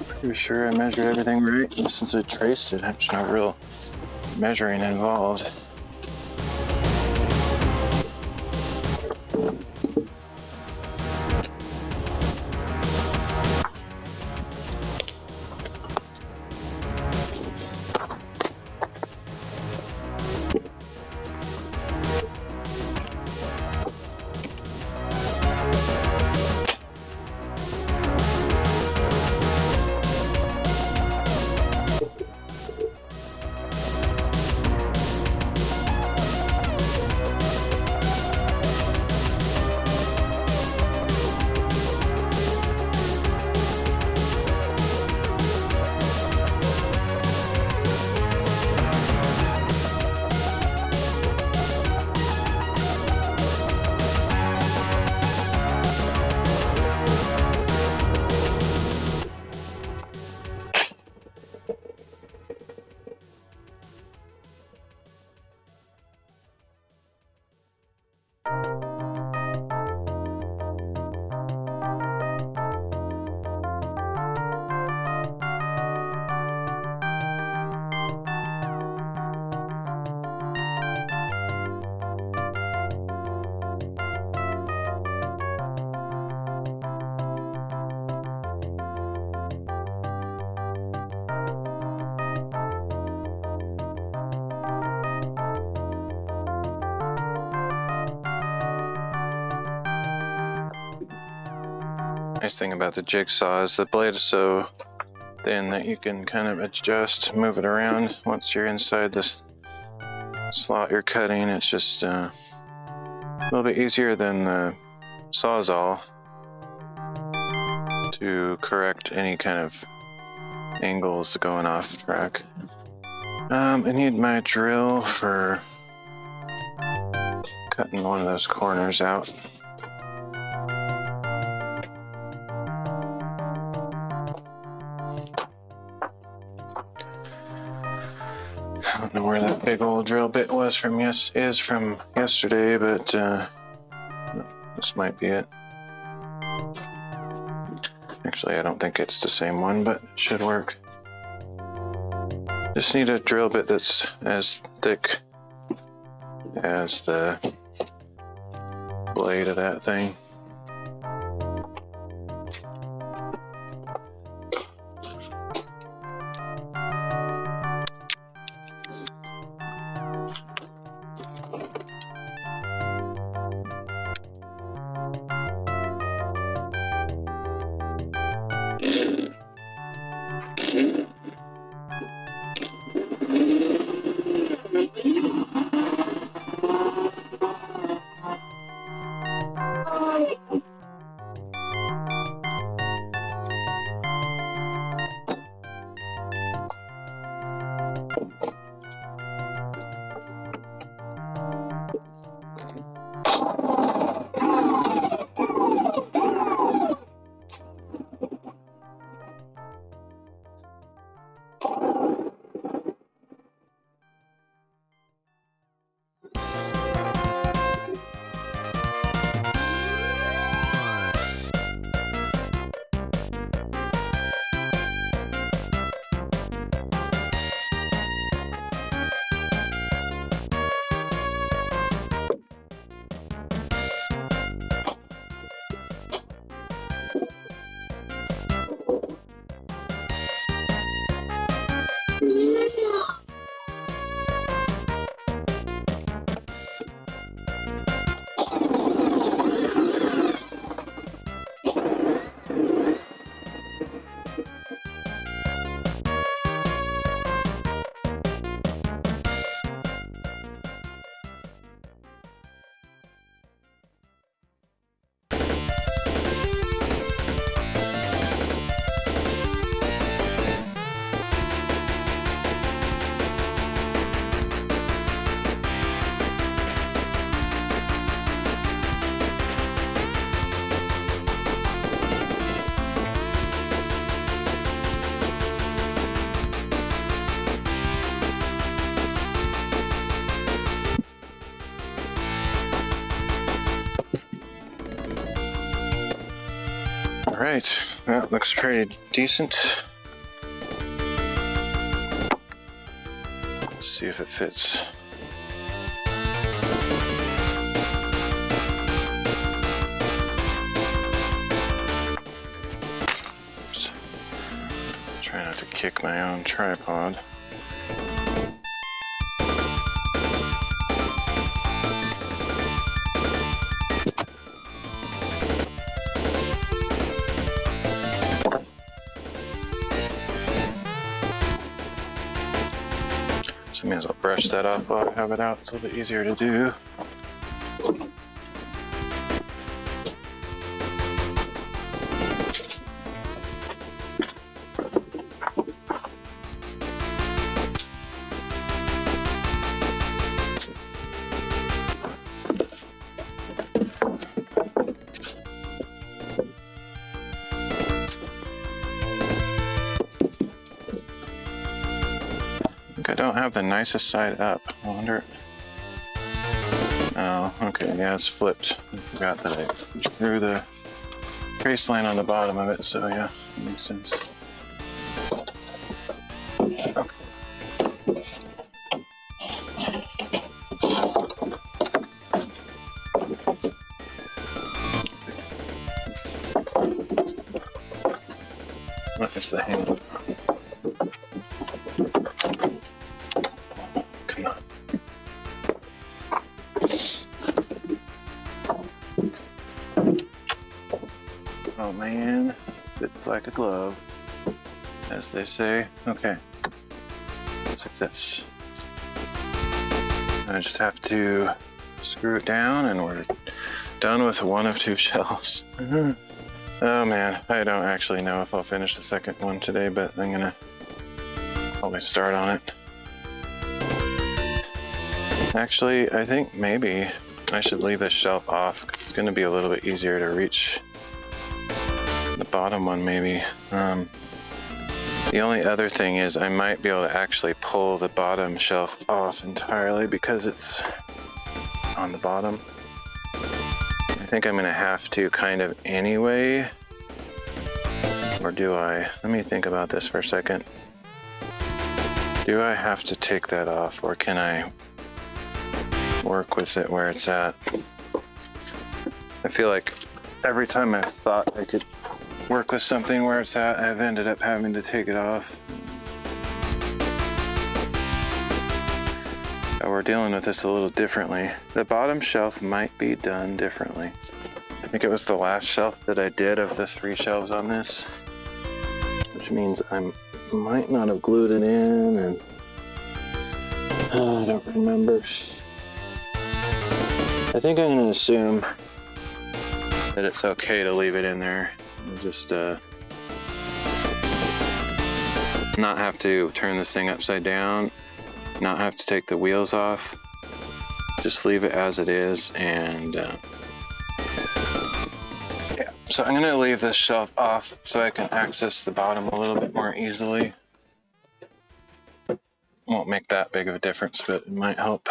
Pretty sure I measured everything right, and since I traced it, there's no real measuring involved. Nice thing about the jigsaw is the blade is so thin that you can kind of adjust, move it around once you're inside this slot you're cutting. It's just a little bit easier than the Sawzall to correct any kind of angles going off track. I need my drill for cutting one of those corners out. I don't know where that big old drill bit was from yesterday, but this might be it. Actually, I don't think it's the same one, but it should work. Just need a drill bit that's as thick as the blade of that thing. Alright, that looks pretty decent. Let's see if it fits. Oops. Try not to kick my own tripod. So I may as well brush that off while I have it out. It's a little bit easier to do. I don't have the nicest side up. I wonder. Oh, okay, yeah, it's flipped. I forgot that I drew the trace line on the bottom of it, so yeah, it makes sense. Okay. What is the handle? Come on. Oh Oh man, fits like a glove, as they say. Okay, success. I just have to screw it down and we're done with one of two shelves. Oh man, I don't actually know if I'll finish the second one today, but I'm gonna always start on it. Actually, I think maybe I should leave this shelf off because it's gonna be a little bit easier to reach the bottom one maybe. The only other thing is I might be able to actually pull the bottom shelf off entirely because it's on the bottom. I think I'm gonna have to kind of anyway, or do I? Let me think about this for a second. Do I have to take that off or can I work with it where it's at? I feel like every time I've thought I could work with something where it's at, I've ended up having to take it off. So we're dealing with this a little differently. The bottom shelf might be done differently. I think it was the last shelf that I did of the 3 shelves on this, which means I might not have glued it in, and I don't remember. I think I'm going to assume that it's okay to leave it in there. Just not have to turn this thing upside down, not have to take the wheels off, just leave it as it is. And yeah, so I'm gonna leave this shelf off so I can access the bottom a little bit more easily. Won't make that big of a difference, but it might help.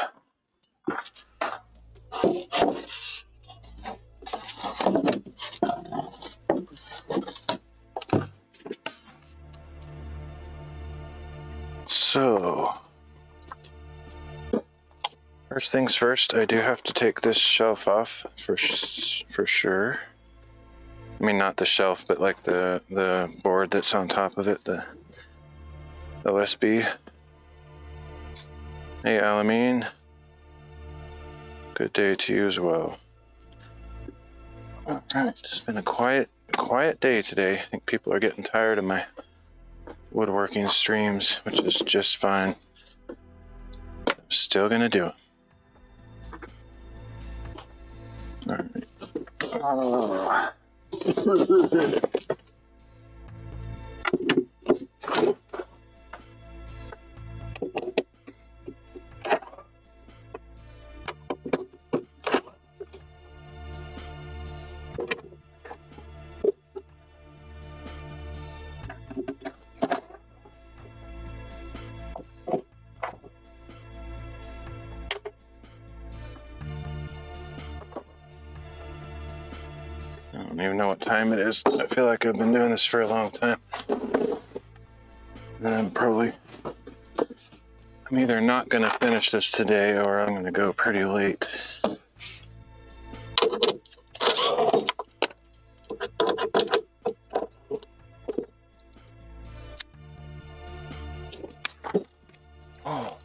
So, first things first, I do have to take this shelf off for sure. I mean, not the shelf, but like the board that's on top of it, the OSB. Hey, Alameen. Good day to you as well. All right, it's been a quiet day today. I think people are getting tired of my woodworking streams, which is just fine. I'm still gonna do it. All right. Oh. I don't even know what time it is. I feel like I've been doing this for a long time. And I'm either not going to finish this today or I'm going to go pretty late. Oh.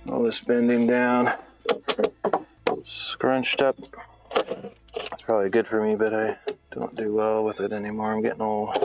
All this bending down, scrunched up. It's probably good for me, but I don't do well with it anymore. I'm getting old.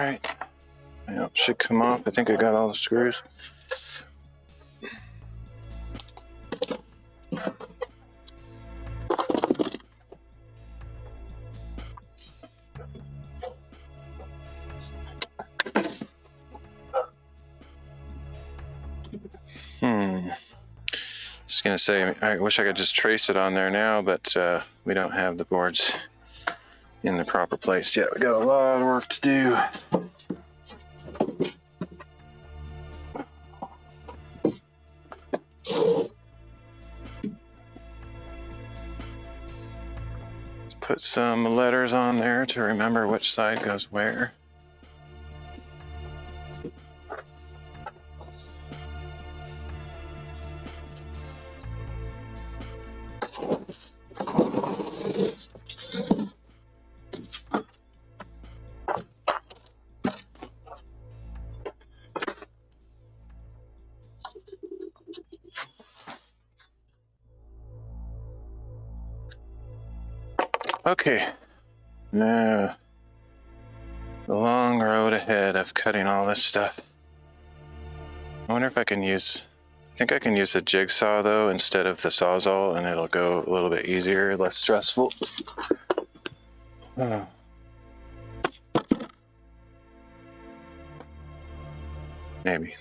right. Well, it should come off. I think I got all the screws. Just gonna say, I wish I could just trace it on there now, but we don't have the boards in the proper place yet. We got a lot of work to do. Let's put some letters on there to remember which side goes where. Okay, now the long road ahead of cutting all this stuff. I wonder if I can use, I think I can use the jigsaw though instead of the Sawzall, and it'll go a little bit easier, less stressful. Oh. Maybe.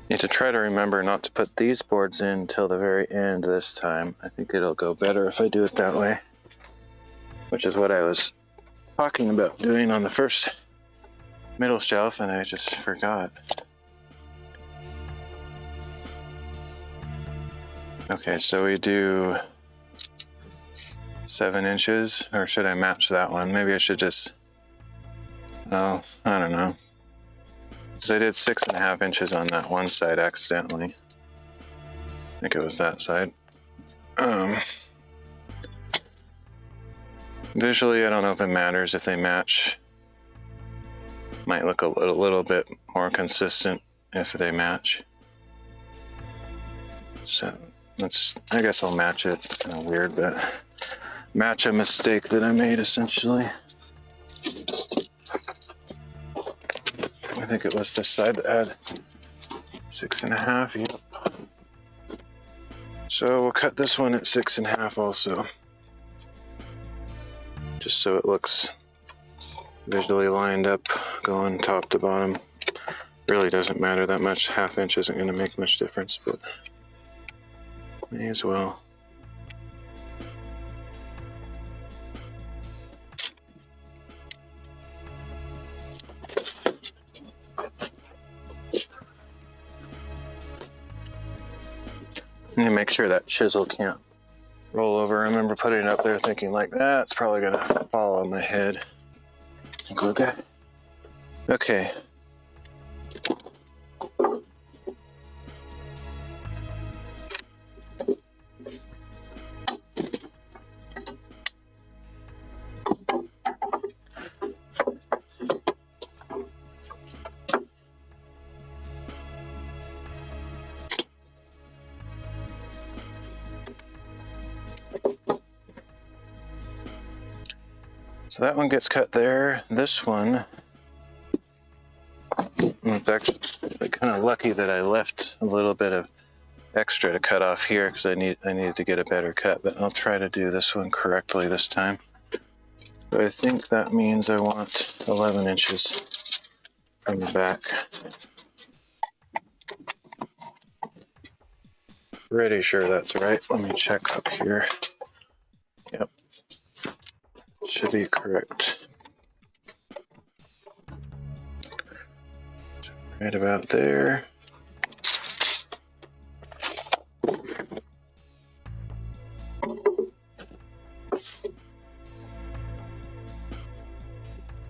Need to try to remember not to put these boards in till the very end this time. I think it'll go better if I do it that way, which is what I was talking about doing on the first middle shelf, and I just forgot. Okay, so we do 7 inches, or should I match that one? Maybe I should just, oh, I don't know. Because I did 6.5 inches on that one side accidentally. I think it was that side. Visually, I don't know if it matters if they match. Might look a little bit more consistent if they match. So I guess I'll match it. It's kind of weird, but match a mistake that I made essentially. I think it was this side that had 6.5. Yep. So we'll cut this one at 6.5 also, just so it looks visually lined up, going top to bottom. Really doesn't matter that much. Half inch isn't going to make much difference, but may as well. And make sure that chisel can't roll over. I remember putting it up there thinking like, that's probably gonna fall on my head. I think we're good. Okay. So that one gets cut there. This one, in fact, I'm kind of lucky that I left a little bit of extra to cut off here because I needed to get a better cut, but I'll try to do this one correctly this time. So I think that means I want 11 inches from the back. Pretty sure that's right. Let me check up here. Yep. Should be correct. Right about there.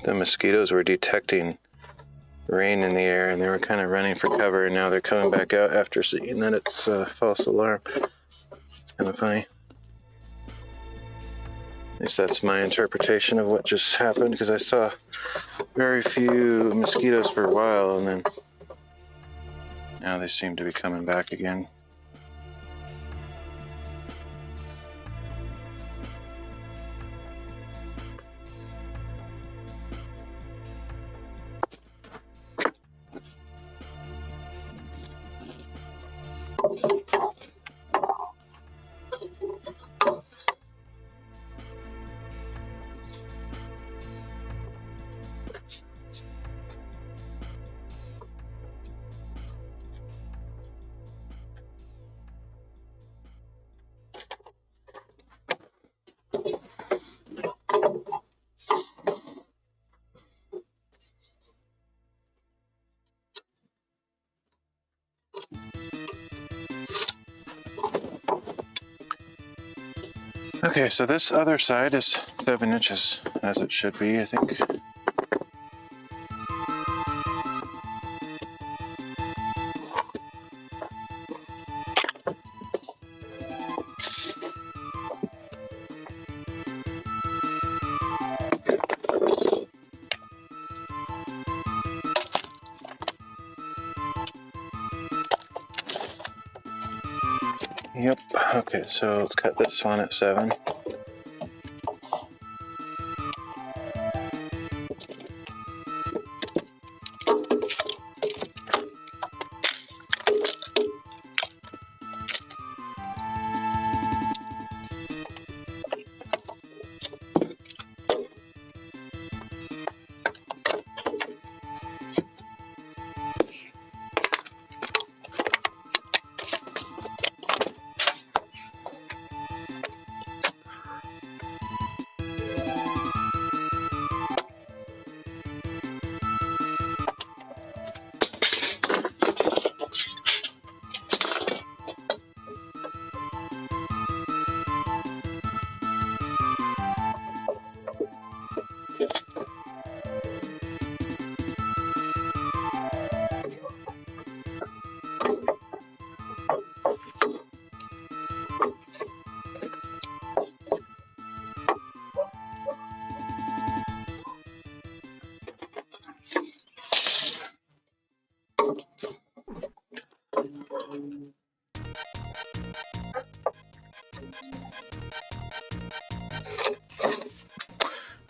The mosquitoes were detecting rain in the air and they were kind of running for cover, and now they're coming back out after seeing that it's a false alarm. Kind of funny. least that's my interpretation of what just happened, because I saw very few mosquitoes for a while, and then now they seem to be coming back again. Okay, so this other side is 7 inches, as it should be, I think. Yep, okay, so let's cut this one at 7.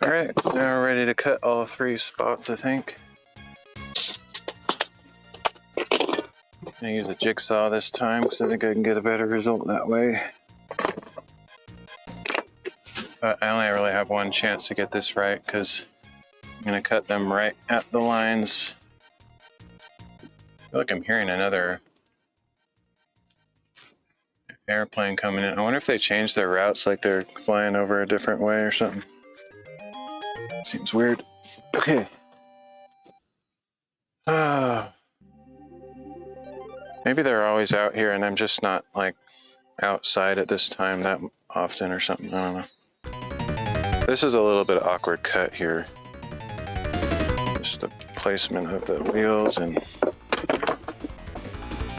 Alright, now we're ready to cut all 3 spots, I think. I'm gonna use a jigsaw this time because I think I can get a better result that way. But I only really have one chance to get this right because I'm gonna cut them right at the lines. I feel like I'm hearing another airplane coming in. I wonder if they changed their routes, like they're flying over a different way or something. Seems weird. Okay. Maybe they're always out here and I'm just not like outside at this time that often or something. I don't know. This is a little bit of awkward cut here. Just the placement of the wheels and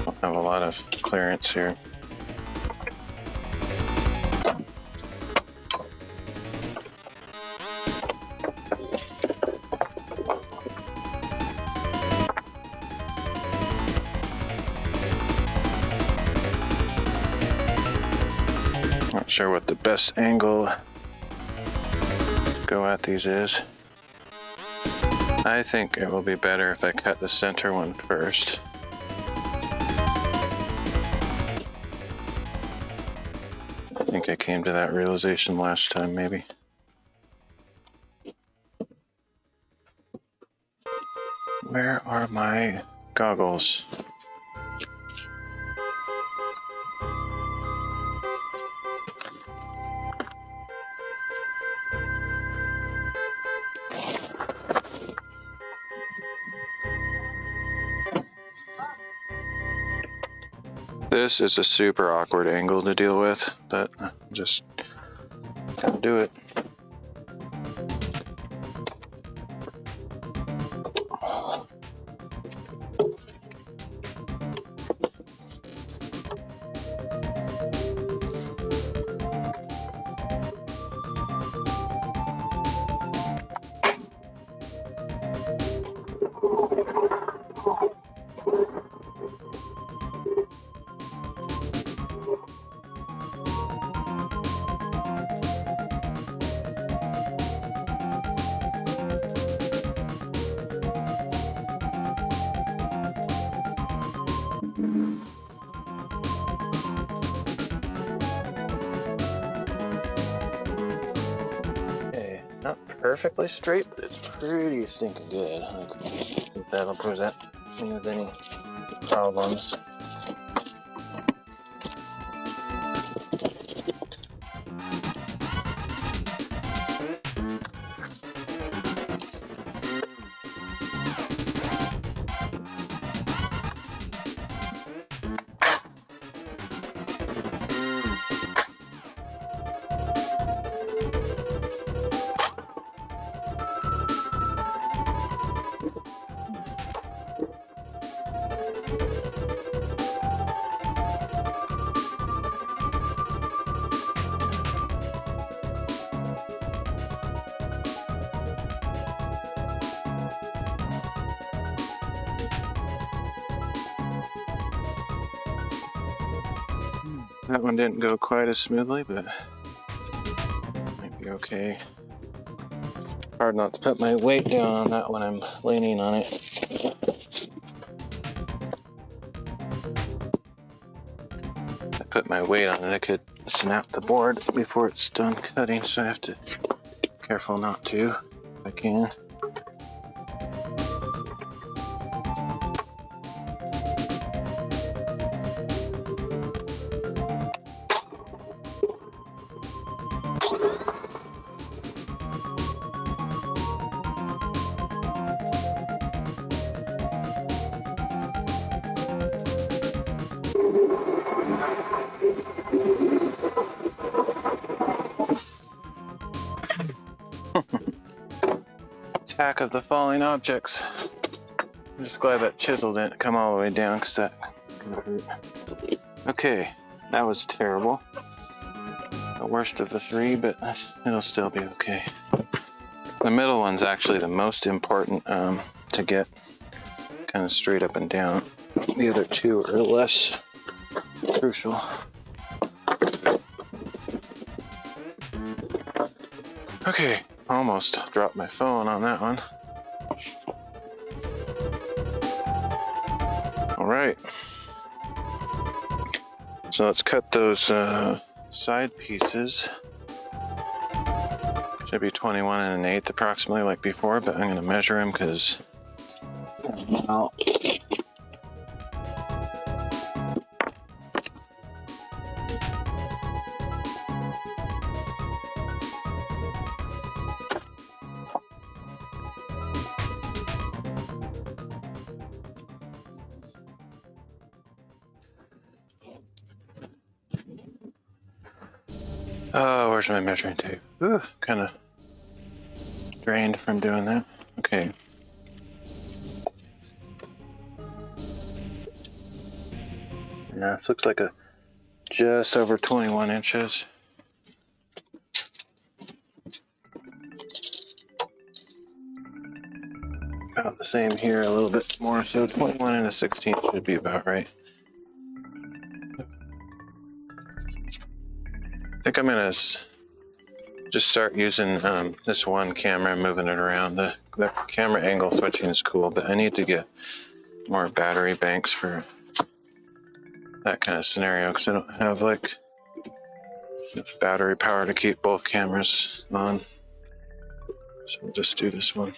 don't have a lot of clearance here. Not sure what the best angle to go at these is. I think it will be better if I cut the center one first. I think I came to that realization last time, maybe. Where are my goggles? This is a super awkward angle to deal with, but just gotta do it. perfectly straight, but it's pretty stinking good. I don't think that'll present me with any problems. That one didn't go quite as smoothly, but might be okay. Hard not to put my weight down on that when I'm leaning on it. If I put my weight on it, I could snap the board before it's done cutting, so I have to be careful not to if I can. Attack of the falling objects. I'm just glad that chisel didn't come all the way down because that could have hurt. Okay, that was terrible. The worst of the three, but it'll still be okay. The middle one's actually the most important to get kind of straight up and down. The other two are less crucial. Okay, almost dropped my phone on that one. All right. So let's cut those side pieces. Should be 21 1/8 approximately like before, but I'm going to measure them because I'll oh, where's my measuring tape? Ooh, kind of drained from doing that. Okay. Yeah, this looks like a just over 21 inches. About the same here, a little bit more. So 21 1/16 should be about right. I think I'm gonna just start using this one camera and moving it around. The camera angle switching is cool, but I need to get more battery banks for that kind of scenario because I don't have like enough battery power to keep both cameras on. So we'll just do this one.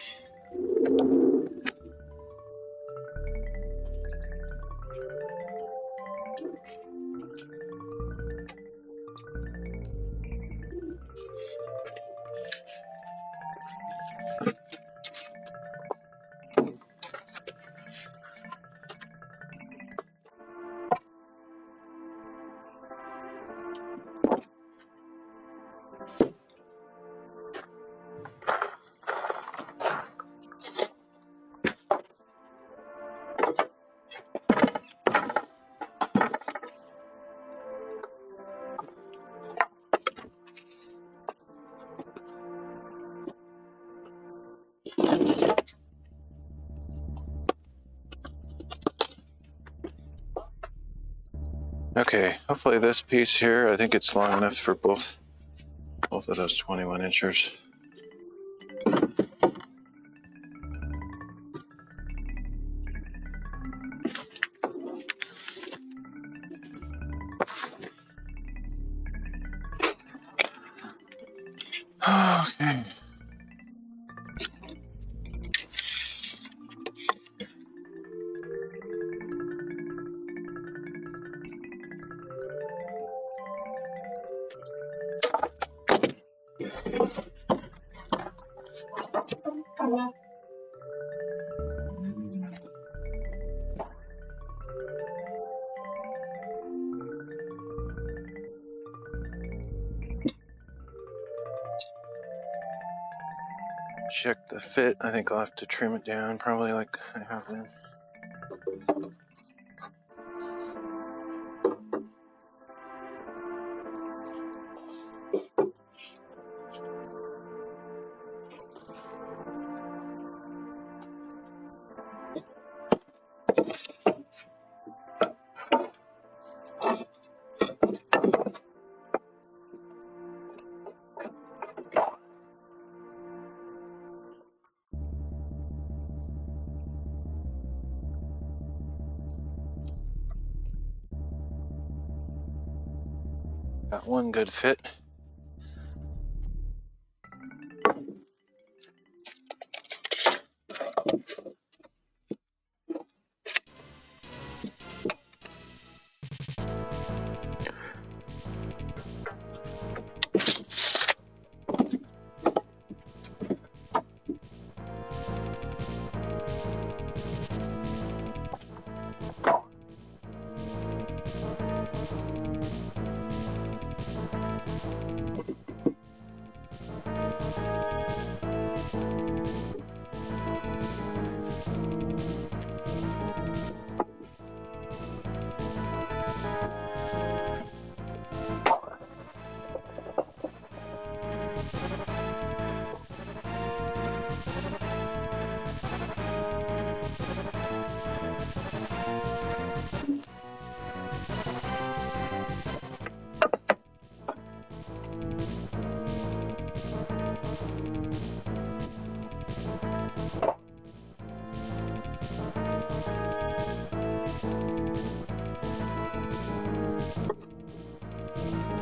Okay, hopefully this piece here, I think it's long enough for both of those 21 inchers. Okay. Check the fit. I think I'll have to trim it down, probably like I have been. Got one good fit.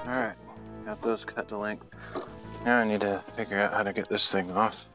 Alright, got those cut to length. Now I need to figure out how to get this thing off.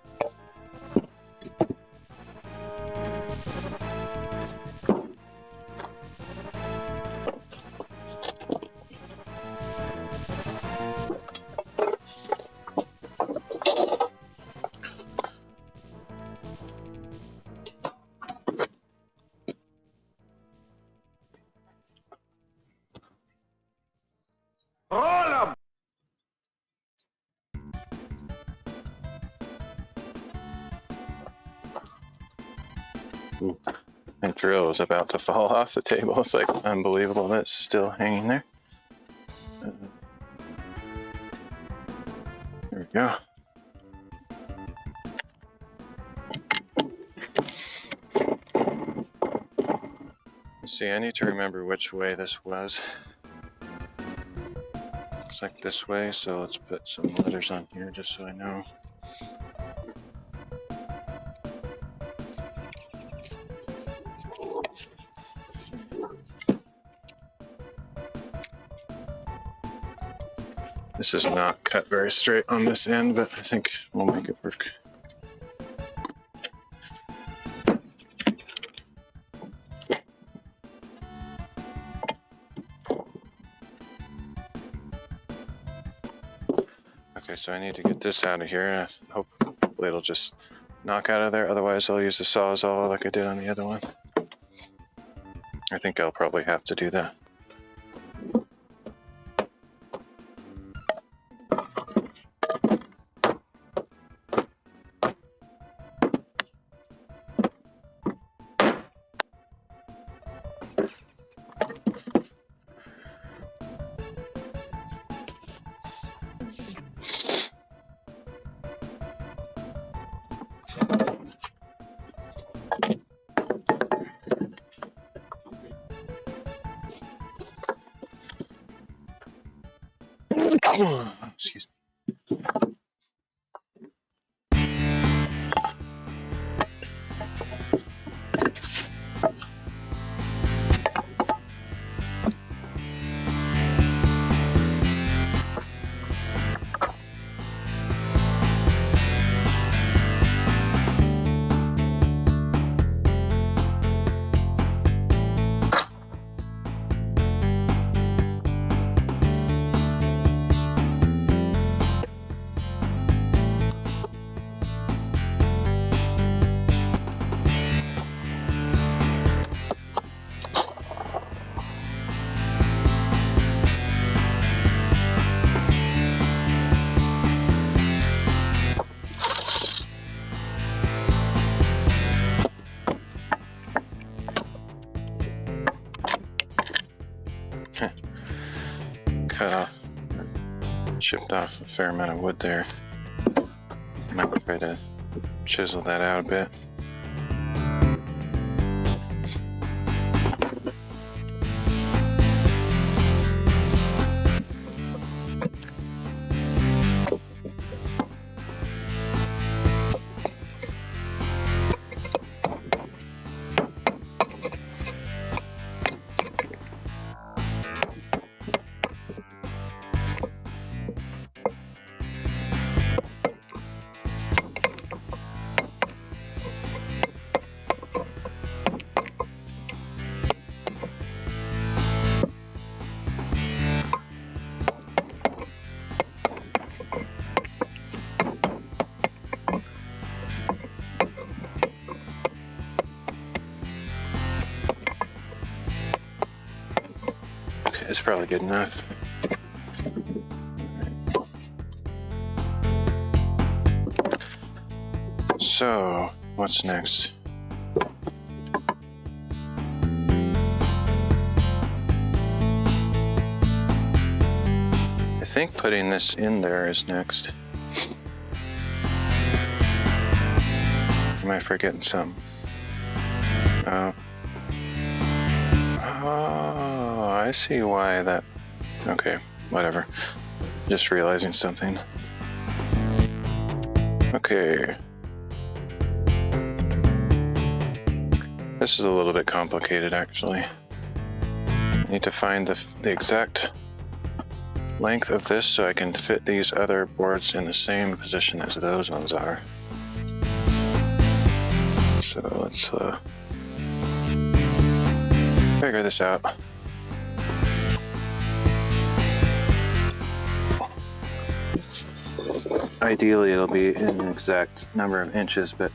My drill is about to fall off the table. It's like unbelievable that it's still hanging there. There we go. Let's see, I need to remember which way this was. Looks like this way, so let's put some letters on here just so I know. This is not cut very straight on this end, but I think we'll make it work. Okay, so I need to get this out of here. Hopefully it'll just knock out of there. Otherwise I'll use the Sawzall like I did on the other one. I think I'll probably have to do that. Excuse me. cut off, chipped off a fair amount of wood there. Might try to chisel that out a bit. It's probably good enough. So, what's next? I think putting this in there is next. Am I forgetting something? Oh, I see why that... Okay, whatever. Just realizing something. Okay. This is a little bit complicated, actually. I need to find the exact length of this so I can fit these other boards in the same position as those ones are. So let's figure this out. Ideally, it'll be in an exact number of inches, but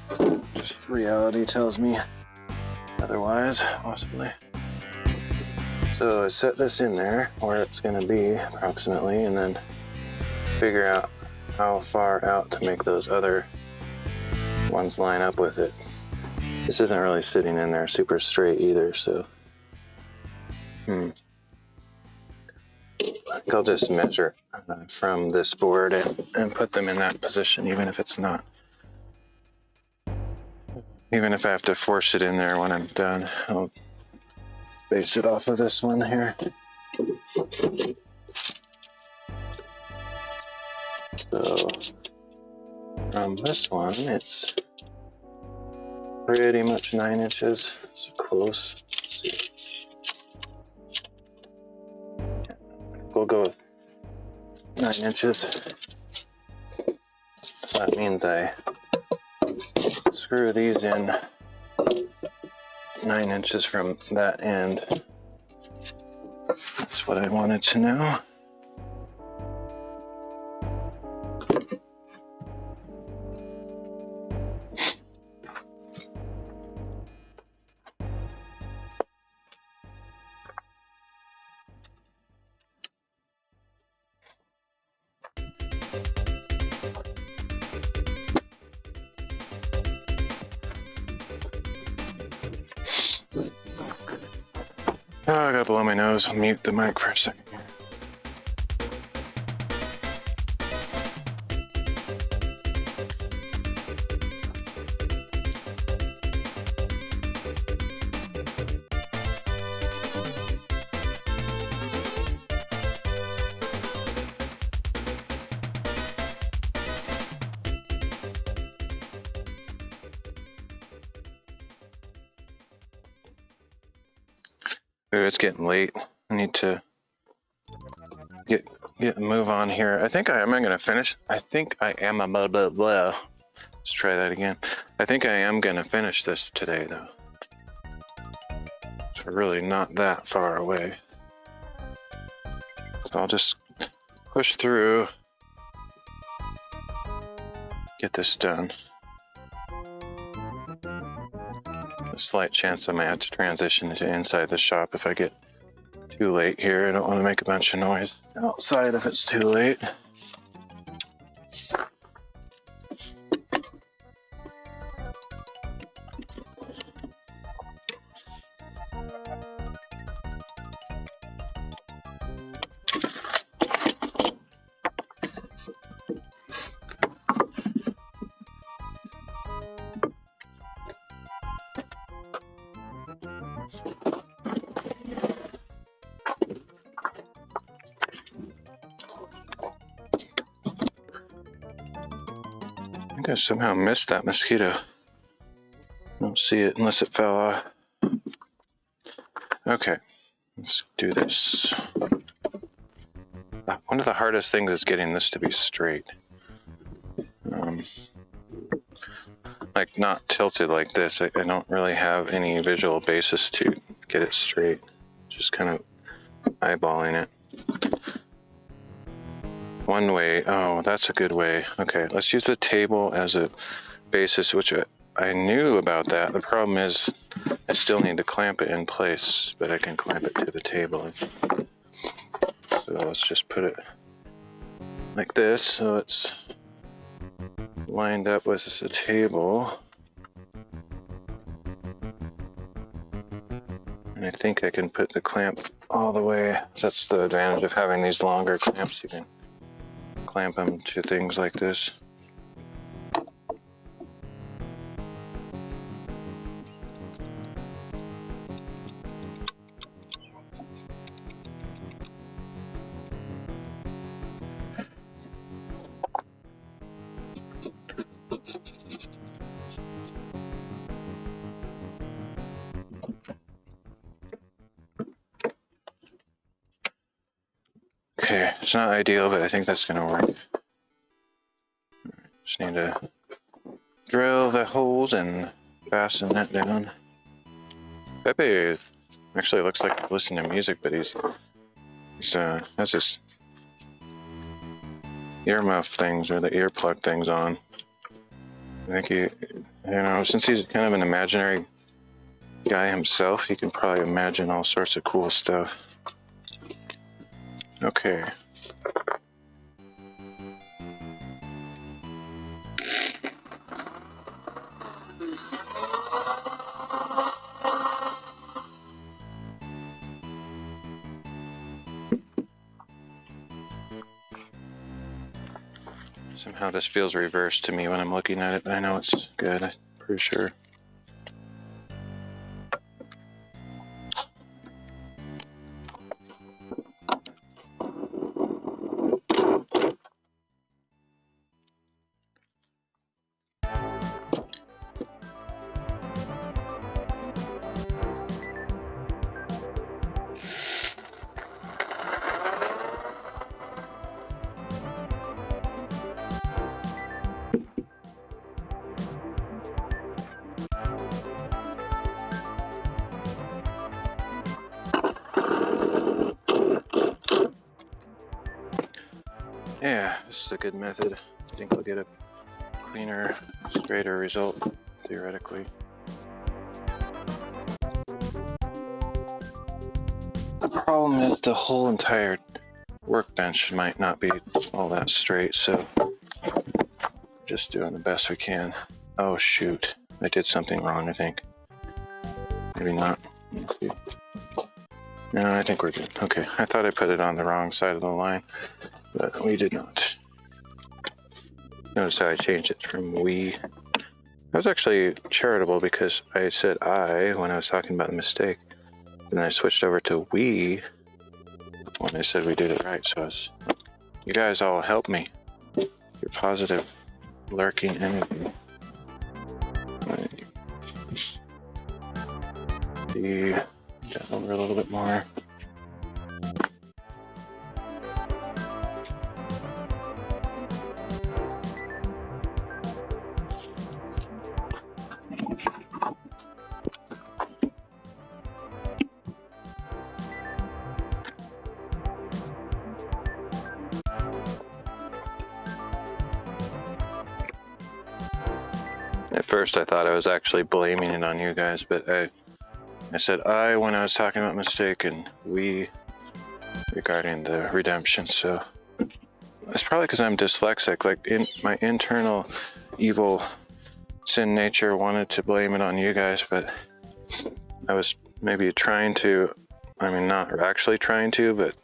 just reality tells me otherwise, possibly. So I set this in there where it's going to be approximately, and then figure out how far out to make those other ones line up with it. This isn't really sitting in there super straight either, so I think I'll just measure from this board and put them in that position, even if it's not. Even if I have to force it in there when I'm done, I'll base it off of this one here. So from this one, it's pretty much 9 inches. It's close. Let's see. We'll go with 9 inches. So that means I screw these in 9 inches from that end. That's what I wanted to know. Oh, I gotta blow my nose. I'll mute the mic for a second here. Ooh, it's getting late. I need to get a move on here. I think I am gonna finish. I think I am a blah blah blah. Let's try that again. I think I am gonna finish this today though. So we're really not that far away. So I'll just push through, get this done. A slight chance I might have to transition to inside the shop if I get too late here. I don't want to make a bunch of noise outside if it's too late. think I somehow missed that mosquito. I don't see it unless it fell off. Okay, let's do this. One of the hardest things is getting this to be straight. Like not tilted like this. I don't really have any visual basis to get it straight. Just kind of eyeballing it. One way, oh, that's a good way. Okay, let's use the table as a basis, which I knew about that. The problem is I still need to clamp it in place, but I can clamp it to the table. So let's just put it like this, so it's lined up with the table. And I think I can put the clamp all the way. That's the advantage of having these longer clamps. You can clamp them to things like this. Okay, it's not ideal, but I think that's gonna work. Just need to drill the holes and fasten that down. Pepe actually looks like he's listening to music, but he's has his earmuff things or the earplug things on. I think since he's kind of an imaginary guy himself, he can probably imagine all sorts of cool stuff. Okay. Somehow this feels reversed to me when I'm looking at it, but I know it's good, I'm pretty sure. Yeah, this is a good method. I think we'll get a cleaner, straighter result, theoretically. The problem is the whole entire workbench might not be all that straight, so just doing the best we can. Oh shoot, I did something wrong, I think. Maybe not. Let's see. No, I think we're good. Okay, I thought I put it on the wrong side of the line, but we did not. Notice how I changed it from we. I was actually charitable because I said I when I was talking about the mistake. Then I switched over to we when I said we did it right. So you guys all help me. Your positive lurking energy. Down over a little bit more. At first I thought I was actually blaming it on you guys, but I said I when I was talking about mistake and we regarding the redemption, so it's probably because I'm dyslexic. Like my internal evil sin nature wanted to blame it on you guys, but I was maybe trying to, not actually trying to, but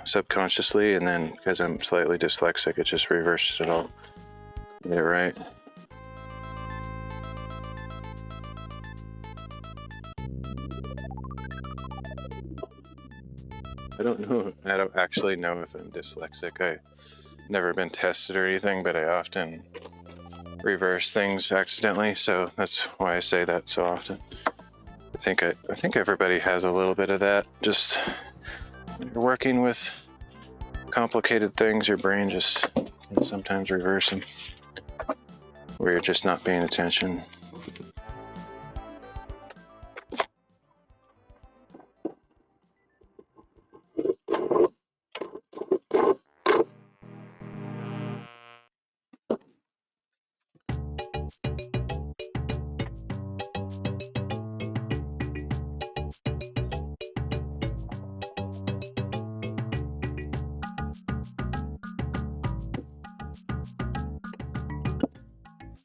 subconsciously, and then because I'm slightly dyslexic, it just reversed it all. Get it right. I don't actually know if I'm dyslexic. I've never been tested or anything, but I often reverse things accidentally, so that's why I say that so often. I think everybody has a little bit of that. Just when you're working with complicated things, your brain just can sometimes reverse them, where you're just not paying attention.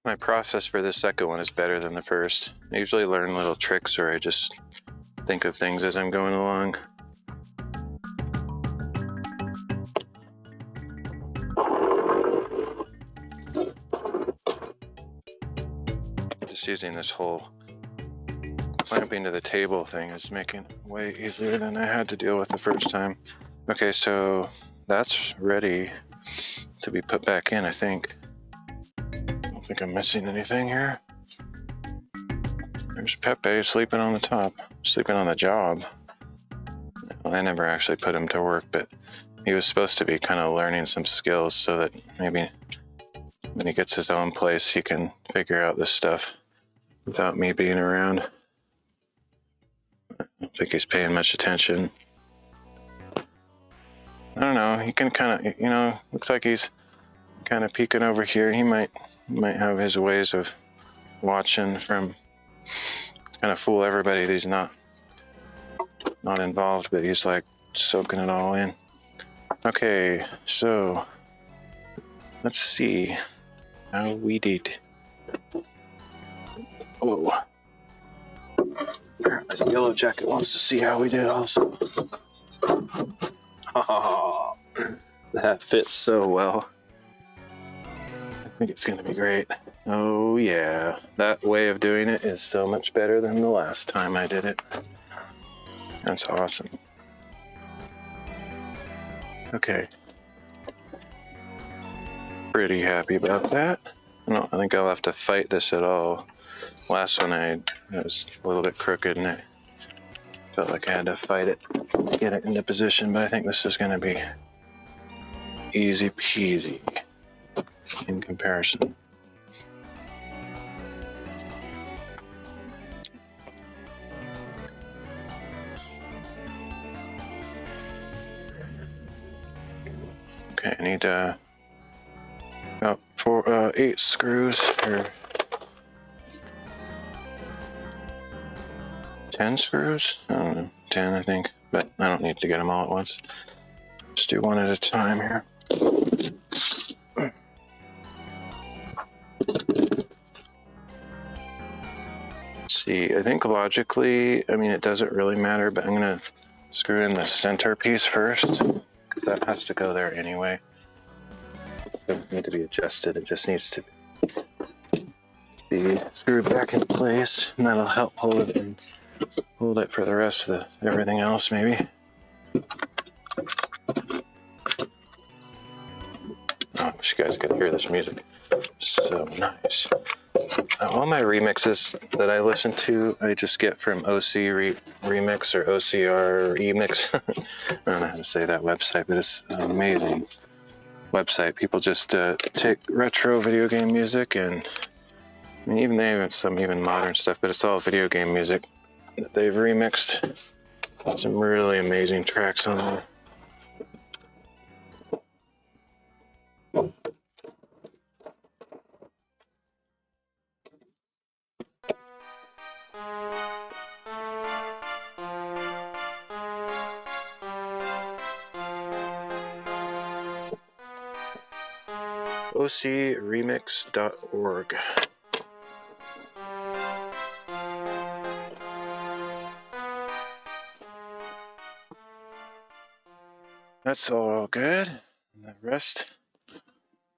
My process for this second one is better than the first. I usually learn little tricks, or I just think of things as I'm going along. Just using this whole clamping to the table thing is making it way easier than I had to deal with the first time. Okay, so that's ready to be put back in, I think. I don't think I'm missing anything here. There's Pepe sleeping on the top, sleeping on the job. Well, I never actually put him to work, but he was supposed to be kind of learning some skills so that maybe when he gets his own place, he can figure out this stuff without me being around. I don't think he's paying much attention. I don't know. He can kind of, looks like he's kind of peeking over here. He might have his ways of watching from kind of fool everybody that he's not involved, but he's like soaking it all in. Okay, so let's see how we did. Whoa. The yellow jacket wants to see how we did also. Oh, that fits so well. I think it's going to be great. Oh yeah, that way of doing it is so much better than the last time I did it. That's awesome. Okay. Pretty happy about that. I think I'll have to fight this at all. Last one it was a little bit crooked and I felt like I had to fight it to get it into position, but I think this is going to be easy peasy in comparison. Okay, I need about 8 screws, or 10 screws? I don't know, 10 I think, but I don't need to get them all at once. Let's do one at a time here. Let's see, I think logically, it doesn't really matter, but I'm going to screw in the center piece first, because that has to go there anyway. It doesn't need to be adjusted, it just needs to be screwed back in place, and that'll help hold it for the rest of everything else, maybe. Oh, I wish you guys could hear this music. So nice. All my remixes that I listen to, I just get from OC Remix or OCR Remix. I don't know how to say that website, but it's an amazing website. People just take retro video game music, and even they have some even modern stuff, but it's all video game music that they've remixed. Some really amazing tracks on there. ocremix.org. That's all good. And the rest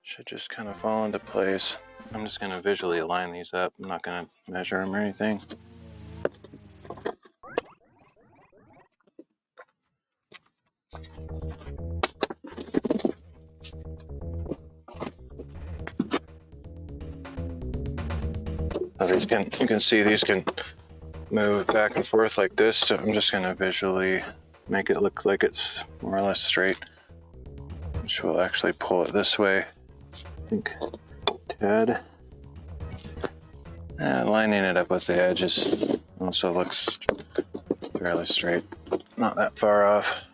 should just kind of fall into place. I'm just going to visually align these up. I'm not going to measure them or anything. So these you can see these can move back and forth like this. So I'm just gonna visually make it look like it's more or less straight, which will actually pull it this way. I think Ted. Lining it up with the edges also looks fairly straight, not that far off.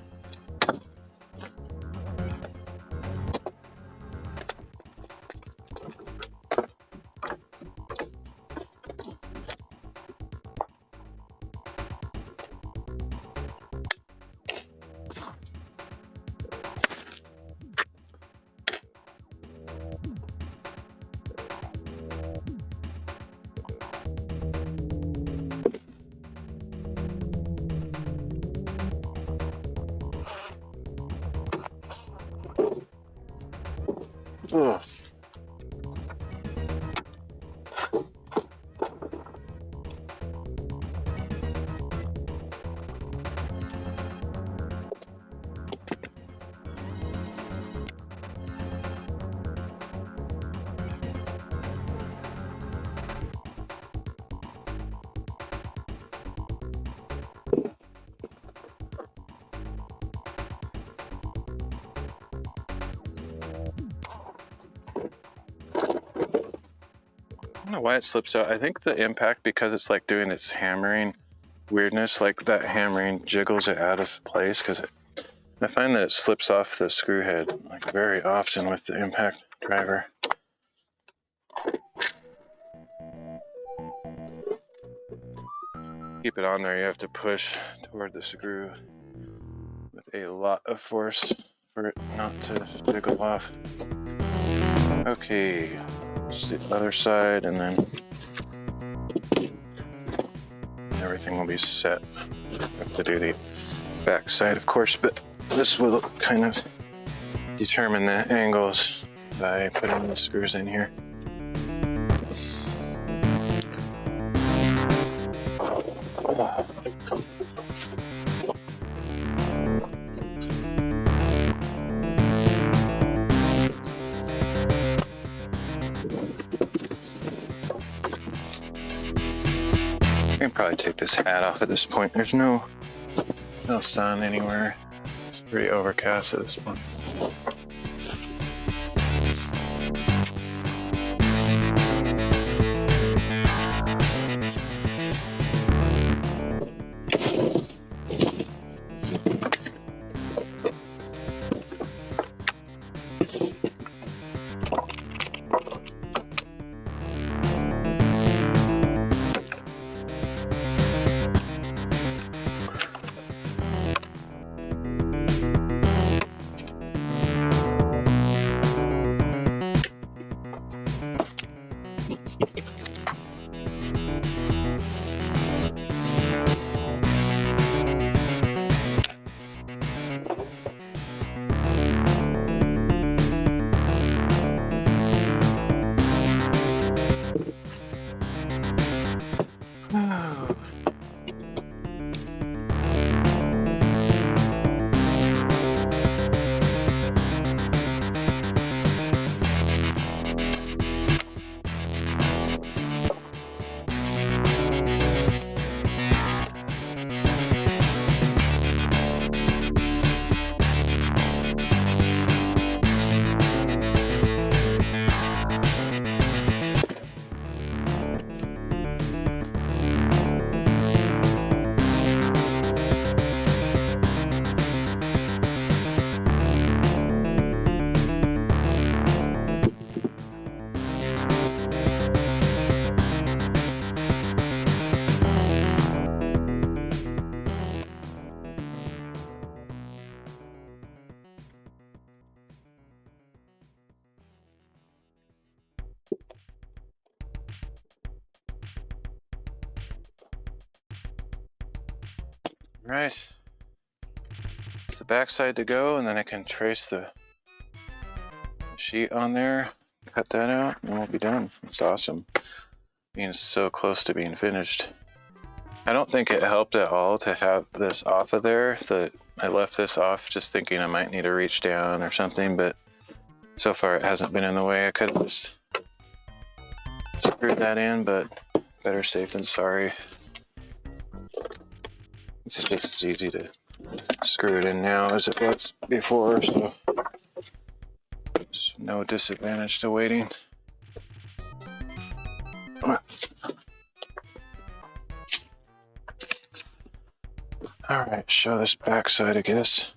Ugh. I don't know why it slips out. I think the impact, because it's like doing its hammering weirdness, like that hammering jiggles it out of place, because I find that it slips off the screw head like very often with the impact driver. Keep it on there, you have to push toward the screw with a lot of force for it not to jiggle off. Okay, it's the other side, and then everything will be set. I have to do the back side, of course, but this will kind of determine the angles by putting the screws in here. I can probably take this hat off at this point. There's no sun anywhere. It's pretty overcast at this point. Right, it's the back side to go, and then I can trace the sheet on there, cut that out, and we'll be done. It's awesome being so close to being finished. I don't think it helped at all to have this off of there. I left this off just thinking I might need to reach down or something, but so far it hasn't been in the way. I could have just screwed that in, but better safe than sorry. It's just as easy to screw it in now as it was before, so there's no disadvantage to waiting. Alright, show this backside, I guess.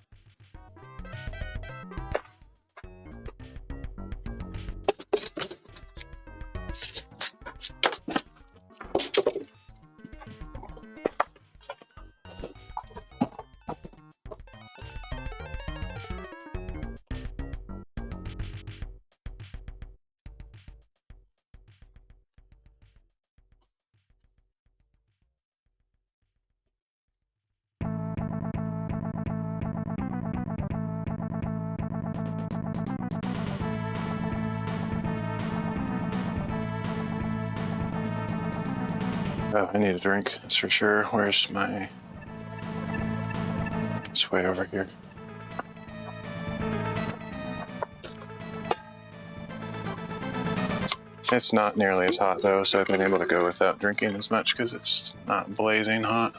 Oh, I need a drink, that's for sure. Where's my... It's way over here. It's not nearly as hot though, so I've been able to go without drinking as much because it's not blazing hot.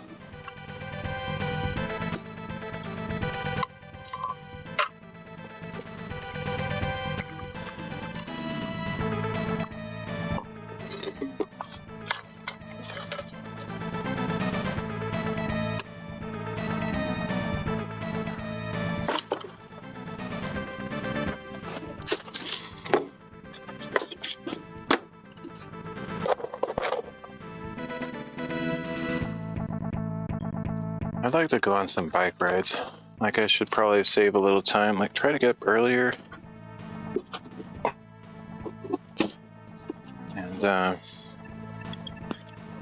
I'd like to go on some bike rides. Like I should probably save a little time, like try to get up earlier. And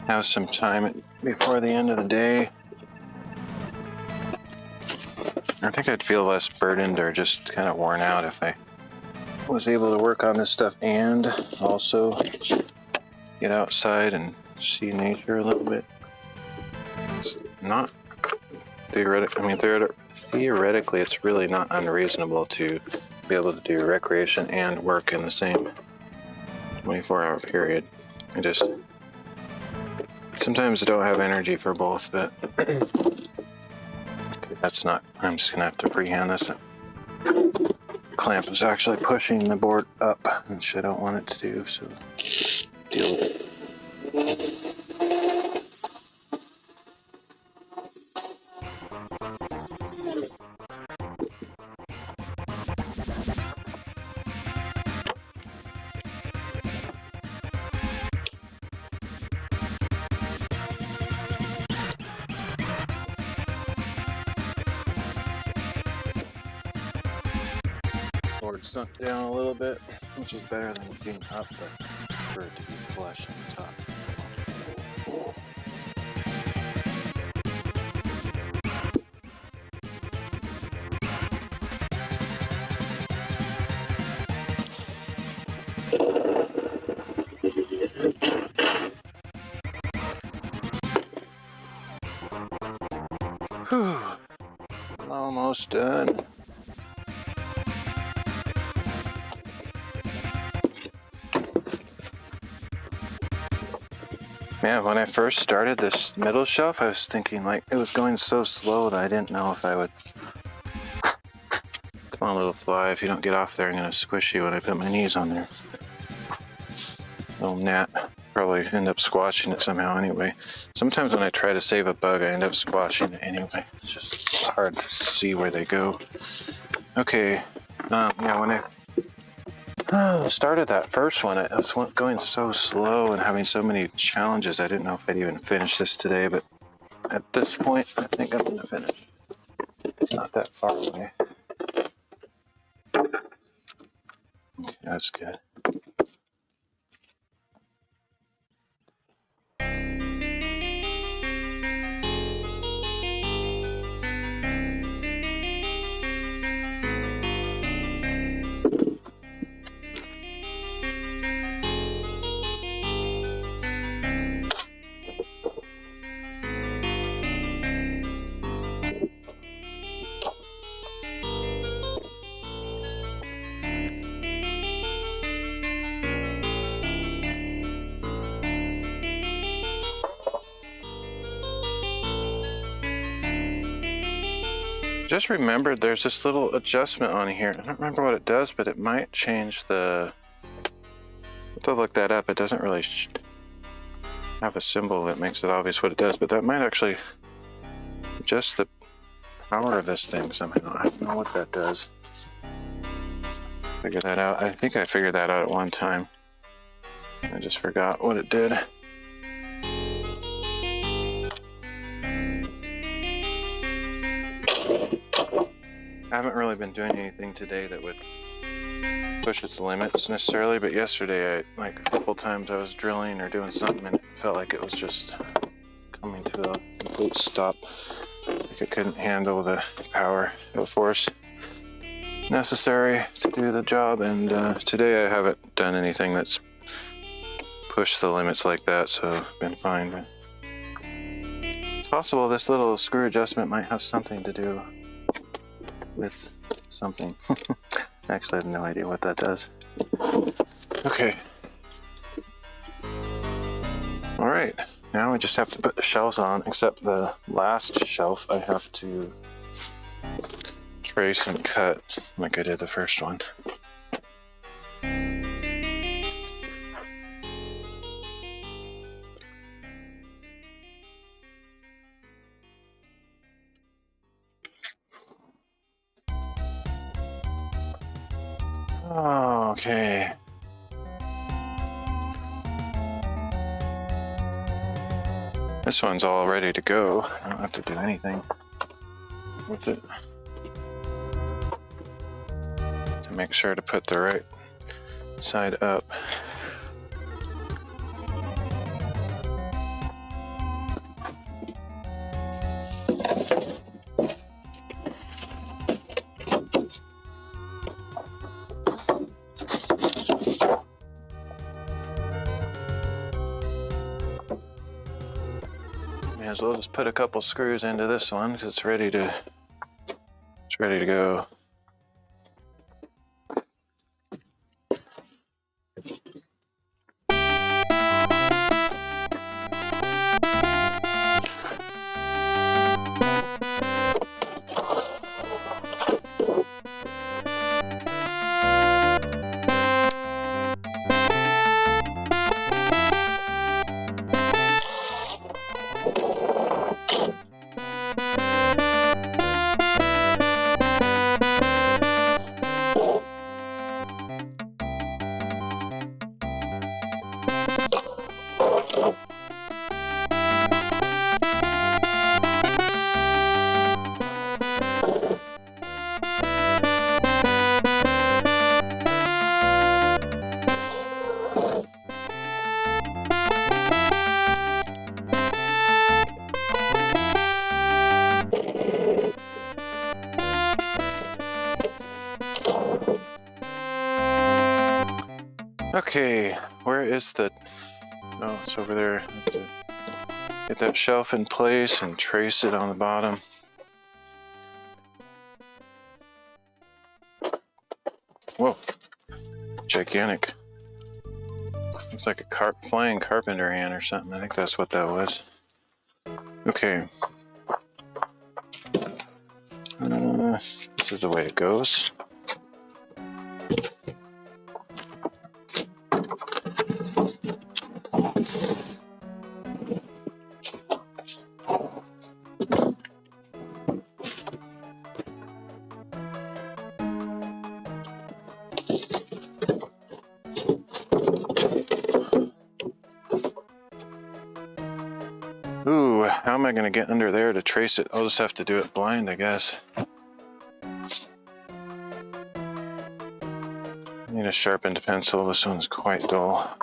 have some time before the end of the day. I think I'd feel less burdened or just kind of worn out if I was able to work on this stuff and also get outside and see nature a little bit. It's not theoretically, it's really not unreasonable to be able to do recreation and work in the same 24-hour period. I just sometimes don't have energy for both, but that's not, I'm just gonna have to freehand this. Clamp is actually pushing the board up, which I don't want it to do, so deal with it. Board sunk down a little bit, which is better than being up, but I prefer it to be flush on the top. Whew. Almost done. Man, when I first started this middle shelf, I was thinking like it was going so slow that I didn't know if I would. Come on, little fly, if you don't get off there, I'm gonna squish you when I put my knees on there. Little gnat. Probably end up squashing it somehow anyway. Sometimes when I try to save a bug, I end up squashing it anyway. It's just hard to see where they go. Okay, yeah, when I started that first one, it was going so slow and having so many challenges, I didn't know if I'd even finish this today, but at this point, I think I'm gonna finish. It's not that far away. Okay, that's good. Just remembered there's this little adjustment on here. I don't remember what it does, but it might change the... I have to look that up. It doesn't really have a symbol that makes it obvious what it does, but that might actually adjust the power of this thing somehow. I don't know what that does. Figure that out. I think I figured that out at one time. I just forgot what it did. I haven't really been doing anything today that would push its limits necessarily, but yesterday, like a couple times I was drilling or doing something and it felt like it was just coming to a complete stop. Like it couldn't handle the power of force necessary to do the job, and today I haven't done anything that's pushed the limits like that, so I've been fine. But it's possible this little screw adjustment might have something to do with something. Actually, I have no idea what that does. Okay. All right, now we just have to put the shelves on, except the last shelf I have to trace and cut like I did the first one. Okay. This one's all ready to go. I don't have to do anything with it. To make sure to put the right side up. May as well just put a couple screws into this one because it's ready to go. Okay, where is the... Oh, it's over there. I have to get that shelf in place and trace it on the bottom. Whoa, gigantic. Looks like a flying carpenter ant or something. I think that's what that was. Okay. This is the way it goes. Ooh, how am I going to get under there to trace it? I'll just have to do it blind, I guess. I need a sharpened pencil. This one's quite dull.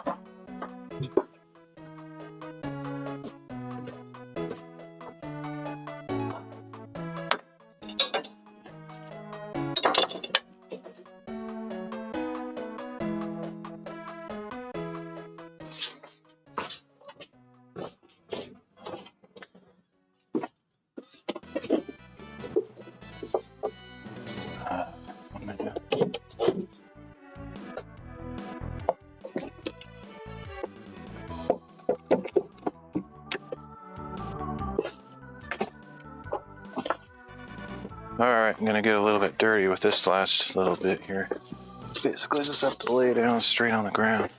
Alright, I'm gonna get a little bit dirty with this last little bit here. Basically just have to lay it down straight on the ground.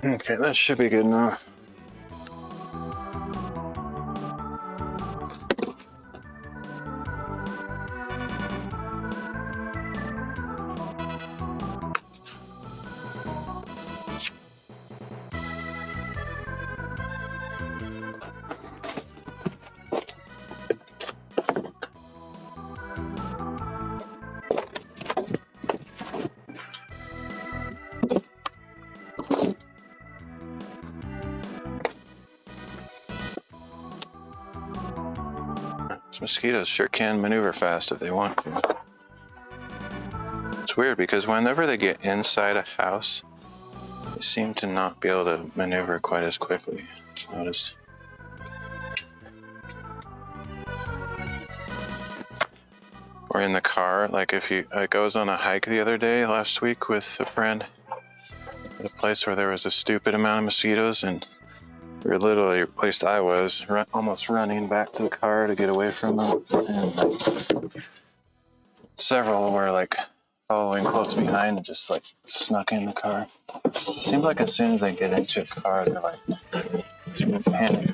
Okay, that should be good enough. Mosquitoes sure can maneuver fast if they want to. It's weird because whenever they get inside a house, they seem to not be able to maneuver quite as quickly. I've noticed. Or in the car, like I was on a hike the other day last week with a friend at a place where there was a stupid amount of mosquitoes, and we were literally, at least I was, almost running back to the car to get away from them. And several were like following close behind and just like snuck in the car. It seems like as soon as they get into a car, they're like in panic,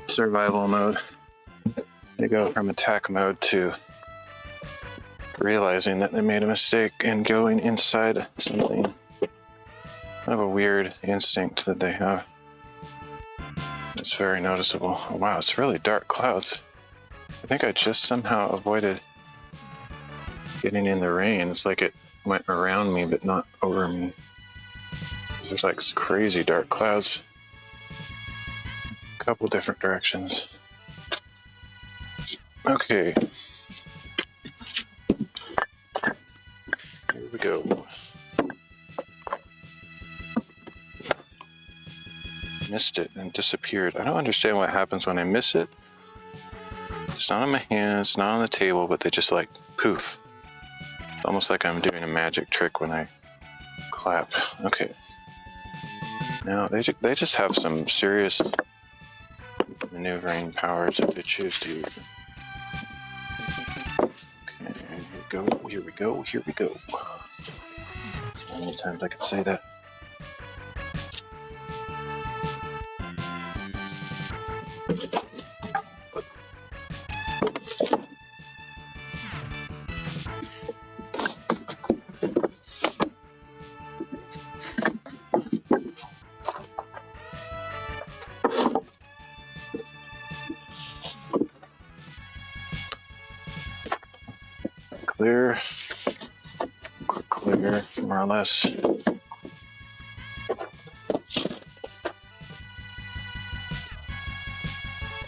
survival mode. They go from attack mode to realizing that they made a mistake and going inside something. Kind of a weird instinct that they have. It's very noticeable. Oh, wow, it's really dark clouds. I think I just somehow avoided getting in the rain. It's like it went around me but not over me. There's like crazy dark clouds. A couple different directions. Okay. Here we go. Missed it and disappeared. I don't understand what happens when I miss it. It's not on my hand, it's not on the table, but they just like poof. It's almost like I'm doing a magic trick when I clap. Okay. Now they just have some serious maneuvering powers if they choose to use it. Okay, here we go. So many times I can say that. Clear, more or less.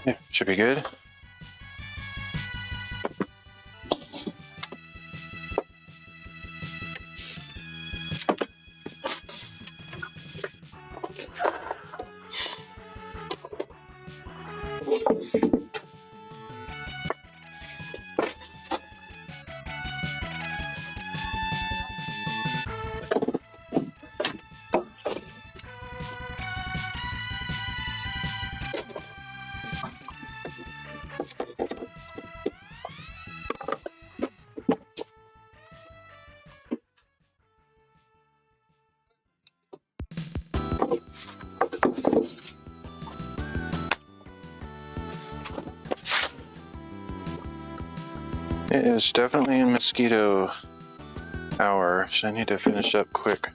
Yeah, should be good. It is definitely a mosquito hour, so I need to finish up quick.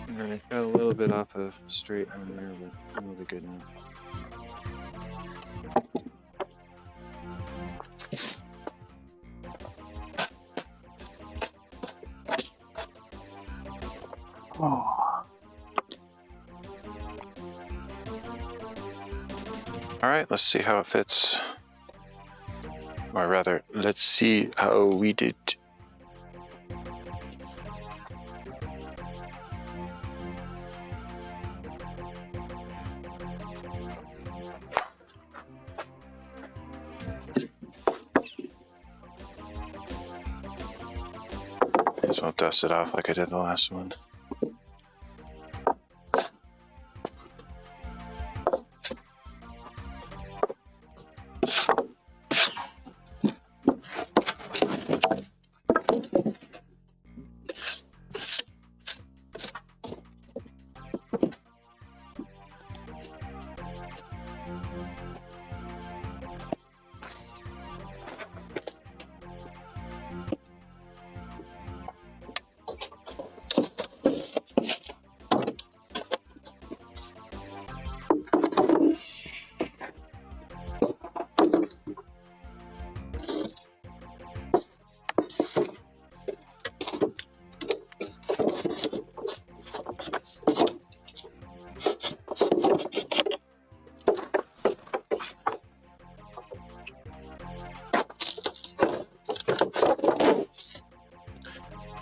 And I got a little bit off of straight on there, but it'll be good now. Oh. All right, let's see how it fits. Or rather, let's see how we did. May as well dust it off like I did the last one.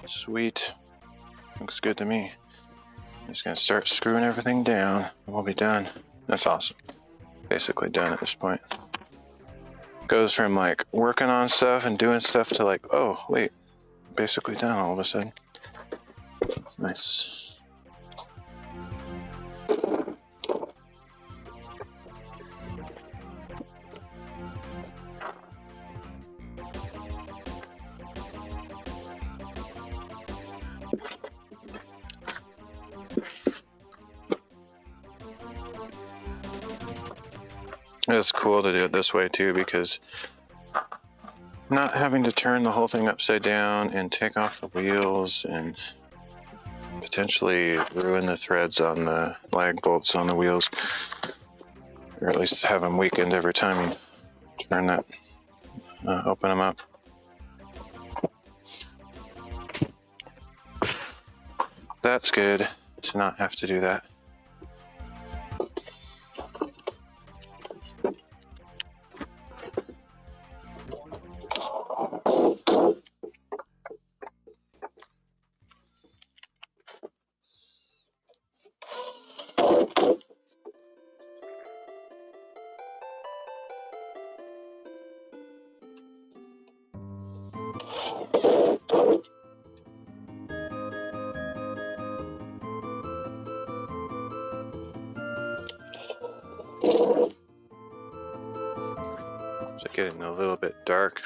Sweet. Looks good to me. Just gonna start screwing everything down and we'll be done. That's awesome. Basically done at this point. Goes from like working on stuff and doing stuff to like, oh wait, basically done all of a sudden. It's nice. It's cool to do it this way too, because not having to turn the whole thing upside down and take off the wheels and potentially ruin the threads on the lag bolts on the wheels, or at least have them weakened every time you turn that, open them up. That's good to not have to do that. It's getting a little bit dark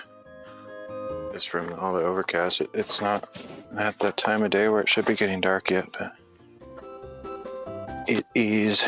just from all the overcast. It's not at that time of day where it should be getting dark yet, but it is.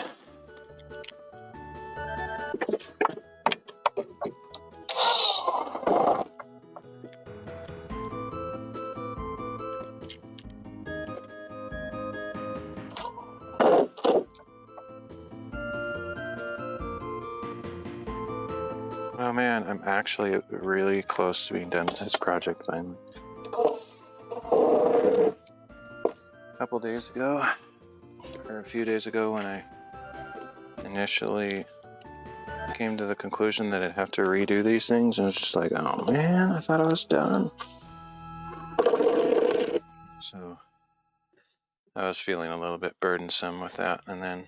Oh man, I'm actually really close to being done with this project finally. A couple days ago, or a few days ago, when I initially came to the conclusion that I'd have to redo these things, and it's just like, oh man, I thought I was done. So I was feeling a little bit burdensome with that, and then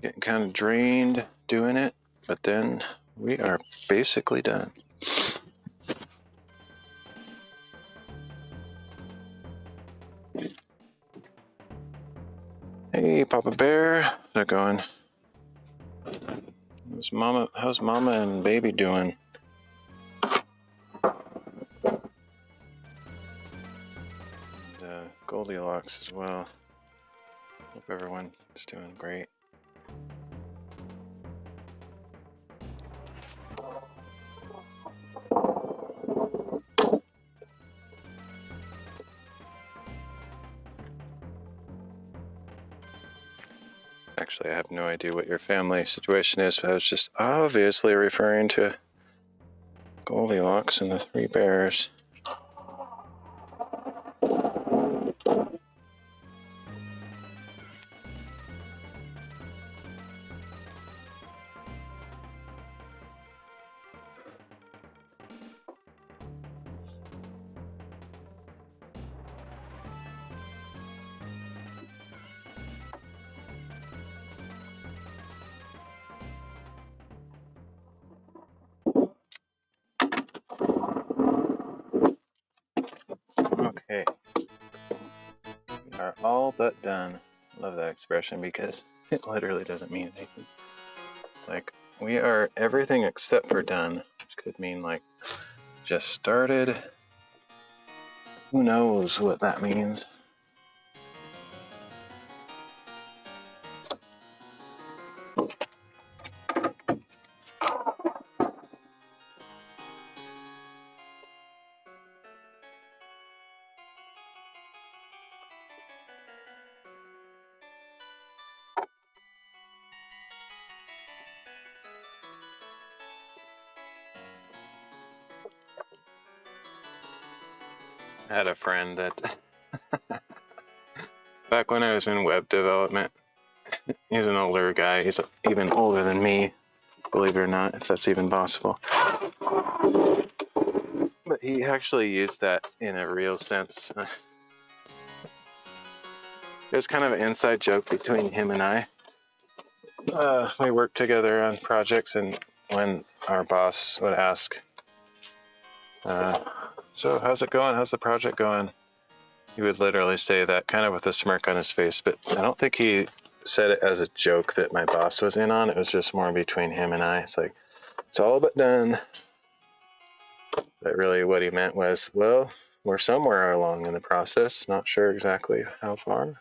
getting kind of drained doing it, but then we are basically done. Hey, Papa Bear, how's it going? How's Mama and Baby doing? And Goldilocks as well. Hope everyone is doing great. Actually, I have no idea what your family situation is, but I was just obviously referring to Goldilocks and the three bears. Okay, we are all but done. Love that expression because it literally doesn't mean anything. It's like we are everything except for done, which could mean like just started. Who knows what that means? I had a friend that back when I was in web development, he's an older guy. He's even older than me, believe it or not, if that's even possible. But he actually used that in a real sense. It was kind of an inside joke between him and I. We worked together on projects, and when our boss would ask, so how's it going? How's the project going? He would literally say that kind of with a smirk on his face, but I don't think he said it as a joke that my boss was in on. It was just more between him and I. It's like, it's all but done. But really what he meant was, well, we're somewhere along in the process. Not sure exactly how far.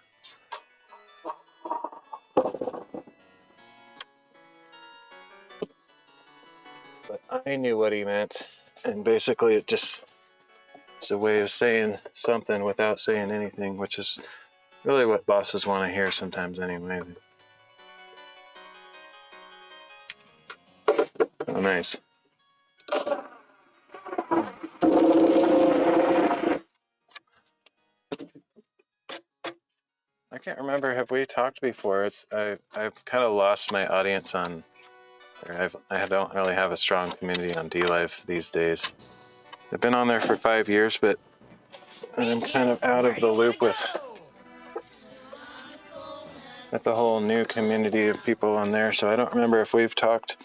But I knew what he meant. And basically it just is a way of saying something without saying anything, which is really what bosses want to hear sometimes anyway. Oh, nice. I can't remember. Have we talked before? I've kind of lost my audience on, or I don't really have a strong community on DLive these days. I've been on there for 5 years, but I'm kind of out of the loop with the whole new community of people on there. So I don't remember if we've talked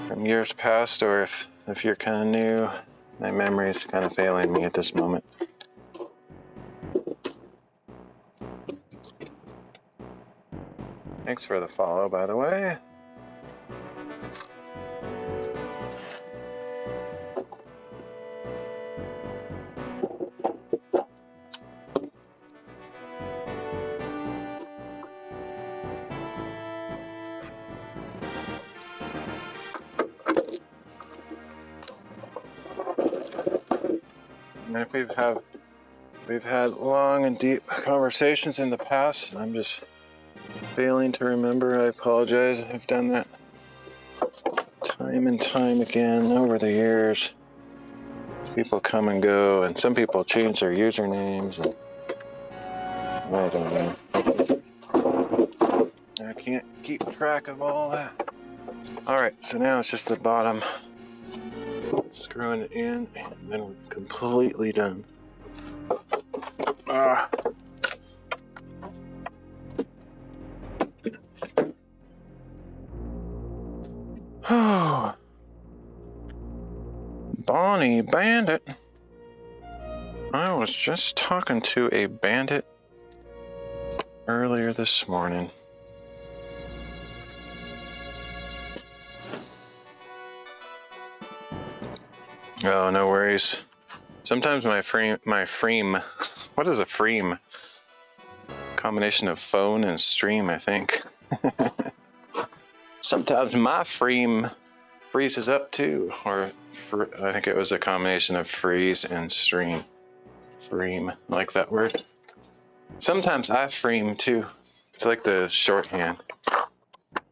from years past or if you're kind of new. My memory's kind of failing me at this moment. Thanks for the follow, by the way. And if we've had long and deep conversations in the past, I'm just failing to remember. I apologize. I've done that time and time again over the years. People come and go, and some people change their usernames, and I don't know. I can't keep track of all that. Alright, so now it's just the bottom. Screwing it in, and then we're completely done. Oh, Bonnie Bandit. I was just talking to a bandit earlier this morning. Oh, no worries. Sometimes my frame, what is a frame? Combination of phone and stream, I think. Sometimes my frame freezes up too, or I think it was a combination of freeze and stream. Frame, I like that word. Sometimes I frame too. It's like the shorthand.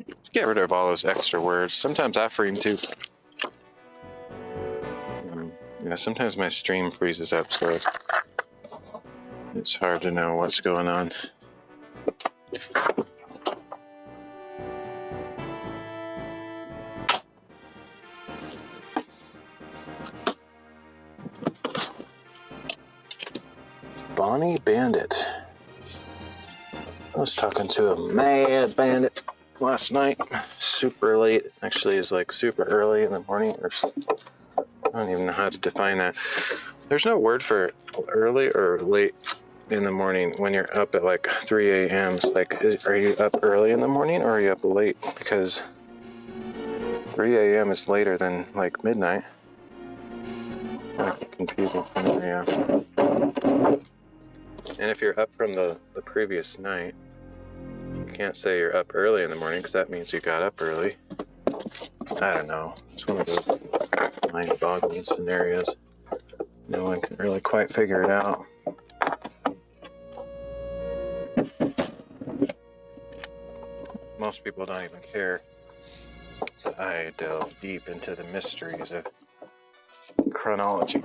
Let's get rid of all those extra words. Sometimes I frame too. Yeah, sometimes my stream freezes up, so it's hard to know what's going on. Bonnie Bandit. I was talking to a mad bandit last night, super late. Actually, it's like super early in the morning, or I don't even know how to define that. There's no word for early or late in the morning when you're up at like 3 a.m. It's like, are you up early in the morning or are you up late? Because 3 a.m. is later than like midnight. Kind of confusing for me, yeah. And if you're up from the previous night, you can't say you're up early in the morning because that means you got up early. I don't know. It's one of those mind-boggling scenarios. No one can really quite figure it out. Most people don't even care. So I delve deep into the mysteries of chronology.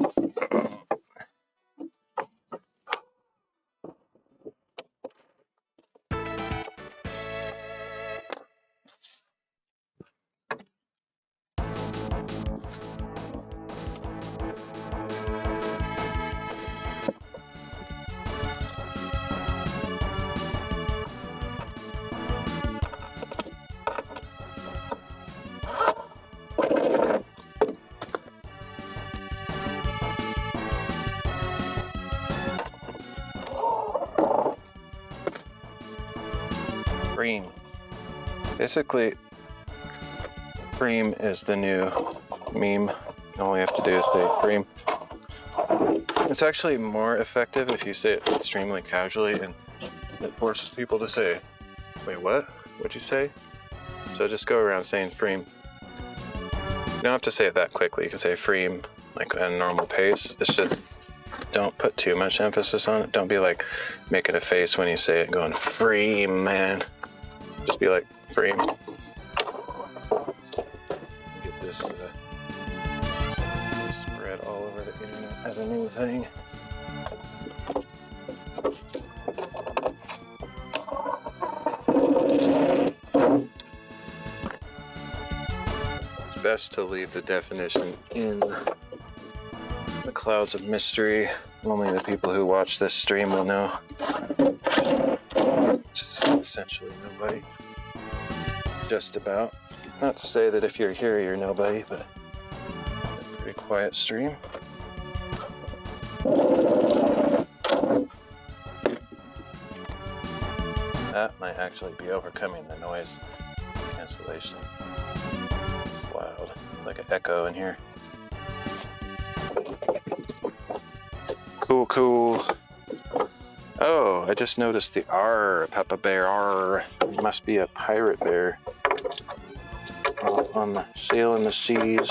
Freem. Basically, Freem is the new meme. All you have to do is say Freem. It's actually more effective if you say it extremely casually, and it forces people to say, wait, what? What'd you say? So just go around saying Freem. You don't have to say it that quickly. You can say Freem like at a normal pace. It's just don't put too much emphasis on it. Don't be like making a face when you say it going Freem, man. Just be like Freem. Get this spread all over the internet as a new thing. It's best to leave the definition in the clouds of mystery. Only the people who watch this stream will know. Which is essentially nobody. Just about. Not to say that if you're here, you're nobody, but it's a pretty quiet stream. That might actually be overcoming the noise cancellation. It's loud. It's like an echo in here. Cool, cool. Oh, I just noticed the R, Peppa Bear R. It must be a pirate bear. On the sail in the seas.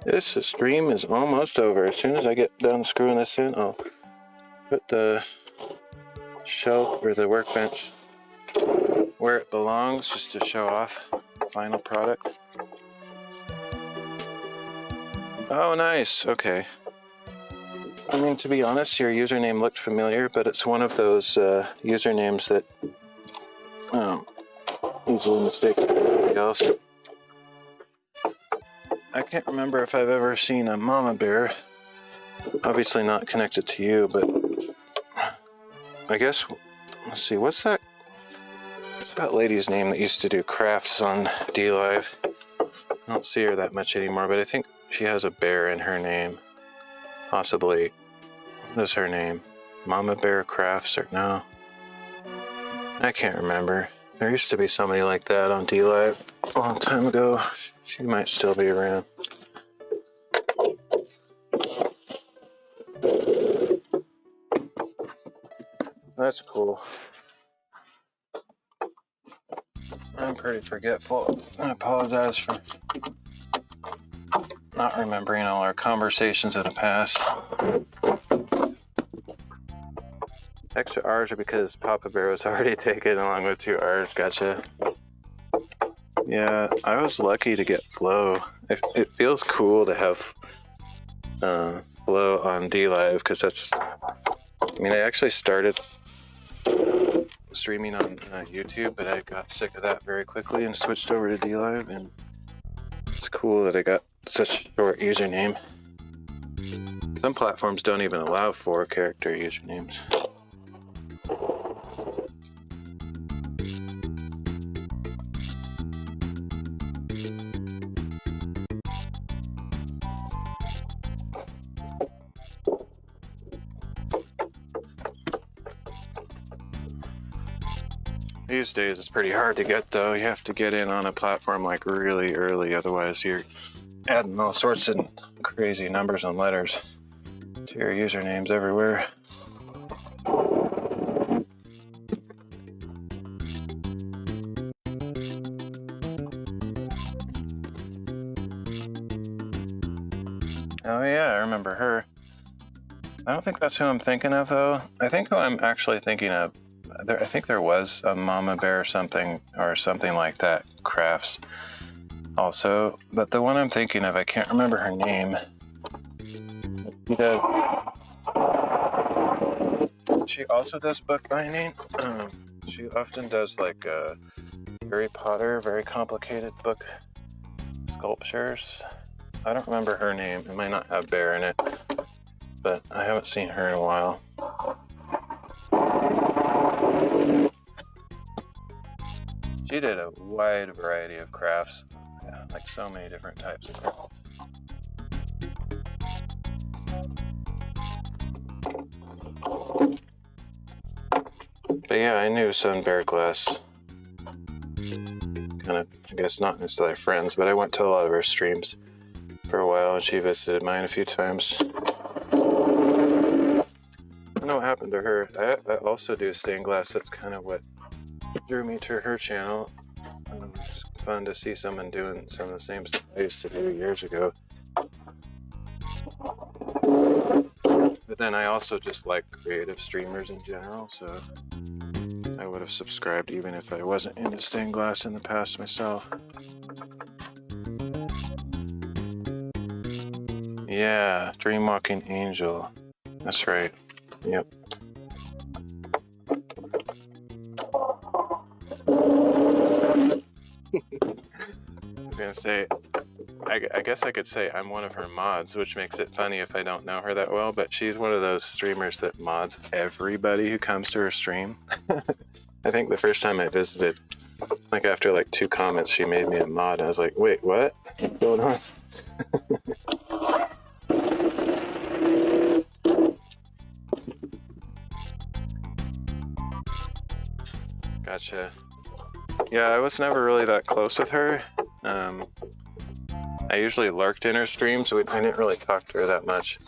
This stream is almost over. As soon as I get done screwing this in, I'll put the shelf or the workbench where it belongs, just to show off the final product. Oh, nice. Okay. I mean, to be honest, your username looked familiar, but it's one of those usernames that easily mistaken for something else. I can't remember if I've ever seen a mama bear. Obviously not connected to you, but I guess, let's see, what's that lady's name that used to do crafts on DLive? I don't see her that much anymore, but I think she has a bear in her name. Possibly. What is her name? Mama Bear Crafts or no? I can't remember. There used to be somebody like that on DLive a long time ago. She might still be around. That's cool. I'm pretty forgetful. I apologize for not remembering all our conversations in the past. Extra R's are because Papa Bear was already taken along with 2 R's. Gotcha. Yeah, I was lucky to get Flow. It feels cool to have Flow on DLive because that's. I mean, I actually started streaming on YouTube, but I got sick of that very quickly and switched over to DLive, and it's cool that I got such a short username. Some platforms don't even allow 4-character usernames. These days it's pretty hard to get though. You have to get in on a platform like really early, otherwise you're adding all sorts of crazy numbers and letters to your usernames everywhere. Oh yeah, I remember her. I don't think that's who I'm thinking of though. I think who I'm actually thinking of, I think there was a Mama Bear or something like that, crafts also, but the one I'm thinking of, I can't remember her name. She also does bookbinding. She often does like Harry Potter, very complicated book sculptures. I don't remember her name. It might not have bear in it. but I haven't seen her in a while. She did a wide variety of crafts, yeah, like so many different types of crafts. But yeah, I knew Sun Bear Glass. Kind of, I guess not necessarily friends, but I went to a lot of her streams for a while, and she visited mine a few times. I don't know what happened to her. I also do stained glass. That's kind of what drew me to her channel. It's fun to see someone doing some of the same stuff I used to do years ago. But then I also just like creative streamers in general, so I would have subscribed even if I wasn't into stained glass in the past myself. Yeah, Dreamwalking Angel. That's right. Yep. I was gonna say, I guess I could say I'm one of her mods, which makes it funny if I don't know her that well, but she's one of those streamers that mods everybody who comes to her stream. I think the first time I visited, like after like 2 comments, she made me a mod. I was like, wait, what? What's going on? Gotcha. Yeah, I was never really that close with her. I usually lurked in her streams, so I didn't really talk to her that much.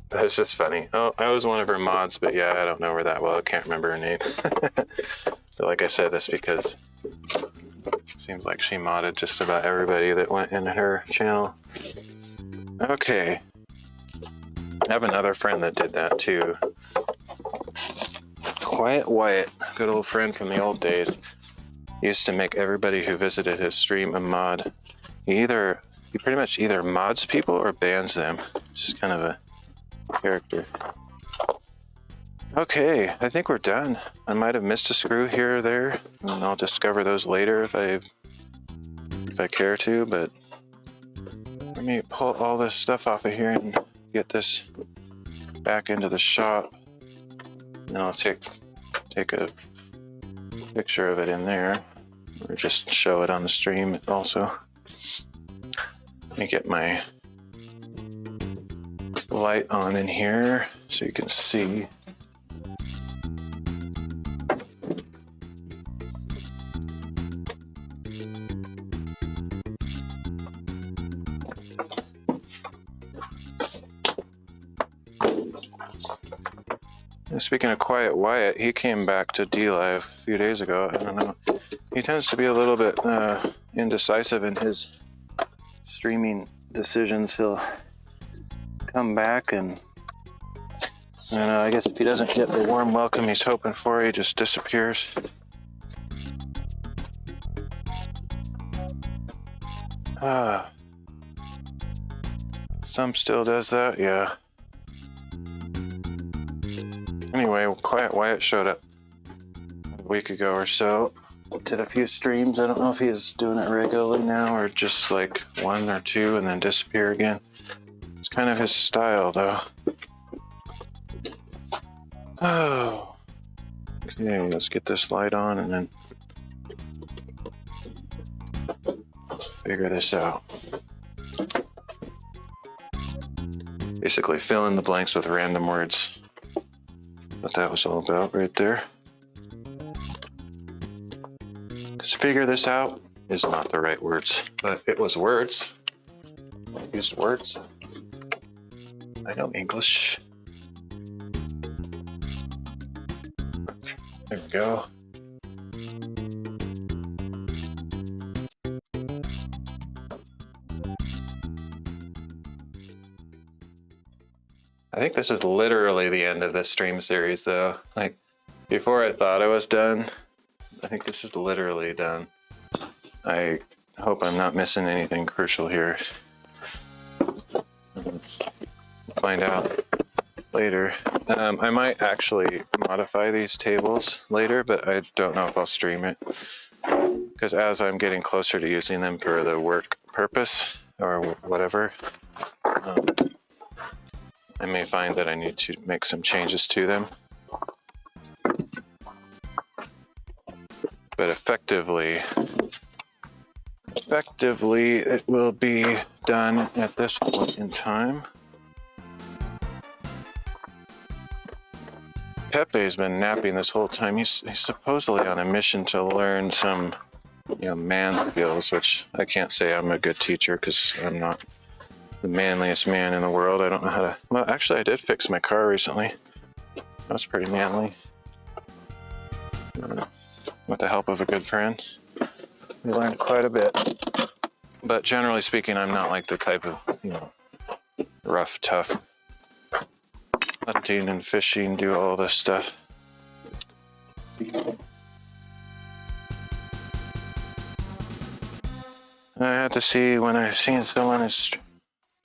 But it's just funny. Oh, I was one of her mods, but yeah, I don't know her that well. I can't remember her name. But like I said, that's because it seems like she modded just about everybody that went in her channel. Okay. I have another friend that did that too. Quiet Wyatt, good old friend from the old days. He used to make everybody who visited his stream a mod. He pretty much either mods people or bans them. Just kind of a character. Okay, I think we're done. I might have missed a screw here or there, and I'll discover those later if I care to, but let me pull all this stuff off of here and get this back into the shop. And I'll take a picture of it in there, or just show it on the stream also. Let me get my light on in here so you can see. And speaking of Quiet Wyatt, he came back to D-Live a few days ago. I don't know. He tends to be a little bit indecisive in his streaming decisions. He'll come back and I don't know, I guess if he doesn't get the warm welcome he's hoping for, he just disappears. Some still does that, yeah. Anyway, Quiet Wyatt showed up a week ago or so. Did a few streams. I don't know if he's doing it regularly now or just like 1 or 2 and then disappear again. It's kind of his style though. Oh. Okay, let's get this light on and then figure this out. Basically fill in the blanks with random words. What that was all about right there. Because figure this out is not the right words, but it was words. I used words. I know English. There we go. I think this is literally the end of this stream series though. Like, before I thought I was done, I think this is literally done. I hope I'm not missing anything crucial here. Find out later. I might actually modify these tables later, but I don't know if I'll stream it. Because as I'm getting closer to using them for the work purpose or whatever, I may find that I need to make some changes to them. But effectively, it will be done at this point in time. Pepe's been napping this whole time. He's supposedly on a mission to learn some, man skills, which I can't say I'm a good teacher because I'm not the manliest man in the world. I don't know how to. Well, actually, I did fix my car recently. That was pretty manly. With the help of a good friend, we learned quite a bit. But generally speaking, I'm not like the type of, rough, tough hunting and fishing, do all this stuff. I had to see when I seen someone is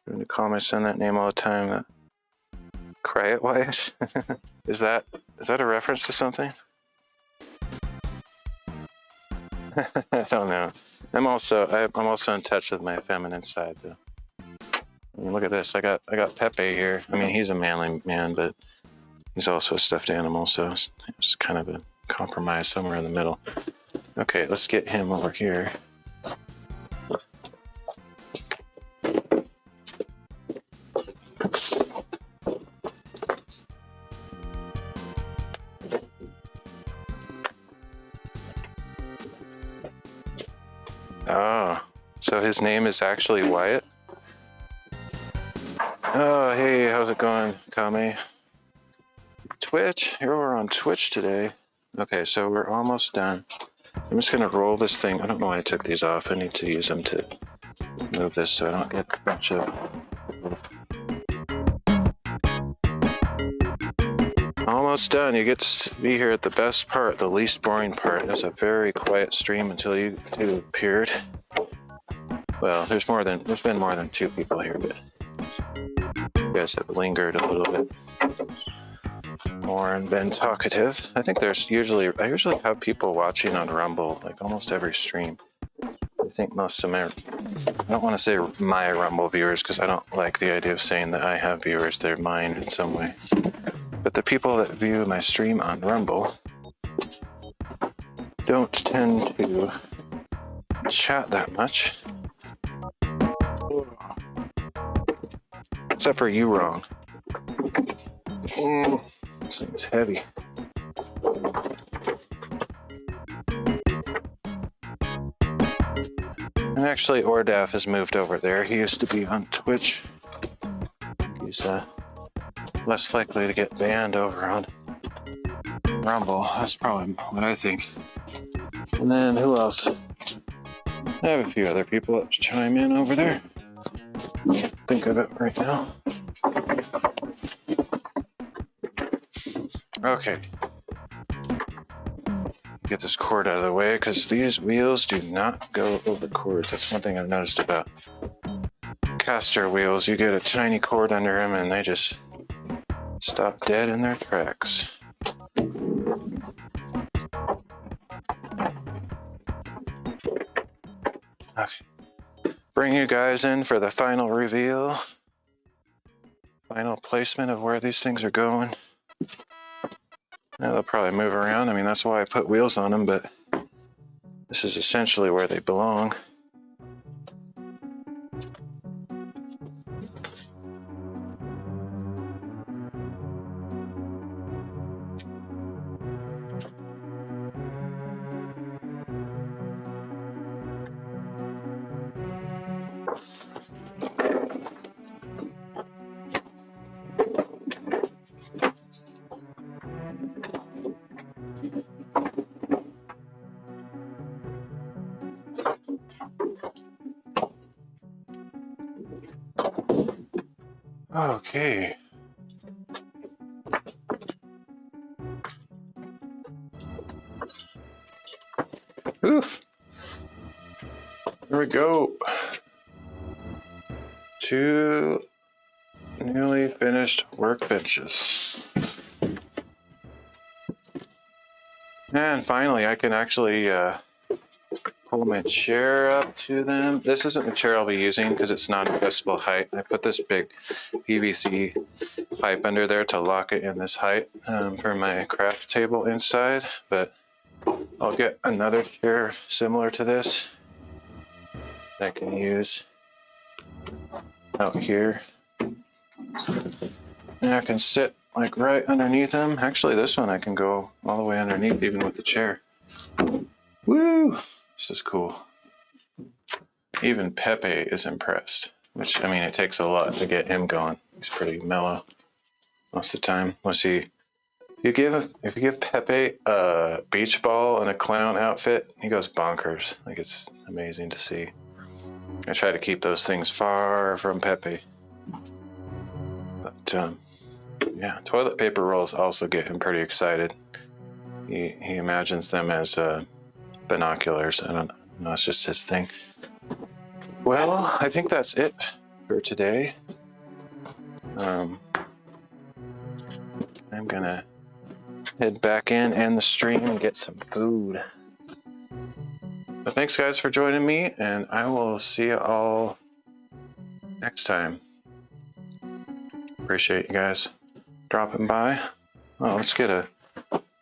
trying to call my son that name all the time. Cry it wise. Is that a reference to something? I don't know. I'm also in touch with my feminine side though. I mean, look at this. I got Pepe here. I mean, he's a manly man, but he's also a stuffed animal, so it's kind of a compromise somewhere in the middle. Okay, let's get him over here. Oh, so his name is actually Wyatt? Oh, hey, how's it going, Kame? Twitch? You're over on Twitch today. Okay, so we're almost done. I'm just gonna roll this thing. I don't know why I took these off. I need to use them to move this so I don't get a bunch of... Almost done. You get to be here at the best part, the least boring part. It was a very quiet stream until you two appeared. Well, there's been more than two people here, but you guys have lingered a little bit more and been talkative. I think I usually have people watching on Rumble, like almost every stream. I think most of I don't want to say my Rumble viewers because I don't like the idea of saying that I have viewers. They're mine in some way. But the people that view my stream on Rumble don't tend to chat that much. Except for you, Wrong. This thing's heavy. And actually, Ordaf has moved over there. He used to be on Twitch. He's less likely to get banned over on Rumble. That's probably what I think. And then who else? I have a few other people that chime in over there. Can't think of it right now. Okay. Get this cord out of the way because these wheels do not go over cords. That's one thing I've noticed about caster wheels. You get a tiny cord under them and they just stop dead in their tracks. Okay. Bring you guys in for the final reveal. Final placement of where these things are going. Now they'll probably move around. I mean, that's why I put wheels on them, but this is essentially where they belong. Okay. Oof. There we go. 2 newly finished workbenches. And finally, I can actually pull my chair up to them. This isn't the chair I'll be using because it's not adjustable height. I put this big PVC pipe under there to lock it in this height for my craft table inside, but I'll get another chair similar to this that I can use out here. And I can sit like right underneath them. Actually, this one I can go all the way underneath even with the chair. Woo! This is cool. Even Pepe is impressed, which, I mean, it takes a lot to get him going. He's pretty mellow most of the time. Let's see. If you give Pepe a beach ball and a clown outfit, he goes bonkers. Like, it's amazing to see. I try to keep those things far from Pepe. But yeah, toilet paper rolls also get him pretty excited. He imagines them as binoculars. I don't know, it's just his thing. Well, I think that's it for today. I'm gonna head back in, end the stream, and get some food. But thanks, guys, for joining me, and I will see you all next time. Appreciate you guys dropping by. Oh, let's get a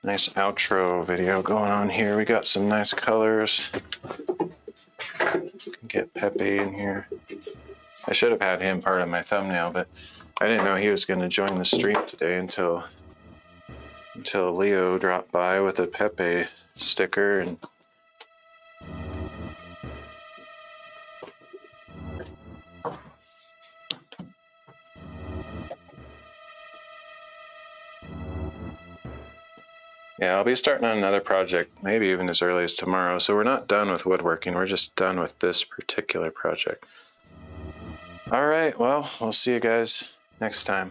nice outro video going on here. We got some nice colors. Get Pepe in here. I should have had him part of my thumbnail, but I didn't know he was going to join the stream today until Leo dropped by with a Pepe sticker. And yeah, I'll be starting on another project, maybe even as early as tomorrow. So we're not done with woodworking. We're just done with this particular project. All right, well, we'll see you guys next time.